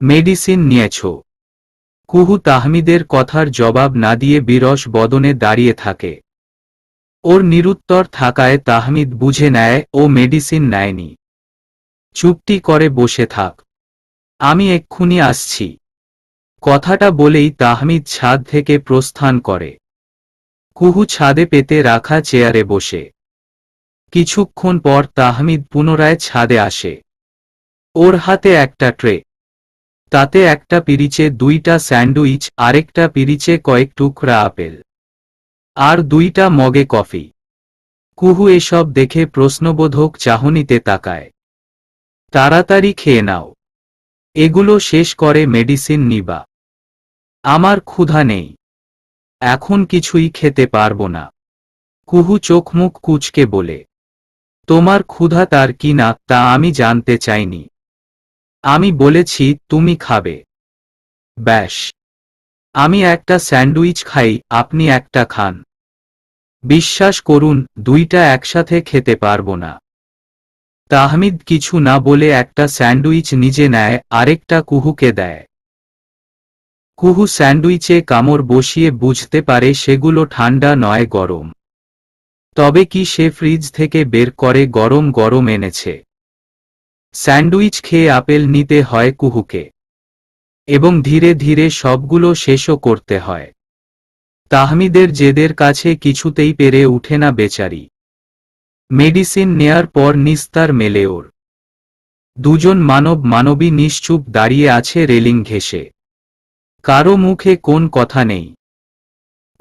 Speaker 1: মেডিসিন নিয়েছ? কুহু তাহমিদের কথার জবাব না দিয়ে বিরস বদনে দাঁড়িয়ে থাকে। ওর নিরুত্তর থাকায় তাহমিদ বুঝে নেয় ও মেডিসিন নেয়নি। চুপটি করে বসে থাক, আমি এক্ষুনি আসছি। কথাটা বলেই তাহমিদ ছাদ থেকে প্রস্থান করে। কুহু ছাদে পেতে রাখা চেয়ারে বসে। কিছুক্ষণ পর তাহমিদ পুনরায় ছাদে আসে। ওর হাতে একটা ট্রে, তাতে একটা পিরিচে 2টা স্যান্ডউইচ, আরেকটা পিরিচে কয়েক টুকরা আপেল, আর 2টা মগে কফি। কুহু এসব দেখে প্রশ্নবোধক চাহনিতে তাকায়। তাড়াতাড়ি খেয়ে নাও, এগুলো শেষ করে মেডিসিন নিবা। আমার ক্ষুধা নেই, এখন কিছুই খেতে পারবো না। কুহু চোখ মুখ কুঁচকে বলে। তোমার ক্ষুধা তার কি না তা আমি জানতে চাইনি। আমি বলেছি তুমি খাবে। ব্যাস, আমি একটা স্যান্ডউইচ খাই, আপনি একটা খান। বিশ্বাস করুন 2টা একসাথে খেতে পারবো না। তাহমিদ কিছু না বলে একটা স্যান্ডউইচ নিজে নেয়, আরেকটা কুহুকে দেয়। কুহু স্যান্ডউইচে কামড় বসিয়ে বুঝতে পারে সেগুলো ঠান্ডা নয়, গরম। তবে কি সে ফ্রিজ থেকে বের করে গরম গরম এনেছে? স্যান্ডউইচ খেয়ে আপেল নিতে হয় কুহুকে, এবং ধীরে ধীরে সবগুলো শেষও করতে হয়। তাহমিদের জেদের কাছে কিছুতেই পেরে উঠে না বেচারি। মেডিসিন নেয়ার পর নিস্তার মেলে ওর। দুজন মানবী নিশ্চুপ দাঁড়িয়ে আছে রেলিং ঘেঁষে। কারো মুখে কোন কথা নেই।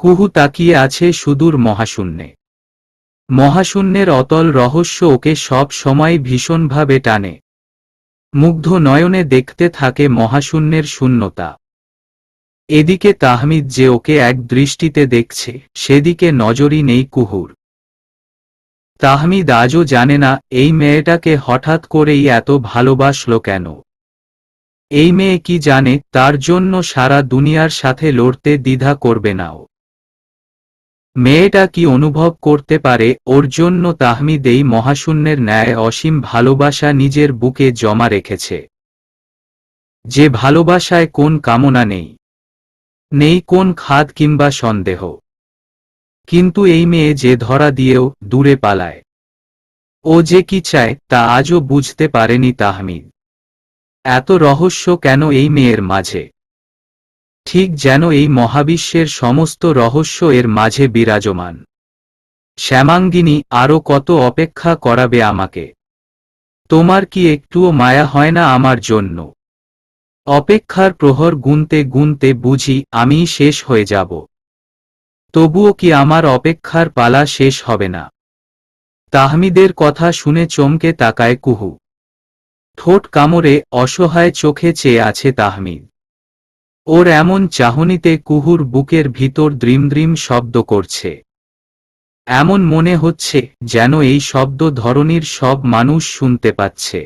Speaker 1: কুহু তাকিয়ে আছে সুদূর মহাশূন্যে। মহাশূন্যের অতল রহস্য ওকে সব সময় ভীষণভাবে টানে। মুগ্ধ নয়নে দেখতে থাকে মহাশূন্যের শূন্যতা। এদিকে তাহমিদ যে ওকে এক দৃষ্টিতে দেখছে, সেদিকে নজরই নেই কুহুর। তাহমিদ আজও জানে না এই মেয়েটাকে হঠাৎ করেই এত ভালোবাসল কেন। এই মেয়ে কি জানে তার জন্য সারা দুনিয়ার সাথে লড়তে দ্বিধা করবে নাও? মেয়েটা কি অনুভব করতে পারে ওর জন্য তাহমিদ এই মহাশূন্যের ন্যায় অসীম ভালোবাসা নিজের বুকে জমা রেখেছে? যে ভালোবাসায় কোন কামনা নেই, নেই কোন খাদ কিংবা সন্দেহ। কিন্তু এই মেয়ে যে ধরা দিয়েও দূরে পালায়। ও যে কি চায় তা আজও বুঝতে পারেনি তাহমিদ। এত রহস্য কেন এই মেয়ের মাঝে? ঠিক যেন এই মহাবিশ্বের সমস্ত রহস্য এর মাঝে বিরাজমান। শ্যামাঙ্গিনী, আরও কত অপেক্ষা করাবে আমাকে? তোমার কি একটুও মায়া হয় না আমার জন্য? অপেক্ষার প্রহর গুনতে গুনতে বুঝি আমি শেষ হয়ে যাব। তবুও কি আমার অপেক্ষার পালা শেষ হবে না? তাহমিদের কথা শুনে চমকে তাকায় কুহু। ঠোঁট কামড়ে অসহায় চোখে চেয়ে আছে তাহমিদ। ওর এমন চাহনিতে কুহুর বুকের ভিতর দ্রিমদ্রিম শব্দ করছে। এমন মনে হচ্ছে যেন এই শব্দ ধরনীর সব মানুষ শুনতে পাচ্ছে।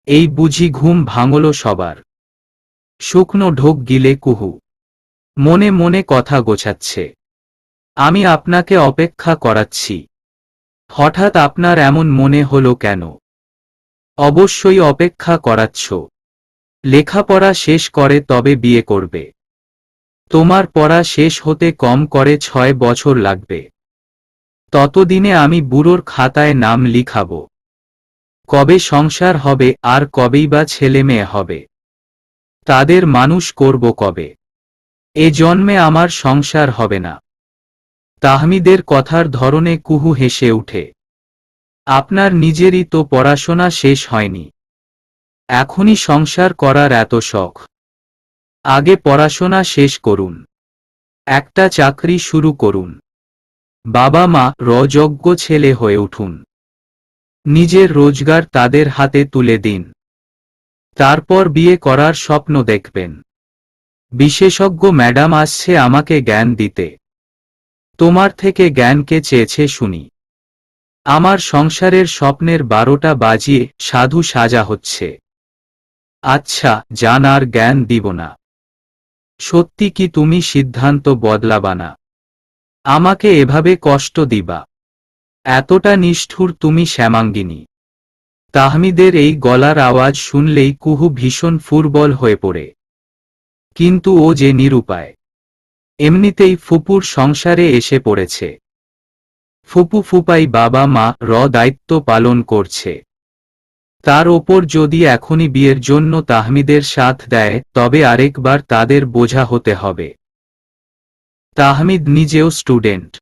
Speaker 1: এই বুঝি ঘুম ভাঙল সবার? শুকনো ঢোক গিলে কুহু মনে মনে কথা গোছাচ্ছে। আমি আপনাকে অপেক্ষা করাচ্ছি। হঠাৎ আপনার এমন মনে হলো কেন? অবশ্যই অপেক্ষা করাচ্ছ। লেখাপড়া শেষ করে তবে বিয়ে করবে। তোমার পড়া শেষ হতে কম করে 6 বছর লাগবে। ততদিনে আমি বুড়োর খাতায় নাম লিখাব। কবে সংসার হবে আর কবেই বা ছেলে মেয়ে হবে? তাদের মানুষ করব কবে? এ জন্মে আমার সংসার হবে না। তাহমিদের কথার ধরনে কুহু হেসে উঠে। আপনার নিজেরই তো পড়াশোনা শেষ হয়নি, এখনই সংসার করার এত শখ? আগে পড়াশোনা শেষ করুন, একটা চাকরি শুরু করুন, বাবা মা যোগ্য ছেলে হয়ে উঠুন, নিজের রোজগার তাদের হাতে তুলে দিন, তারপর বিয়ে করার স্বপ্ন দেখবেন। বিশেষজ্ঞ ম্যাডাম আসছে আমাকে জ্ঞান দিতে। তোমার থেকে জ্ঞানকে চেয়েছে শুনি। আমার সংসারের স্বপ্নের 12টা বাজিয়ে সাধু সাজা হচ্ছে। আচ্ছা জান, আর জ্ঞান দিব না। সত্যি কি তুমি সিদ্ধান্ত বদলাবা না? আমাকে এভাবে কষ্ট দিবা? এতটা নিষ্ঠুর তুমি শ্যামাঙ্গিনী? তাহমিদের এই গলার আওয়াজ শুনলেই কুহু ভীষণ ফুরবল হয়ে পড়ে। কিন্তু ও যে নিরুপায়। এমনিতেই ফুপুর সংসারে এসে পড়েছে। ফুপু ফুপাই বাবা মা দায়িত্ব পালন করছে। তার ওপর যদি এখনই বিয়ের জন্য তাহমিদের সাথ দেয় তবে আরেকবার তাদের বোঝা হতে হবে। তাহমিদ নিজেও স্টুডেন্ট,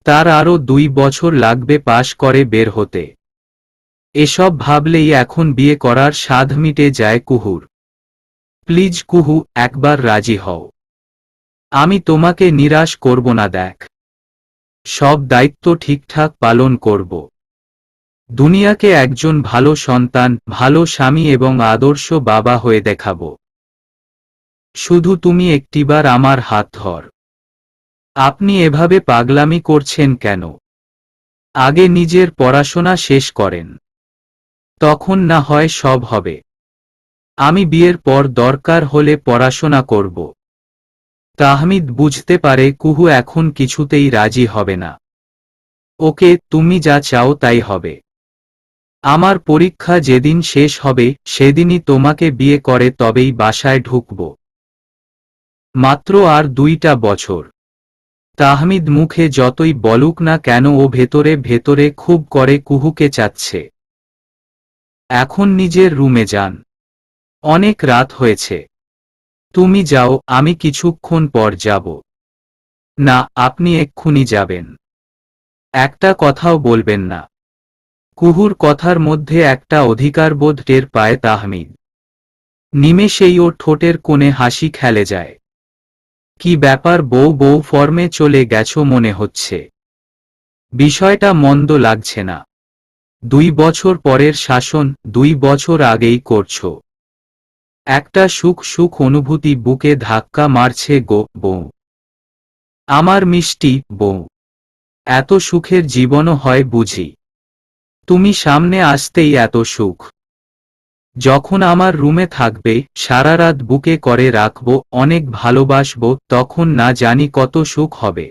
Speaker 1: তার আরও 2 বছর লাগবে পাশ করে বের হতে। এসব ভাবলেই এখন বিয়ে করার সাধ মিটে যায় কুহুর। প্লিজ কুহু, একবার রাজি হও। আমি তোমাকে নিরাশ করব না, দেখ সব দায়িত্ব ঠিকঠাক পালন করব। দুনিয়াকে একজন ভালো সন্তান, ভালো স্বামী এবং আদর্শ বাবা হয়ে দেখাব। শুধু তুমি একটিবার আমার হাত ধর। আপনি এভাবে পাগলামি করছেন কেন? আগে নিজের পড়াশোনা শেষ করেন, তখন না হয় সব হবে। আমি বিয়ের পর দরকার হলে পড়াশোনা করব। তাহমিদ বুঝতে পারে কুহু এখন কিছুতেই রাজি হবে না। ওকে, তুমি যা চাও তাই হবে। আমার পরীক্ষা যেদিন শেষ হবে সেদিনই তোমাকে বিয়ে করে তবেই বাসায় ঢুকব। মাত্র আর 2টা বছর। তাহমিদ মুখে যতই বলুক না কেন ও ভেতরে ভেতরে খুব করে কুহুকে চাচ্ছে। এখন নিজের রুমে যান, অনেক রাত হয়েছে। তুমি যাও, আমি কিছুক্ষণ পর যাব। না, আপনি এক্ষুনি যাবেন, একটা কথাও বলবেন না। কুহুর কথার মধ্যে একটা অধিকারবোধ টের পায় তাহমিদ। নিমেষেই ওর ঠোঁটের কোণে হাসি খেলে যায়। কি ব্যাপার বউ, বউ ফর্মে চলে গেছো মনে হচ্ছে। বিষয়টা মন্দ লাগছে না। 2 বছর পরের শাসন 2 বছর আগেই করছো। একটা সুখ সুখ অনুভূতি বুকে ধাক্কা মারছে গো বউ। আমার মিষ্টি বউ, এত সুখের জীবনও হয় বুঝি? তুমি সামনে আসতেই এত সুখ। যখন আমার রুমে থাকবে, সারা রাত বুকে করে রাখব, অনেক ভালোবাসবো, তখন না জানি কত সুখ হবে।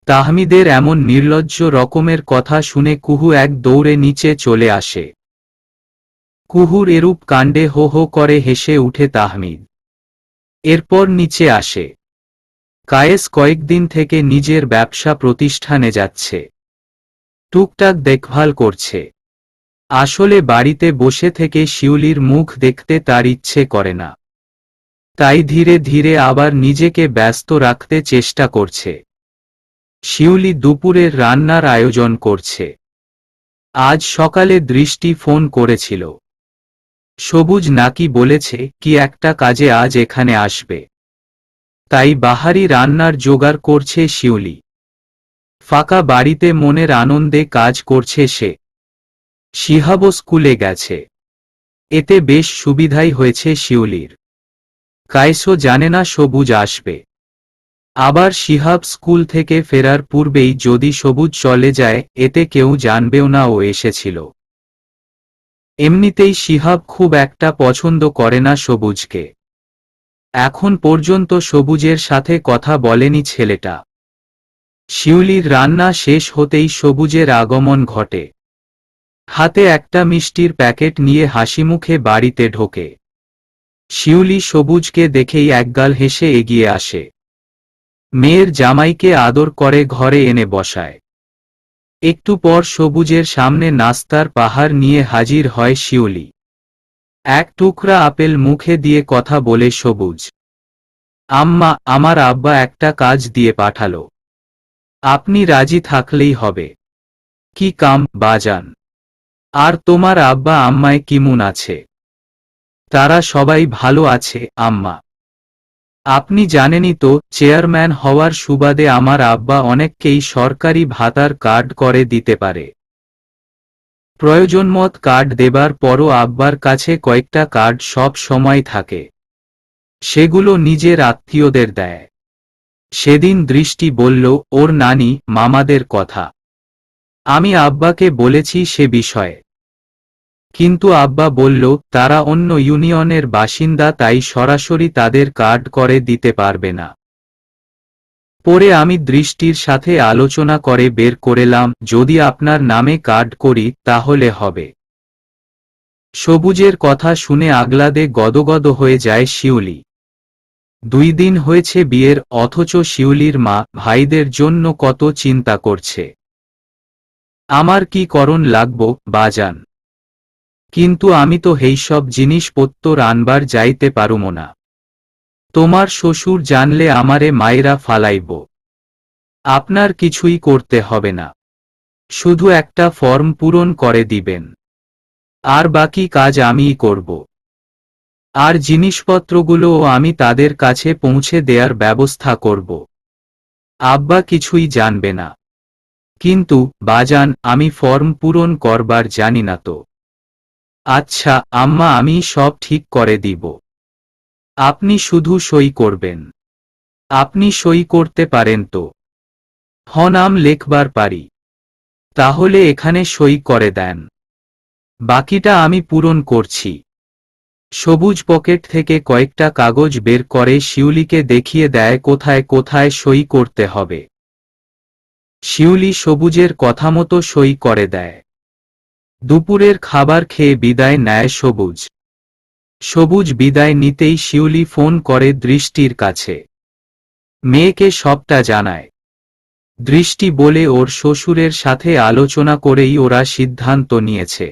Speaker 1: তাহমিদের এমন নির্লজ্জ রকমের কথা শুনে কুহু এক দৌড়ে নিচে চলে আসে। কুহুর এরূপ কাণ্ডে হো হো করে হেসে উঠে তাহমিদ। এরপর নিচে আসে। কায়েস কয়েকদিন থেকে নিজের ব্যবসা প্রতিষ্ঠানে যাচ্ছে, টুকটাক দেখভাল করছে। আসলে বাড়িতে বসে থেকে শিউলির মুখ দেখতে তার ইচ্ছে করে না, তাই ধীরে ধীরে আবার নিজেকে ব্যস্ত রাখতে চেষ্টা করছে। শিউলি দুপুরের রান্নার আয়োজন করছে। আজ সকালে দৃষ্টি ফোন করেছিল। সবুজ নাকি বলেছে কি একটা কাজে আজ এখানে আসবে, তাই বাহারি রান্নার জোগাড় করছে শিউলি। ফাঁকা বাড়িতে মনের আনন্দে কাজ করছে সে। শিহাবও স্কুলে গেছে, এতে বেশ সুবিধাই হয়েছে শিউলির। কায়েসও জানে না সবুজ আসবে। আবার শিহাব স্কুল থেকে ফেরার পূর্বেই যদি সবুজ চলে যায়, এতে কেউ জানবেও না ও এসেছিল। এমনিতেই শিহাব খুব একটা পছন্দ করে না সবুজকে। এখন পর্যন্ত সবুজের সাথে কথা বলেনি ছেলেটা। শিউলির রান্না শেষ হতেই সবুজের আগমন ঘটে। হাতে একটা মিষ্টির প্যাকেট নিয়ে হাসিমুখে বাড়িতে ঢোকে। শিউলি সবুজকে দেখেই একগাল হেসে এগিয়ে আসে। মেয়ের জামাইকে আদর করে ঘরে এনে বসায়। একটু পর সবুজের সামনে নাস্তার পাহাড় নিয়ে হাজির হয় শিউলি। এক টুকরা আপেল মুখে দিয়ে কথা বলে সবুজ, আম্মা, আমার আব্বা একটা কাজ দিয়ে পাঠালো, আপনি রাজি থাকলেই হবে। কি কাম বাজান? আর তোমার আব্বা আম্মায় কেমন আছে? তারা সবাই ভালো আছে আম্মা। আপনি জানেনই তো, চেয়ারম্যান হওয়ার সুবাদে আমার আব্বা অনেককেই সরকারি ভাতার কার্ড করে দিতে পারে। প্রয়োজনমত কার্ড দেবার পরও আব্বার কাছে কয়েকটা কার্ড সব সময় থাকে। সেগুলো নিজের আত্মীয়দের দেয়। সেদিন দৃষ্টি বলল ওর নানি মামাদের কথা। আমি আব্বাকে বলেছি সে বিষয়ে, কিন্তু আব্বা বলল তারা অন্য ইউনিয়নের বাসিন্দা, তাই সরাসরি তাদের কার্ড করে দিতে পারবে না। পরে আমি দৃষ্টির সাথে আলোচনা করে বের করলাম, যদি আপনার নামে কার্ড করি তাহলে হবে। সবুজের কথা শুনে আগলাদে গদগদ হয়ে যায় শিউলি। 2 দিন হয়েছে বিয়ের, অথচ শিউলির মা ভাইদের জন্য কত চিন্তা করছে। আমার কি করণ লাগবো বাজান? কিন্তু আমি তো হেইসব জিনিসপত্র আনবার যাইতে পারুম না। তোমার শ্বশুর জানলে আমারে মায়েরা ফালাইব। আপনার কিছুই করতে হবে না, শুধু একটা ফর্ম পূরণ করে দিবেন, আর বাকি কাজ আমিই করব। আর জিনিসপত্রগুলোও আমি তাদের কাছে পৌঁছে দেয়ার ব্যবস্থা করব। আব্বা কিছুই জানবে না। কিন্তু বাজান, আমি ফর্ম পূরণ করবার জানি না তো। আচ্ছা আম্মা, আমি সব ঠিক করে দিব। আপনি শুধু সই করবেন। আপনি সই করতে পারেন তো? হ, নাম লেখবার পারি। তাহলে এখানে সই করে দেন, বাকিটা আমি পূরণ করছি। সবুজ পকেট থেকে কয়েকটা কাগজ বের করে শিউলিকে দেখিয়ে দেয় কোথায় কোথায় সই করতে হবে। শিউলি সবুজের কথামতো সই করে দেয়। দুপুরের খাবার খেয়ে বিদায় নেয় সবুজ। সবুজ বিদায় নিতেই শিউলি ফোন করে দৃষ্টির কাছে। মেয়েকে সবটা জানায়। দৃষ্টি বলে ওর শ্বশুরের সাথে আলোচনা করেই ওরা সিদ্ধান্ত নিয়েছে।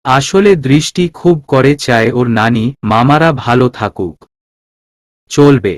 Speaker 1: আসলে দৃষ্টি খুব করে চায় ওর নানি মামারা ভালো থাকুক। চলবে।